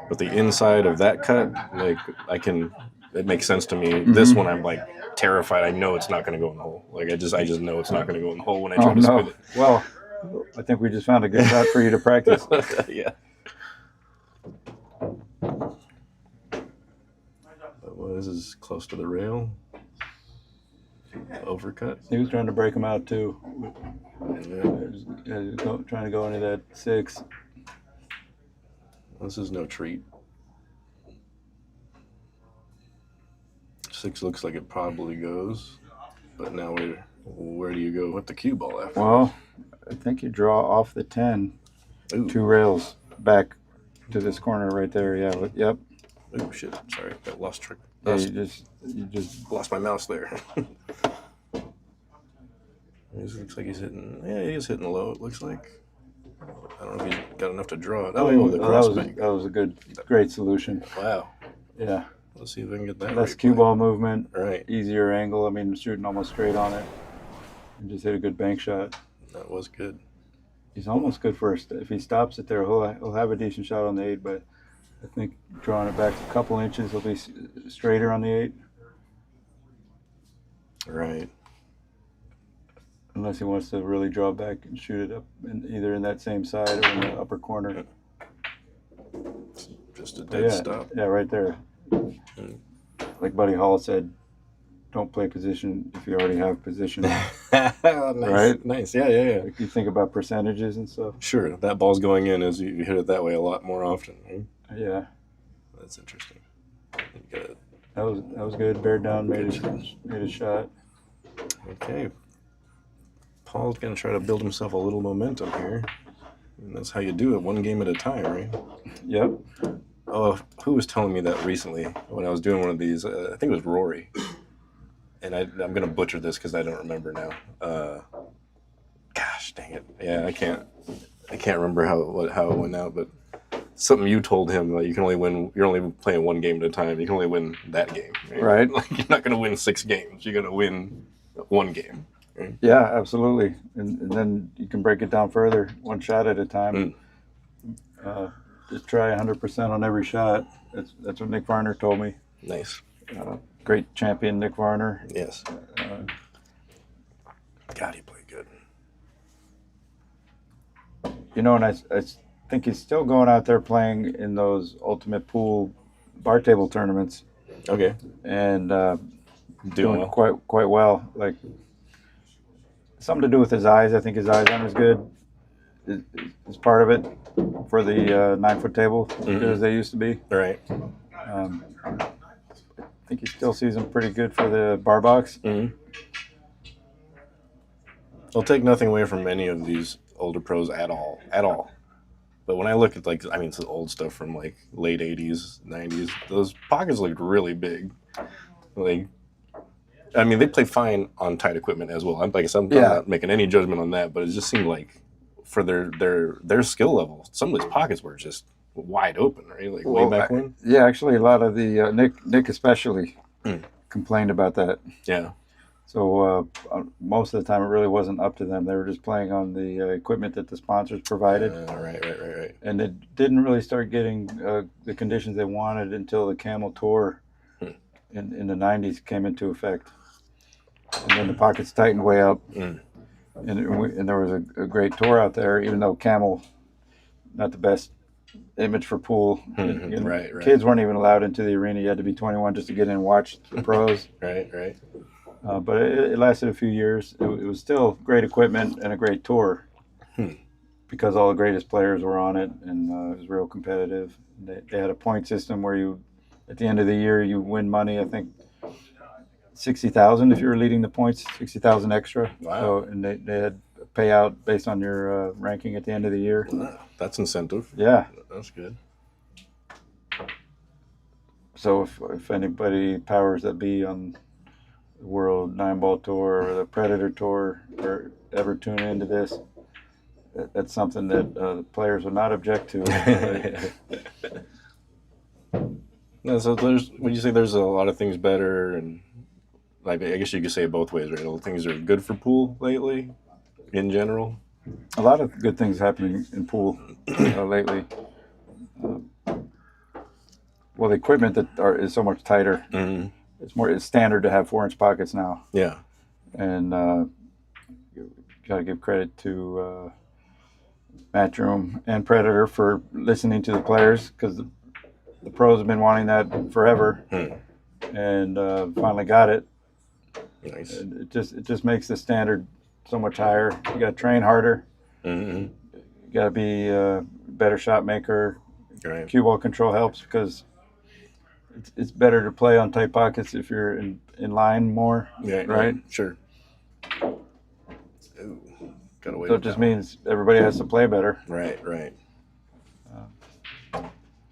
But the inside of that cut, like it makes sense to me. This one, I'm like terrified. I know it's not going to go in the hole. Like I just know it's not going to go in the hole when I try to spin it. Well, I think we just found a good shot for you to practice. Yeah. Well, this is close to the rail. Overcut. He was trying to break him out too. And Trying to go into that 6. this is no treat. 6 looks like it probably goes, but now where do you go with the cue ball after? Well, I think you draw off the 10, Ooh. 2 rails back to this corner right there. Yeah, yep. Oh shit! Sorry, got lost track. Yeah, you just Lost my mouse there. It looks like he's hitting. Yeah, he's hitting low. It looks like. I don't know if he's got enough to draw it. Oh, the cross bank. that was a great solution. Wow. Yeah. Let's see if I can get that. Less cue ball movement, Right. easier angle. I mean, shooting almost straight on it, and just hit a good bank shot. That was good. He's almost good first. If he stops it there, he'll have a decent shot on the 8. But I think drawing it back a couple inches, he'll be straighter on the 8. Right. Unless he wants to really draw back and shoot it up either in that same side or in the upper corner. Just a dead stop. Yeah, right there. Like Buddy Hall said, don't play position if you already have position. Nice. Right? Nice. Yeah. Like you think about percentages and stuff. Sure. That ball's going in as you hit it that way a lot more often. Right? Yeah. That's interesting. You got it. That was good. Bear down, made a shot. Okay. Paul's going to try to build himself a little momentum here. And that's how you do it, one game at a time, right? Yep. Oh, who was telling me that recently when I was doing one of these? I think it was Rory. And I'm going to butcher this because I don't remember now. Gosh, dang it. Yeah, I can't remember how it went out, but something you told him, like you're only playing one game at a time. You can only win that game. Right. Like you're not going to win 6 games. You're going to win one game. Right? Yeah, absolutely. And then you can break it down further, one shot at a time. Just try 100% on every shot. That's what Nick Varner told me. Nice. Great champion, Nick Varner. Yes. God, he played good. You know, and I think he's still going out there playing in those ultimate pool bar table tournaments. Okay. And Doing well. quite well. Like something to do with his eyes. I think his eyes aren't as good. Is part of it for the 9-foot table as good as they used to be. Right. I think he still sees them pretty good for the bar box. I'll take nothing away from any of these older pros at all. But when I look at it's the old stuff from like late 80s, 90s, those pockets looked really big. Like, I mean, they play fine on tight equipment as well. I'm not making any judgment on that, but it just seemed like for their skill level, some of these pockets were just wide open, right? Like way back when. Yeah, actually, a lot of the Nick especially complained about that. Yeah. So most of the time, it really wasn't up to them. They were just playing on the equipment that the sponsors provided. Right. And it didn't really start getting the conditions they wanted until the Camel Tour in the 90s came into effect. And then the pockets tightened way up. And there was a great tour out there, even though Camel, not the best image for pool. Right. Kids weren't even allowed into the arena. You had to be 21 just to get in and watch the pros. Right. But it lasted a few years. It was still great equipment and a great tour because all the greatest players were on it, and it was real competitive. They had a point system where you, at the end of the year, you win money. I think $60,000 if you were leading the points, $60,000 extra. Wow. So, and they had a payout based on your ranking at the end of the year. Wow. That's incentive. Yeah. That's good. So if anybody powers that be on the World 9-Ball Tour or the Predator Tour or ever tune into this, that's something that the players would not object to. No, so would you say there's a lot of things better, and like I guess you could say it both ways, right? All things are good for pool lately, in general. A lot of good things happening in pool lately. Well, the equipment is so much tighter. It's standard to have 4-inch pockets now. Yeah. And you got to give credit to Matchroom and Predator for listening to the players, because the pros have been wanting that forever, and finally got it. Nice. It just makes the standard so much higher. You got to train harder. Mm-hmm. You got to be a better shot maker. Right. Cue ball control helps because it's better to play on tight pockets if you're in line more. Yeah. Right. Sure. Ooh, gotta wait. So it just means everybody has to play better. Right.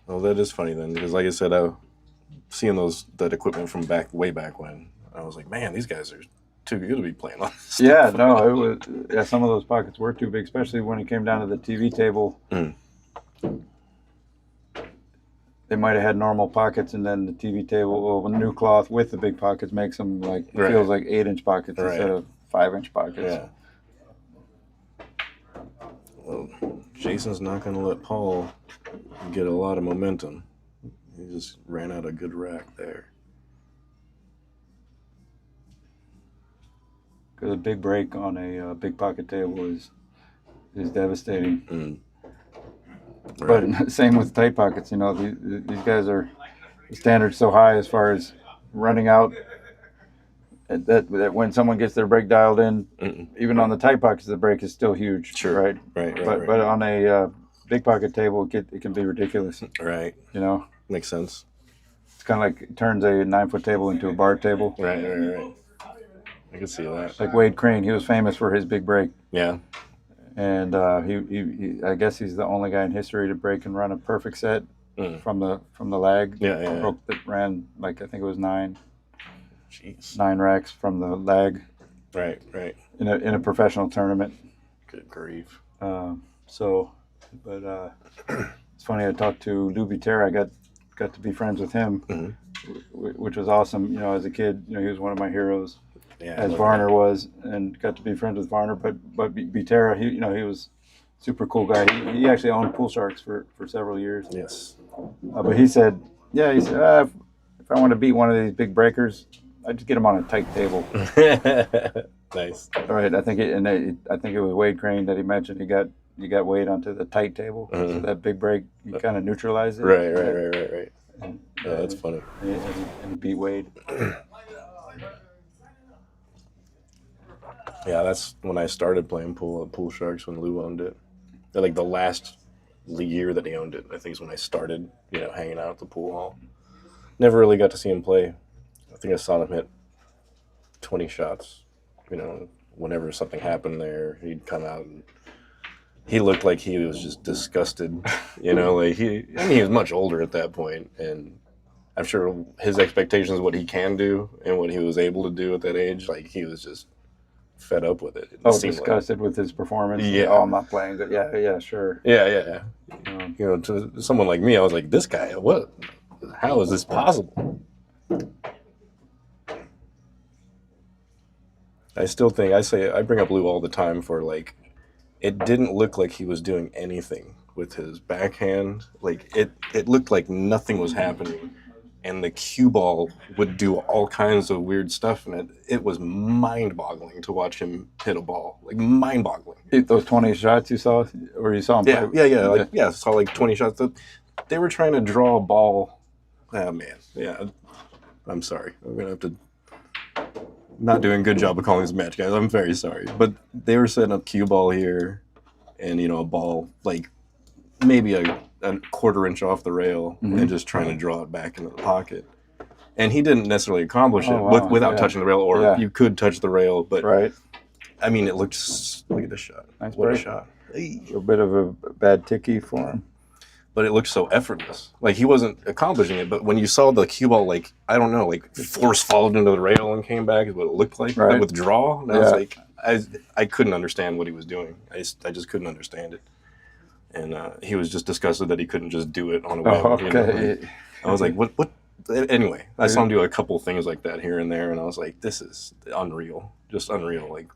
Well, that is funny then, because like I said, I seeing that equipment from way back when, I was like, man, these guys are too good to be playing on this Yeah, stuff. no, it was. Yeah, some of those pockets were too big, especially when it came down to the TV table. Mm. They might have had normal pockets, and then the TV table, well, new cloth with the big pockets makes them like it feels like 8-inch pockets instead of 5-inch pockets. Yeah. Well, Jason's not going to let Paul get a lot of momentum. He just ran out a good rack there. Because a big break on a big pocket table is devastating. Mm. Right. But same with tight pockets. You know, these guys are the standards so high as far as running out. That when someone gets their break dialed in, even on the tight pockets, the break is still huge. Sure. Right. But on a big pocket table, it can be ridiculous. Right. You know. Makes sense. It's kind of like it turns a 9-foot table into a bar table. Right. I can see that. Like Wade Crane, he was famous for his big break. Yeah. And he I guess he's the only guy in history to break and run a perfect set from the lag. Yeah. Broke that ran like I think it was 9 racks from the lag. Right. In a professional tournament. Good grief. It's funny. I talked to Lou Butera. I got to be friends with him, which was awesome. You know, as a kid, you know, he was one of my heroes. Yeah, as Varner was, and got to be friends with Varner. But Butera, he was a super cool guy. He actually owned Pool Sharks for several years. Yes. But he said, if I want to beat one of these big breakers, I just get him on a tight table. Nice. All right. I think it was Wade Crane that he mentioned. You got Wade onto the tight table. So that big break, you kind of neutralized it. Right. And, That's funny. And he beat Wade. Yeah, that's when I started playing Pool Sharks, when Lou owned it. Like the last year that he owned it, I think is when I started, hanging out at the pool hall. Never really got to see him play. I think I saw him hit 20 shots. Whenever something happened there, he'd come out and he looked like he was just disgusted. Like he was much older at that point, and I'm sure his expectations of what he can do and what he was able to do at that age, like he was just fed up with it. Disgusted with his performance. Yeah. Oh, I'm not playing good. Yeah, sure. Yeah. To someone like me, I was like, this guy, what? How is this possible? I still think, I bring up Lou all the time for like, it didn't look like he was doing anything with his backhand. Like it looked like nothing was happening. And the cue ball would do all kinds of weird stuff, and it was mind-boggling to watch him hit a ball. Like, mind-boggling. Those 20 shots you saw, or you saw him play? Yeah. I saw like 20 shots. They were trying to draw a ball. Oh, man. Yeah. I'm sorry. I'm going to have to not doing a good job of calling this match, guys. I'm very sorry. But they were setting up cue ball here, and, a ball, like, maybe a quarter-inch off the rail, and just trying to draw it back into the pocket. And he didn't necessarily accomplish it without touching the rail, or you could touch the rail, but I mean, look at this shot. Nice what break. A shot. A little bit of a bad ticky for him. But it looked so effortless. Like, he wasn't accomplishing it, but when you saw the cue ball, like, I don't know, like, force followed into the rail and came back is what it looked like. Right. But with draw, and I was like, I couldn't understand what he was doing. I just couldn't understand it. And he was just disgusted that he couldn't just do it on a whim. Okay. I was like, what? Anyway, I saw him do a couple things like that here and there, and I was like, this is unreal. Just unreal. Like,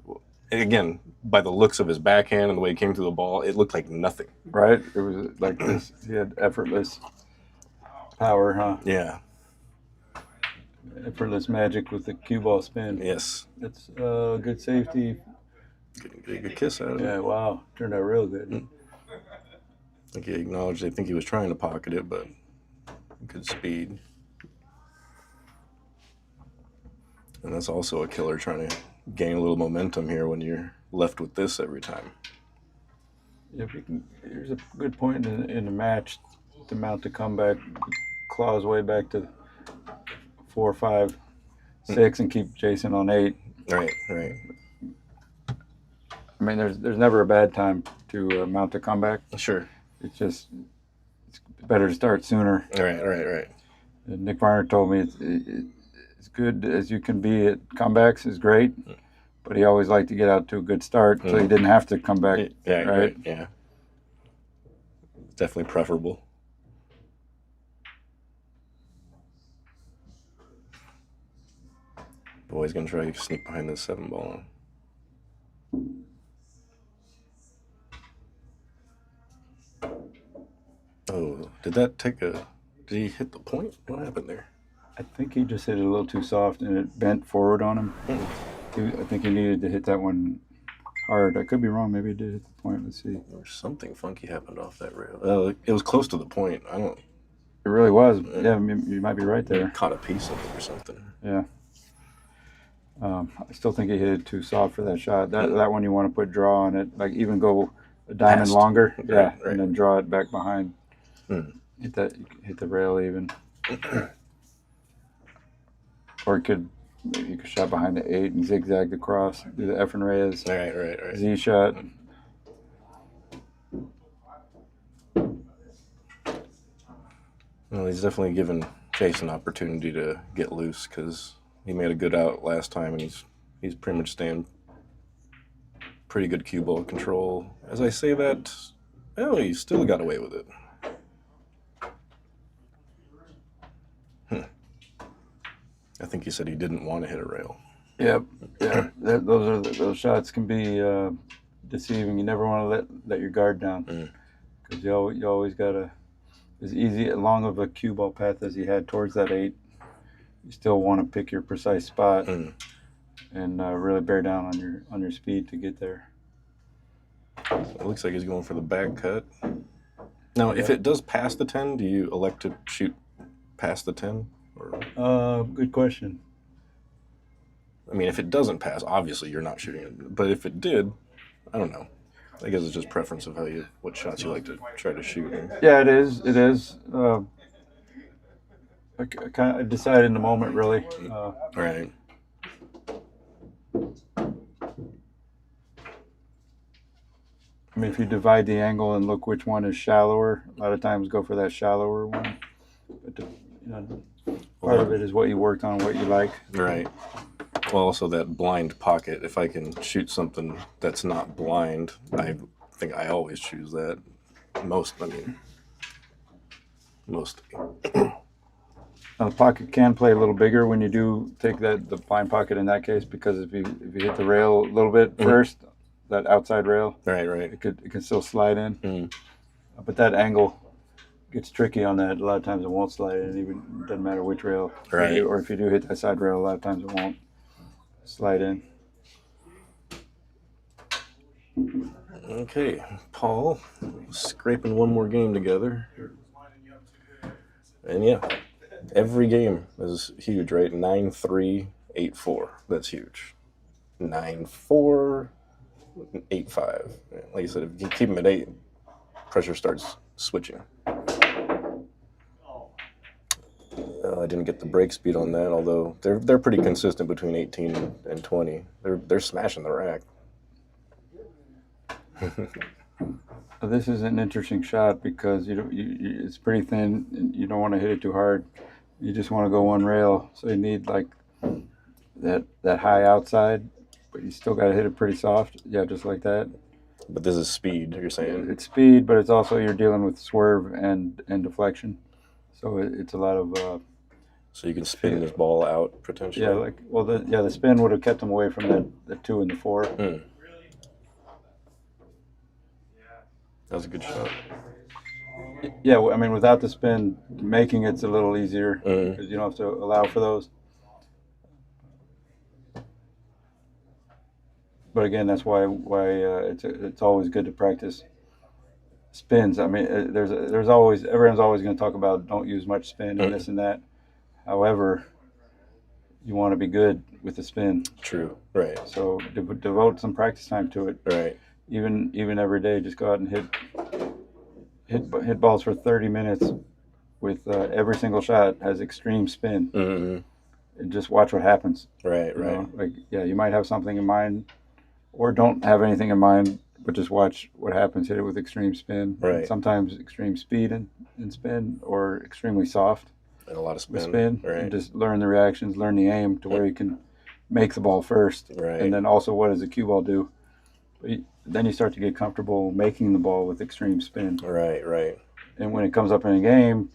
again, by the looks of his backhand and the way he came through the ball, it looked like nothing. Right? It was like this. He had effortless power, huh? Yeah. Effortless magic with the cue ball spin. Yes. That's good safety. Get a good kiss out of it. Yeah, wow. Turned out real good. I think he acknowledged they think he was trying to pocket it, but good speed. And that's also a killer, trying to gain a little momentum here when you're left with this every time. If you can, here's a good point in the match to mount the comeback, claw his way back to 4, 5, 6, and keep Jason on 8. Right, right. I mean, there's never a bad time to mount a comeback. Sure. It's just it's better to start sooner. Right. And Nick Varner told me it's good as you can be at comebacks is great, but he always liked to get out to a good start so he didn't have to come back. Yeah, right? Yeah. Definitely preferable. Boy's gonna try to sneak behind this 7 ball. Oh, did that take a? Did he hit the point? What happened there? I think he just hit it a little too soft and it bent forward on him. I think he needed to hit that one hard. I could be wrong. Maybe he did hit the point. Let's see. Or something funky happened off that rail. It was close to the point. I don't. It really was. Yeah, you might be right there. Caught a piece of it or something. Yeah. I still think he hit it too soft for that shot. That one you want to put draw on it, like even go a diamond Past. longer, Right. And then draw it back behind. Hit the rail even. Or you could shot behind the 8 and zigzag across, do the F and Reyes Right. Z shot. Well, he's definitely given Jason opportunity to get loose because he made a good out last time, and he's pretty much staying pretty good cue ball control. As I say that, well, he still got away with it. I think he said he didn't want to hit a rail. Yep. Yeah. Those shots can be deceiving. You never want to let your guard down because you always gotta. As easy, long of a cue ball path as he had towards that 8, you still want to pick your precise spot and really bear down on your speed to get there. It looks like he's going for the back cut. Now, if it does pass the 10, do you elect to shoot past the 10? Or? Good question. I mean, if it doesn't pass, obviously you're not shooting it. But if it did, I don't know. I guess it's just preference of what shots you like to try to shoot. Yeah, it is. I kind of decide in the moment, really. Right. I mean, if you divide the angle and look which one is shallower, a lot of times go for that shallower one. But part of it is what you worked on, what you like. Right. Well, also that blind pocket. If I can shoot something that's not blind, I think I always choose that. Mostly. Now, the pocket can play a little bigger when you do take the blind pocket in that case, because if you hit the rail a little bit first, that outside rail, right, it can still slide in. But that angle gets tricky on that. A lot of times it won't slide in. Even doesn't matter which rail. Right. Or if you do hit that side rail, a lot of times it won't slide in. Okay, Paul, scraping one more game together. And yeah, every game is huge, right? 9-3, 8-4. That's huge. 9-4, 8-5. Like I said, if you keep them at 8, pressure starts switching. I didn't get the break speed on that, although they're pretty consistent between 18 and 20. They're smashing the rack. This is an interesting shot because it's pretty thin and you don't want to hit it too hard. You just want to go one rail, so you need like that high outside, but you still got to hit it pretty soft. Yeah, just like that. But this is speed, you're saying? It's speed, but it's also you're dealing with swerve and deflection, so it's a lot of. So you can spin this ball out potentially. Yeah, the spin would have kept him away from the 2 and the 4. That was a good shot. Yeah, I mean, without the spin, making it's a little easier because you don't have to allow for those. But again, that's why it's always good to practice spins. I mean, everyone's always going to talk about don't use much spin and this and that. However, you want to be good with the spin. True. Right. So devote some practice time to it. Right. Even every day, just go out and hit balls for 30 minutes with every single shot has extreme spin. Mm-hmm. And just watch what happens. Right. You Right. know? Like, yeah, you might have something in mind or don't have anything in mind, but just watch what happens. Hit it with extreme spin. Right. And sometimes extreme speed and spin, or extremely soft And a lot of with spin. spin. Right. And just learn the reactions, learn the aim to where you can make the ball first. Right. And then also, what does the cue ball do? Then you start to get comfortable making the ball with extreme spin. Right. Right. And when it comes up in a game,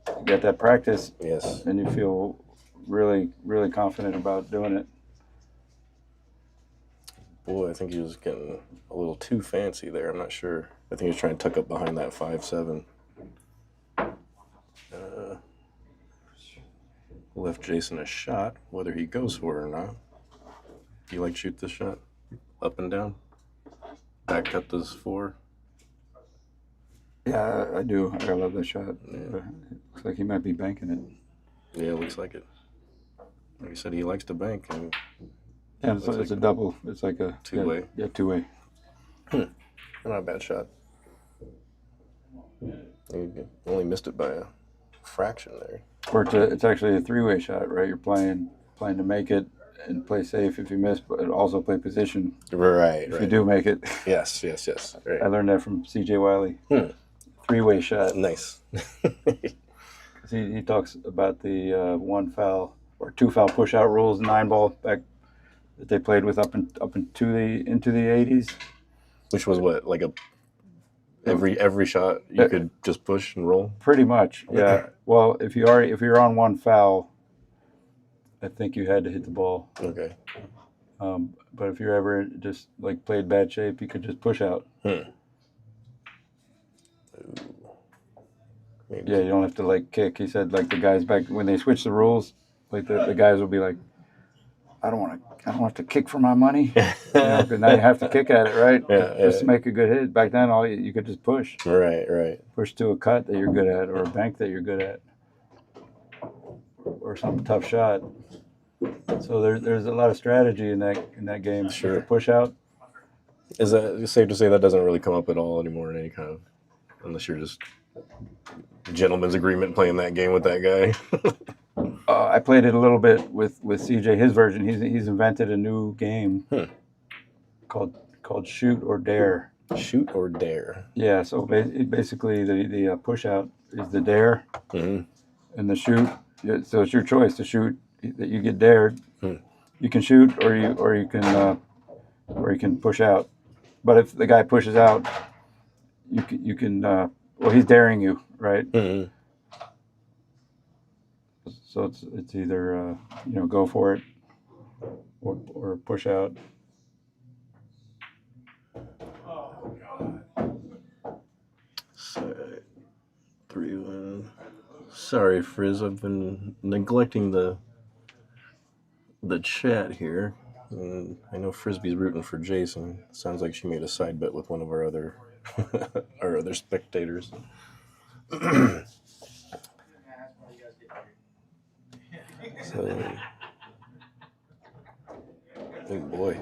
you get that practice, Yes. and you feel really, really confident about doing it. Boy, I think he was getting a little too fancy there. I'm not sure. I think he was trying to tuck up behind that 5-7. Left Jason a shot, whether he goes for it or not. Do you like to shoot this shot? Up and down? Back cut this 4? Yeah, I do. I love that shot. Yeah. It looks like he might be banking it. Yeah, it looks like it. Like he said, he likes to bank. And Yeah, it's a double. It's like a two-way. Yeah, two-way. not a bad shot. You only missed it by a fraction there. Or it's actually a three-way shot, right? You're playing to make it and play safe if you miss, but also play position Right. if you do make it. Yes. Right. I learned that from C.J. Wiley. Three-way shot. Nice. He talks about the 1 foul or 2 foul push-out rules, 9-ball back that they played with up into the 80s. Which was what, like every shot you could just push and roll? Pretty much, yeah. Well, if you're on 1 foul, I think you had to hit the ball. Okay. But if you're ever just like played bad shape, you could just push out. Maybe. Yeah, you don't have to like kick. He said like the guys back when they switched the rules, like the guys will be like, I don't have to kick for my money. Because now you have to kick at it, right? Just to make a good hit. Back then, you could just push. Right. Push to a cut that you're good at, or a bank that you're good at, or some tough shot. So there's a lot of strategy in that game. Sure. The push out. Is that safe to say that doesn't really come up at all anymore in any kind of, unless you're just gentleman's agreement playing that game with that guy? I played it a little bit with CJ. His version. He's invented a new game called Shoot or Dare. Shoot or Dare. Yeah. So basically, the push out is the dare, and the shoot. So it's your choice to shoot. That you get dared. You can shoot, or you can push out. But if the guy pushes out, you can. Well, he's daring you, right? So it's either go for it or push out. Oh, God. So, 3-1. Sorry, Frizz. I've been neglecting the chat here. And I know Frisbee's rooting for Jason. Sounds like she made a side bet with one of our other spectators. So, oh boy,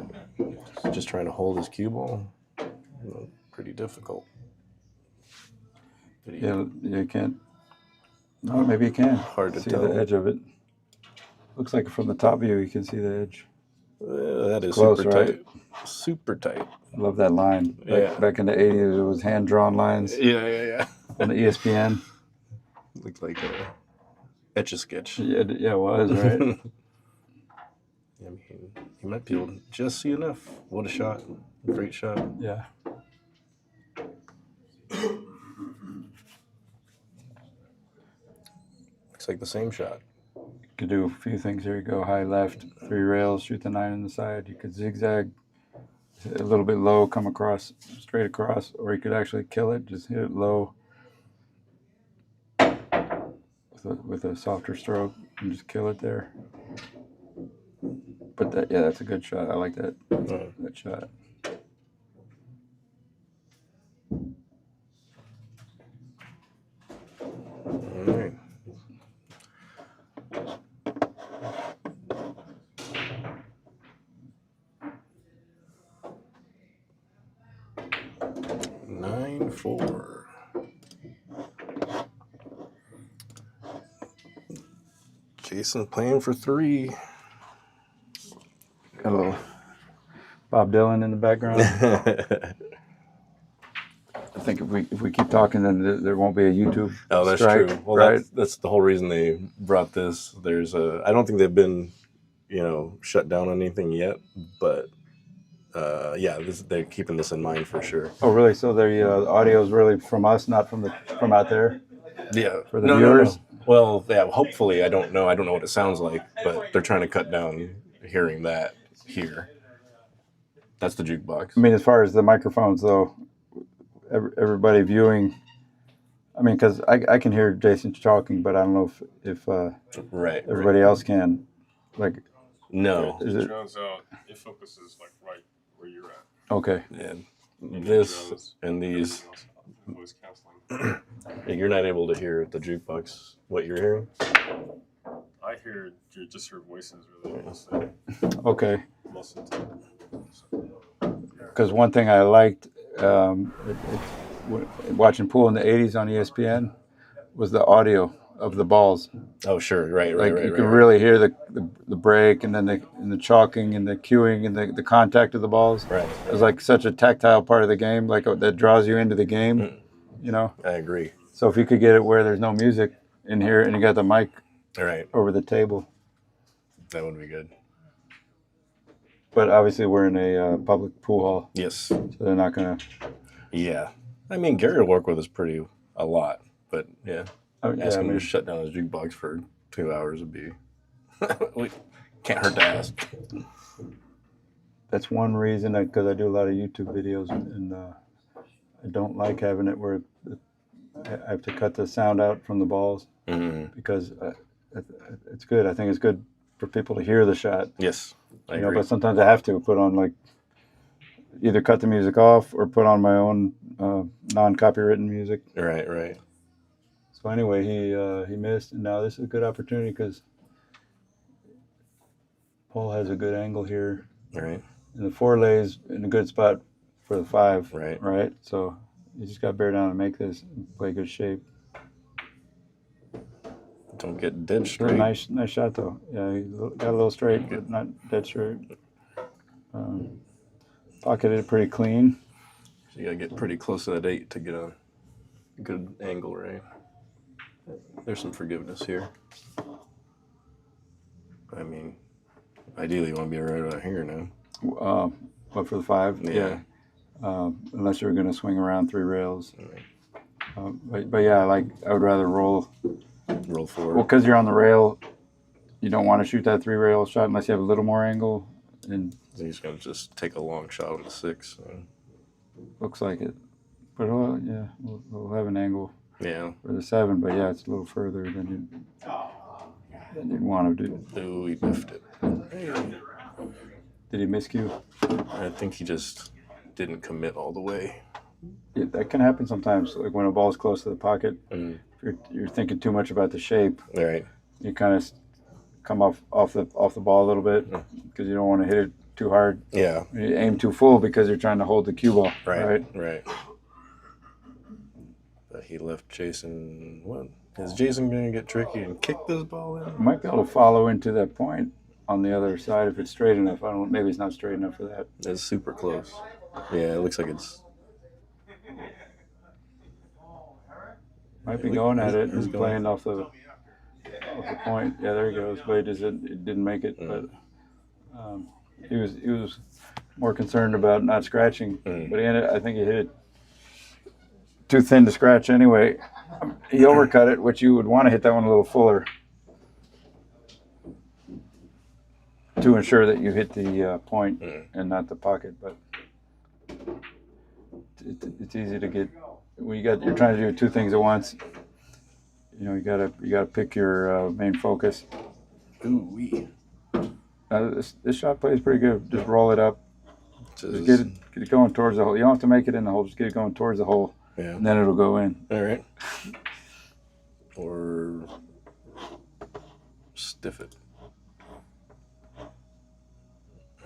just trying to hold his cue ball. Pretty difficult. Yeah, you can't. No, maybe you can. Hard to see tell. the edge of it. Looks like from the top view you can see the edge. That is Close, super right? tight. Super tight. I love that line. Back in the 80s, it was hand-drawn lines Yeah. on the ESPN. Looked like a Etch-a-Sketch. Yeah, it was, right? I mean, you might be able to just see enough. What a shot. Great shot. Yeah. Looks like the same shot. Could do a few things here. You go high left, 3 rails, shoot the 9 on the side. You could zigzag a little bit low, come across, straight across, or you could actually kill it, just hit it low with a softer stroke and just kill it there. But that's a good shot. I like that shot. All right. 9-4. Jason playing for 3. Hello. Bob Dylan in the background. I think if we keep talking, then there won't be a YouTube that's strike, true. Well, right? that's the whole reason they brought this. I don't think they've been, shut down on anything yet, but they're keeping this in mind for sure. Oh, really? So the audio is really from us, not from out there? Yeah, For the viewers? No. Well, yeah. Hopefully, I don't know. I don't know what it sounds like, but they're trying to cut down hearing that here. That's the jukebox. I mean, as far as the microphones, though, everybody viewing. I mean, because I can hear Jason talking, but I don't know if everybody else can. Like, no. is it drowns out. It focuses like right where you're at. okay? And this and these, Voice canceling. you're not able to hear at the jukebox what you're hearing. I hear just your voices really mostly. Okay. Most of the time. Because one thing I liked watching pool in the '80s on ESPN was the audio of the balls. Oh, sure, right. You can really hear the break and then the chalking and the cueing and the contact of the balls. Right. It was like such a tactile part of the game, like that draws you into the game. I agree. So if you could get it where there's no music in here and you got the mic right over the table, that would be good. But obviously we're in a public pool hall. Yes. So they're not gonna. Yeah. I mean, Gary will work with us a lot, but yeah. Ask him to shut down his jukebox for 2 hours would be. We can't hurt to ask. That's one reason, because I do a lot of YouTube videos, and I don't like having it where I have to cut the sound out from the balls because it's good. I think it's good for people to hear the shot. Yes, I agree. But sometimes I have to put on either cut the music off or put on my own non-copywritten music. Right. So anyway, he missed, and now this is a good opportunity because Paul has a good angle here. Right. And the 4 lays in a good spot for the 5. Right. So you just got to bear down and make this and play good shape. Don't get dead straight. Nice shot though. Yeah, he got a little straight, but not dead straight. Pocketed it pretty clean. So you got to get pretty close to that 8 to get a good angle, right? There's some forgiveness here. I mean, ideally you want to be right about here now. But for the 5, yeah. Unless you're going to swing around 3 rails. But yeah, I would rather roll forward. Well, because you're on the rail, you don't want to shoot that 3 rail shot unless you have a little more angle. And he's going to just take a long shot on the 6. So. Looks like it. But we'll have an angle. Yeah. For the 7, but yeah, it's a little further than you'd want to do. Oh, he biffed it. Did he miscue? I think he just didn't commit all the way. Yeah, that can happen sometimes. Like when a ball's close to the pocket, if you're thinking too much about the shape. Right. You kind of come off the ball a little bit because you don't want to hit it too hard. Yeah. You aim too full because you're trying to hold the cue ball. Right. But he left Jason. What is Jason going to get tricky and kick this ball in? You might be able to follow into that point on the other side if it's straight enough. Maybe it's not straight enough for that. It's super close. Yeah, it looks like it's. Might be going at it. He's playing off the point. Yeah, there he goes. But it didn't make it. But he was more concerned about not scratching. But I think he hit it too thin to scratch anyway. He overcut it, which you would want to hit that one a little fuller to ensure that you hit the point and not the pocket. But it's easy to get when you're trying to do 2 things at once. You gotta pick your main focus. Ooh wee. This shot play is pretty good. Just roll it up. Just get it going towards the hole. You don't have to make it in the hole. Just get it going towards the hole. Yeah. And then it'll go in. All right. Or stiff it. All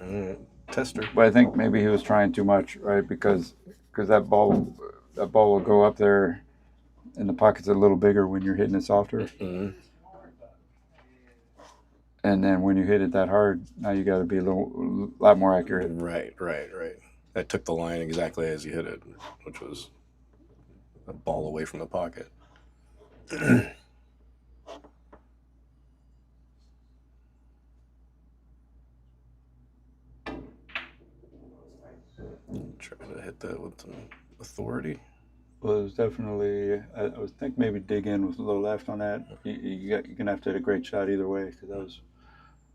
right. Tester. But I think maybe he was trying too much, right? Because that ball that ball will go up there, and the pocket's a little bigger when you're hitting it softer. Mm-hmm. And then when you hit it that hard, now you got to be a lot more accurate. Right. I took the line exactly as you hit it, which was a ball away from the pocket. Trying to hit that with some authority. Well, it was definitely. I was think maybe dig in with a little left on that. You're gonna have to hit a great shot either way because that was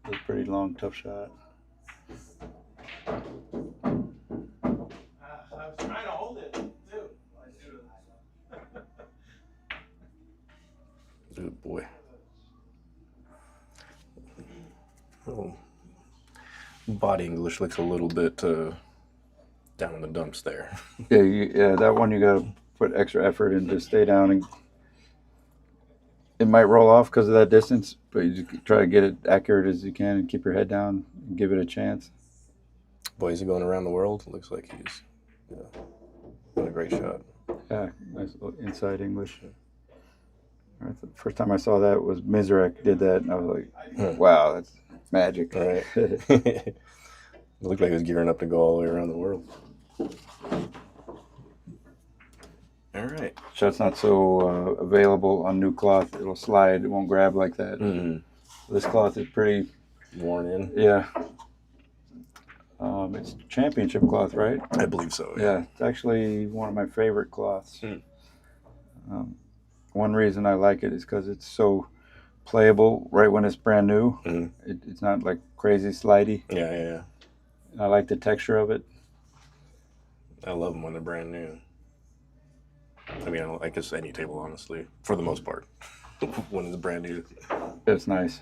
a pretty long, tough shot. I was trying to hold it too. Good boy. Oh, body English looks a little bit down in the dumps there. Yeah, that one you got to put extra effort in to stay down, and it might roll off because of that distance, but you just try to get it accurate as you can and keep your head down and give it a chance. Boy, is he going around the world? Looks like he's doing a great shot. Yeah, nice little inside English. All right, the first time I saw that was Mizrek did that, and I was like, wow, that's magic. All right. It looked like he was gearing up to go all the way around the world. All right. Shot's not so available on new cloth. It'll slide. It won't grab like that. Mm-hmm. This cloth is pretty Worn in? Yeah. It's championship cloth, right? I believe so. Yeah, it's actually one of my favorite cloths. Mm. One reason I like it is because it's so playable right when it's brand new. Mm-hmm. It's not like crazy slidey. Yeah. I like the texture of it. I love them when they're brand new. I mean, I guess any table, honestly, for the most part, when it's brand new. It's nice.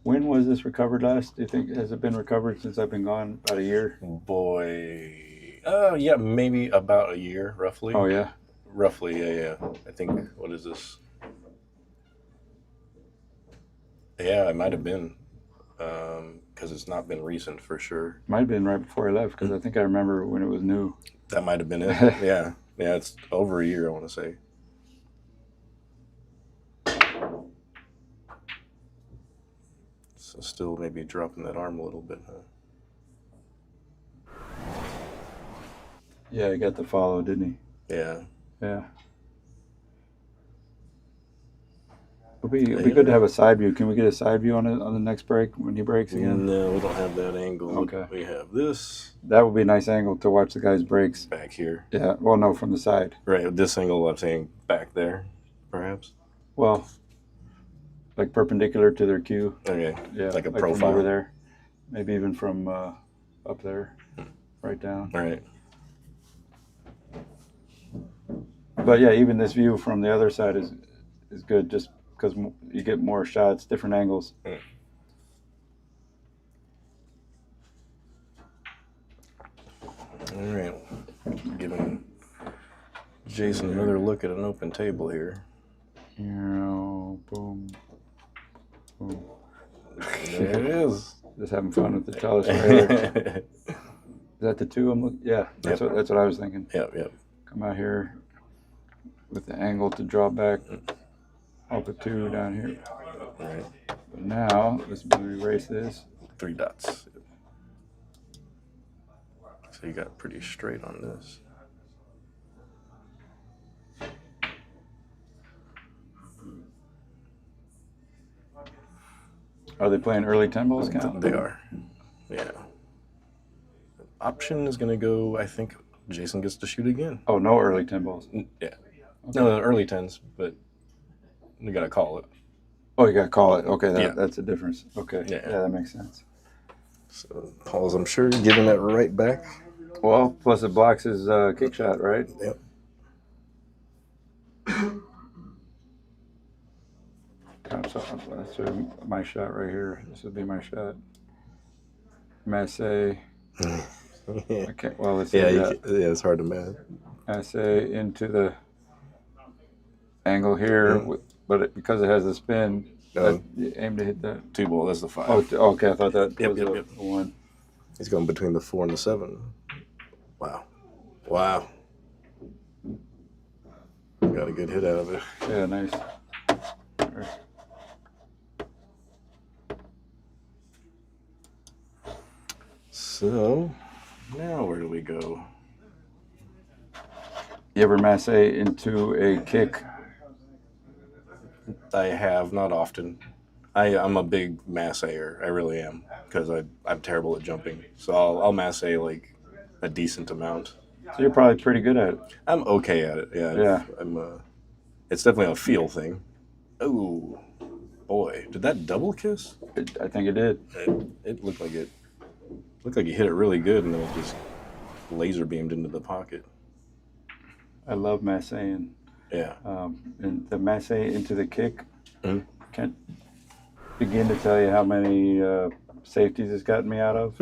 When was this recovered last? Do you think, has it been recovered since I've been gone? About a year? Boy, yeah, maybe about a year, roughly. Oh, yeah? Roughly, yeah. I think, what is this? Yeah, it might have been, because it's not been recent for sure. Might have been right before I left, because I think I remember when it was new. That might have been it, yeah. Yeah, it's over a year, I want to say. So still maybe dropping that arm a little bit, huh? Yeah, he got the follow, didn't he? Yeah. Yeah. It'll be good to have a side view. Can we get a side view on it on the next break when he breaks again? No, we don't have that angle. Okay. We have this That would be a nice angle to watch the guy's breaks. back here. Yeah. Well, no, from the side. Right, this angle I'm saying back there, perhaps. Well, like perpendicular to their cue. Okay. Yeah. Like a from profile. over there. Maybe even from up there, right down. All right. But yeah, even this view from the other side is good, just because you get more shots, different angles. All right. Giving Jason another look at an open table here. Boom, boom. There it is. Just having fun with the tallest trailer. Is that the two I'm looking? Yeah, that's what I was thinking. Yep. Come out here with the angle to draw back. Up a two down here. All right. But now let's erase this. 3 dots. So you got pretty straight on this. Are they playing early 10 balls count? They are. Yeah. Option is going to go, I think Jason gets to shoot again. Oh, no early 10 balls. Yeah. Okay. No, early 10s, but you got to call it. Oh, you got to call it. Okay, Yeah. that's a difference. Okay, Yeah. that makes sense. So Paul's, I'm sure, giving that right back. Well, plus it blocks his kick shot, right? Yep. So that's my shot right here. This would be my shot. Masse. Okay, well, let's see. Yeah, it's hard to match. Masse into the angle here, but because it has a spin, you aim to hit that. 2 ball, that's the 5. Oh, okay, I thought that was Yep. the one. He's going between the 4 and the 7. Wow. got a good hit out of it. Yeah, nice. So, now where do we go? You ever masse into a kick? I have, not often. I'm a big massayer. I really am, because I'm terrible at jumping. So I'll masse like a decent amount. So you're probably pretty good at it. I'm okay at it. Yeah. Yeah. It's definitely a feel thing. Oh, boy. Did that double kiss? I think it did. It looked like it. Looked like he hit it really good, and then it just laser beamed into the pocket. I love masseing. Yeah. And the masse into the kick, Mhm. can't begin to tell you how many safeties it's gotten me out of.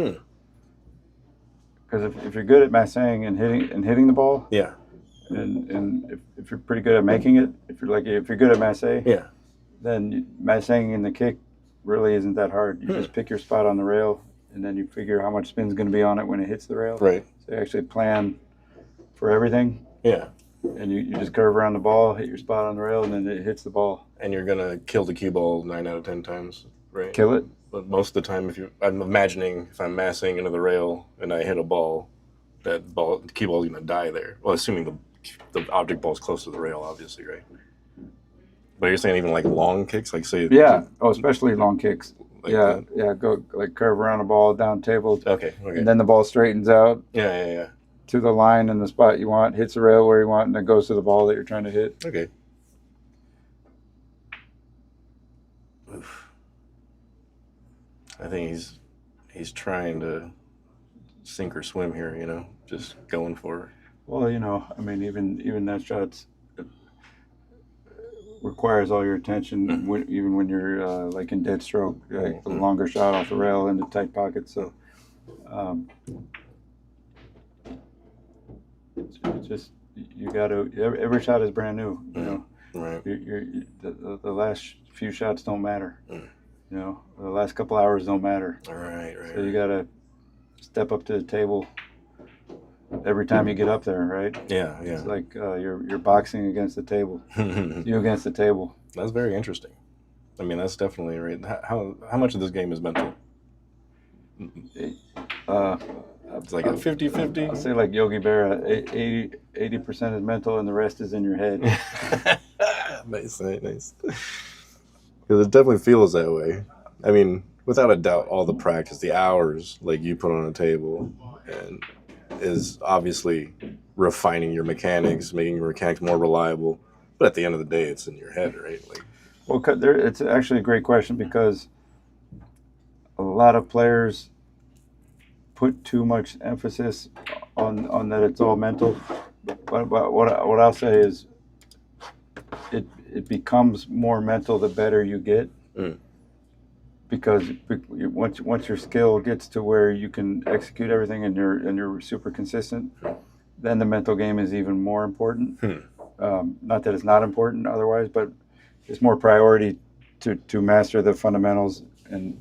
Because if you're good at masseing and hitting the ball, Yeah. and if you're pretty good at making it, if you're good at masse, Yeah. then masseing in the kick really isn't that hard. You just pick your spot on the rail, and then you figure how much spin's going to be on it when it hits the rail. Right. So you actually plan for everything. Yeah. And you just curve around the ball, hit your spot on the rail, and then it hits the ball. And you're gonna kill the cue ball 9 out of 10 times, right? Kill it. But most of the time, I'm imagining if I'm massing into the rail and I hit a ball, the cue ball's gonna die there. Well, assuming the object ball's close to the rail, obviously, right? But you're saying even like long kicks, like say Yeah. Oh, especially long kicks. like Yeah. that? Yeah. Go like curve around the ball, down table, Okay. and then the ball straightens out Yeah. to the line in the spot you want, hits the rail where you want, and then goes to the ball that you're trying to hit. Okay. Oof. I think he's trying to sink or swim here, just going for it. Well, I mean, even that shot requires all your attention, even when you're like in dead stroke, like the longer shot off the rail into tight pockets. So, it's just you got to. Every shot is brand new. Right. The last few shots don't matter. The last couple hours don't matter. Right. So you got to step up to the table every time you get up there, right? Yeah. It's like you're boxing against the table. You against the table. That's very interesting. I mean, that's definitely right. How much of this game is mental? It's like a 50-50. I'll say like Yogi Berra, 80% is mental and the rest is in your head. Nice. Because it definitely feels that way. I mean, without a doubt, all the practice, the hours like you put on a table, and is obviously refining your mechanics, making your mechanics more reliable. But at the end of the day, it's in your head, right? Well, it's actually a great question because a lot of players put too much emphasis on that it's all mental. But what I'll say is it becomes more mental the better you get. Because once your skill gets to where you can execute everything and you're super consistent, then the mental game is even more important. Not that it's not important otherwise, but it's more priority to master the fundamentals and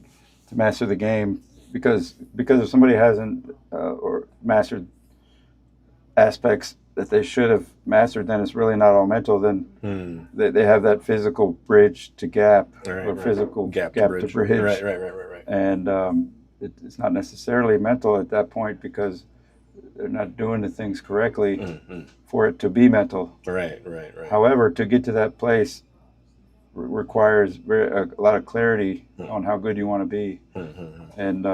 to master the game. Because if somebody hasn't or mastered aspects that they should have mastered, then it's really not all mental. Then they have that physical bridge to gap, or physical gap to bridge. Right. And it's not necessarily mental at that point because they're not doing the things correctly for it to be mental. Right. However, to get to that place requires a lot of clarity on how good you want to be, and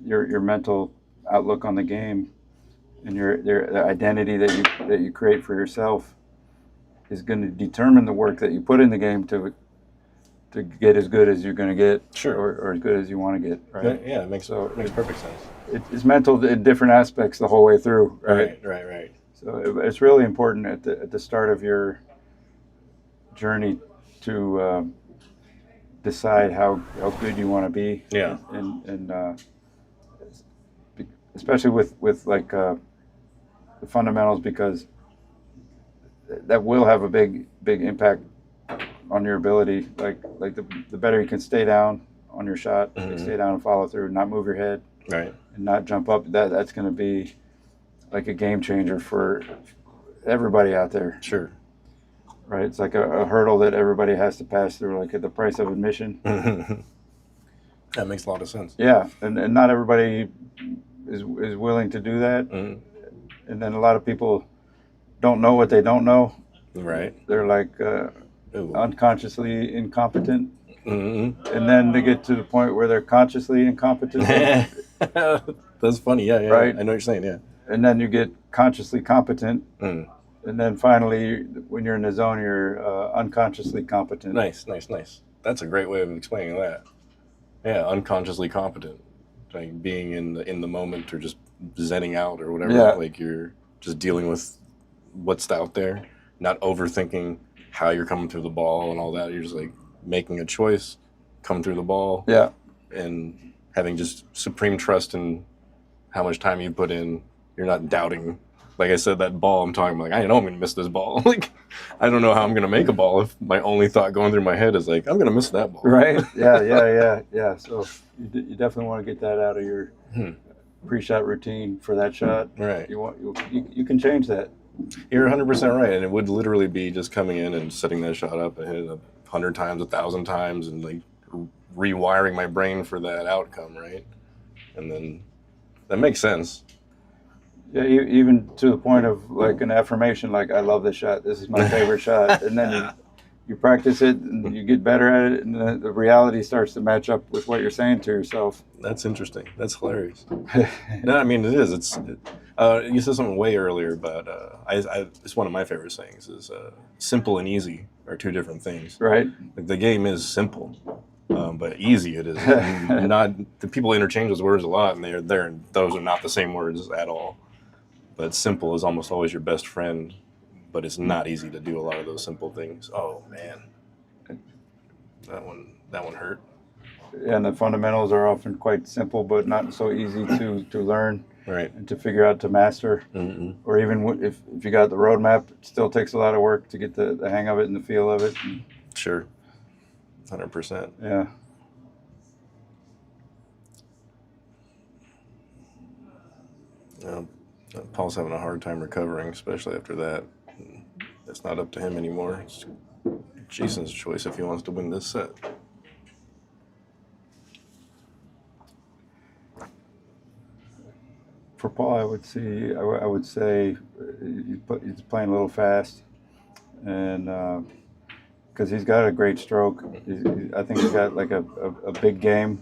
your mental outlook on the game and the identity that you create for yourself is going to determine the work that you put in the game to get as good as you're going to get, or as good as you want to get. Right? Yeah, it makes perfect sense. It's mental in different aspects the whole way through. Right. So it's really important at the start of your journey to decide how good you want to be. Yeah. And especially with like the fundamentals, because that will have a big impact on your ability. Like the better you can stay down on your shot, stay down and follow through, not move your head, right, and not jump up. That's going to be like a game changer for everybody out there. Sure. right? It's like a hurdle that everybody has to pass through, like at the price of admission. That makes a lot of sense. Yeah, and not everybody is willing to do that. Mm-hmm. And then a lot of people don't know what they don't know. Right. They're like unconsciously incompetent. Mm-hmm. And then they get to the point where they're consciously incompetent. That's funny. Yeah, Right. I know what you're saying. Yeah. And then you get consciously competent. Mm. And then finally, when you're in the zone, you're unconsciously competent. Nice. That's a great way of explaining that. Yeah, unconsciously competent, like being in the moment or just zenning out or whatever. Yeah. Like you're just dealing with what's out there, not overthinking how you're coming through the ball and all that. You're just like making a choice, coming through the ball, Yeah. and having just supreme trust in how much time you put in. You're not doubting. Like I said, that ball I'm talking about, like, I know I'm going to miss this ball. Like, I don't know how I'm going to make a ball if my only thought going through my head is like, I'm going to miss that ball. Right? Yeah. So you definitely want to get that out of your pre-shot routine for that shot. Right. You can change that. You're 100% right. And it would literally be just coming in and setting that shot up and hitting it 100 times, 1,000 times, and like rewiring my brain for that outcome, right? And then that makes sense. Yeah, even to the point of like an affirmation, like, I love this shot. This is my favorite shot. And then you practice it and you get better at it, and the reality starts to match up with what you're saying to yourself. That's interesting. That's hilarious. No, I mean, it is. You said something way earlier, but it's one of my favorite sayings is simple and easy are two different things. Right. Like, the game is simple, but easy it is. Not the people interchange those words a lot, and those are not the same words at all. But simple is almost always your best friend, but it's not easy to do a lot of those simple things. Oh man, that one hurt. And the fundamentals are often quite simple, but not so easy to learn. Right. And to figure out to master. Mm-hmm. Or even if you got the roadmap, it still takes a lot of work to get the hang of it and the feel of it. Sure. 100%. Yeah. Paul's having a hard time recovering, especially after that. It's not up to him anymore. It's Jason's choice if he wants to win this set. For Paul, I would say he's playing a little fast, and because he's got a great stroke. I think he's got like a big game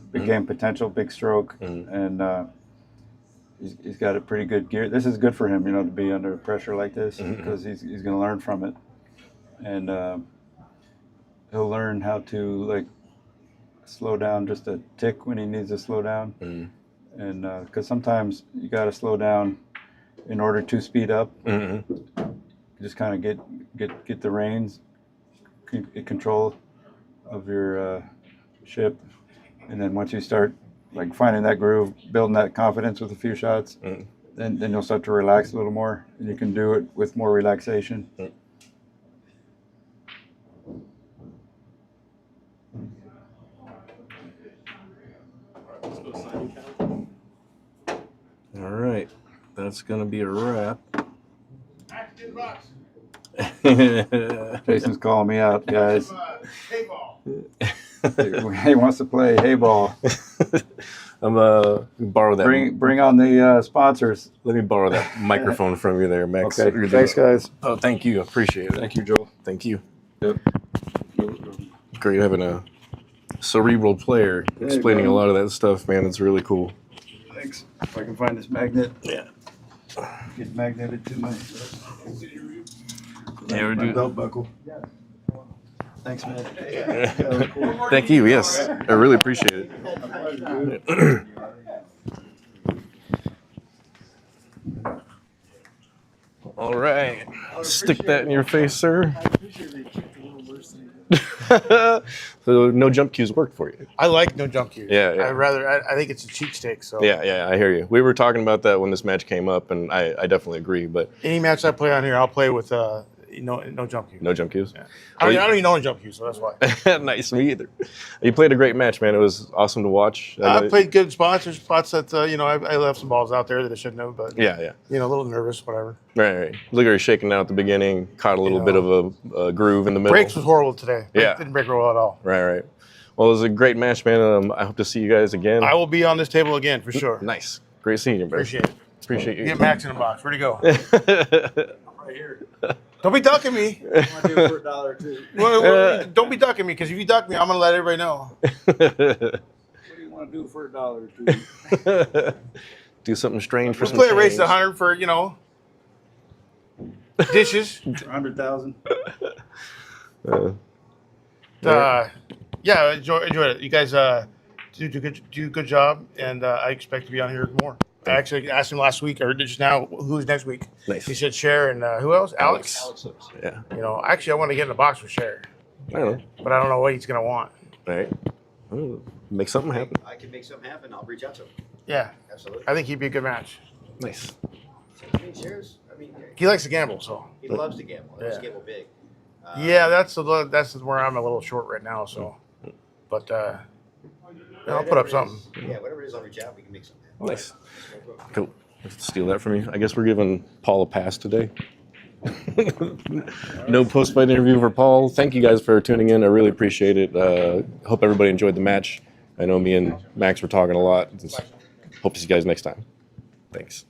potential, big stroke, and he's got a pretty good gear. This is good for him, to be under pressure like this, because he's going to learn from it, and he'll learn how to like slow down just a tick when he needs to slow down. And because sometimes you got to slow down in order to speed up. Just kind of get the reins, control of your ship, and then once you start like finding that groove, building that confidence with a few shots, then you'll start to relax a little more, and you can do it with more relaxation. All right, that's gonna be a wrap. Jason's calling me out, guys. Hey ball. He wants to play hay ball. I'm borrow that. Bring on the sponsors. Let me borrow that microphone from you there, Max. Okay. Thanks, guys. Oh, thank you. Appreciate it. Thank you, Joel. Thank you. Yep. Great having a cerebral player explaining a lot of that stuff, man. It's really cool. Thanks. If I can find this magnet. Yeah. Get magneted to my belt buckle. Thanks, man. Thank you. Yes, I really appreciate it. All right. Stick that in your face, sir. So no jump cues worked for you. I like no jump cues. Yeah. I think it's a cheat stick. So Yeah, I hear you. We were talking about that when this match came up, and I definitely agree. But any match I play on here, I'll play with no jump cue. No jump cues. Yeah. I don't even know any jump cues, so that's why. Nice, me either. You played a great match, man. It was awesome to watch. I played good spots. There's spots that I left some balls out there that I shouldn't have, but Yeah. a little nervous, whatever. Right. Look at her shaking out at the beginning. Caught a little bit of a groove in the middle. Breaks was horrible today. Yeah. Didn't break well at all. Right. Well, it was a great match, man. I hope to see you guys again. I will be on this table again for sure. Nice. Great seeing you, bro. Appreciate you. Get Max in the box. Where'd he go? Right here. Don't be ducking me. I want to do it for $1 or $2. Don't be ducking me, because if you duck me, I'm gonna let everybody know. What do you want to do for $1 or $2? Do something strange for Let's some play a race change. at 100 for dishes. 100,000. Yeah, enjoy it. You guys do a good job, and I expect to be on here more. I actually asked him last week, or just now, who's next week. Nice. He said Cher and who else? Alex. Yeah. Actually, I want to get in the box with Cher, I don't know. but I don't know what he's gonna want. All right. Well, make something happen. I can make something happen. I'll reach out to him. Yeah, Absolutely. I think he'd be a good match. Nice. Shares. He likes to gamble, so He loves to gamble. He loves to Yeah. gamble big. yeah, that's where I'm a little short right now. So, but I'll put up something. Yeah, whatever it is, I'll reach out. We can make something happen. Nice. Cool. Steal that from you. I guess we're giving Paul a pass today. No post-fight interview for Paul. Thank you guys for tuning in. I really appreciate it. Hope everybody enjoyed the match. I know me and Max were talking a lot. Just hope to see you guys next time. Thanks.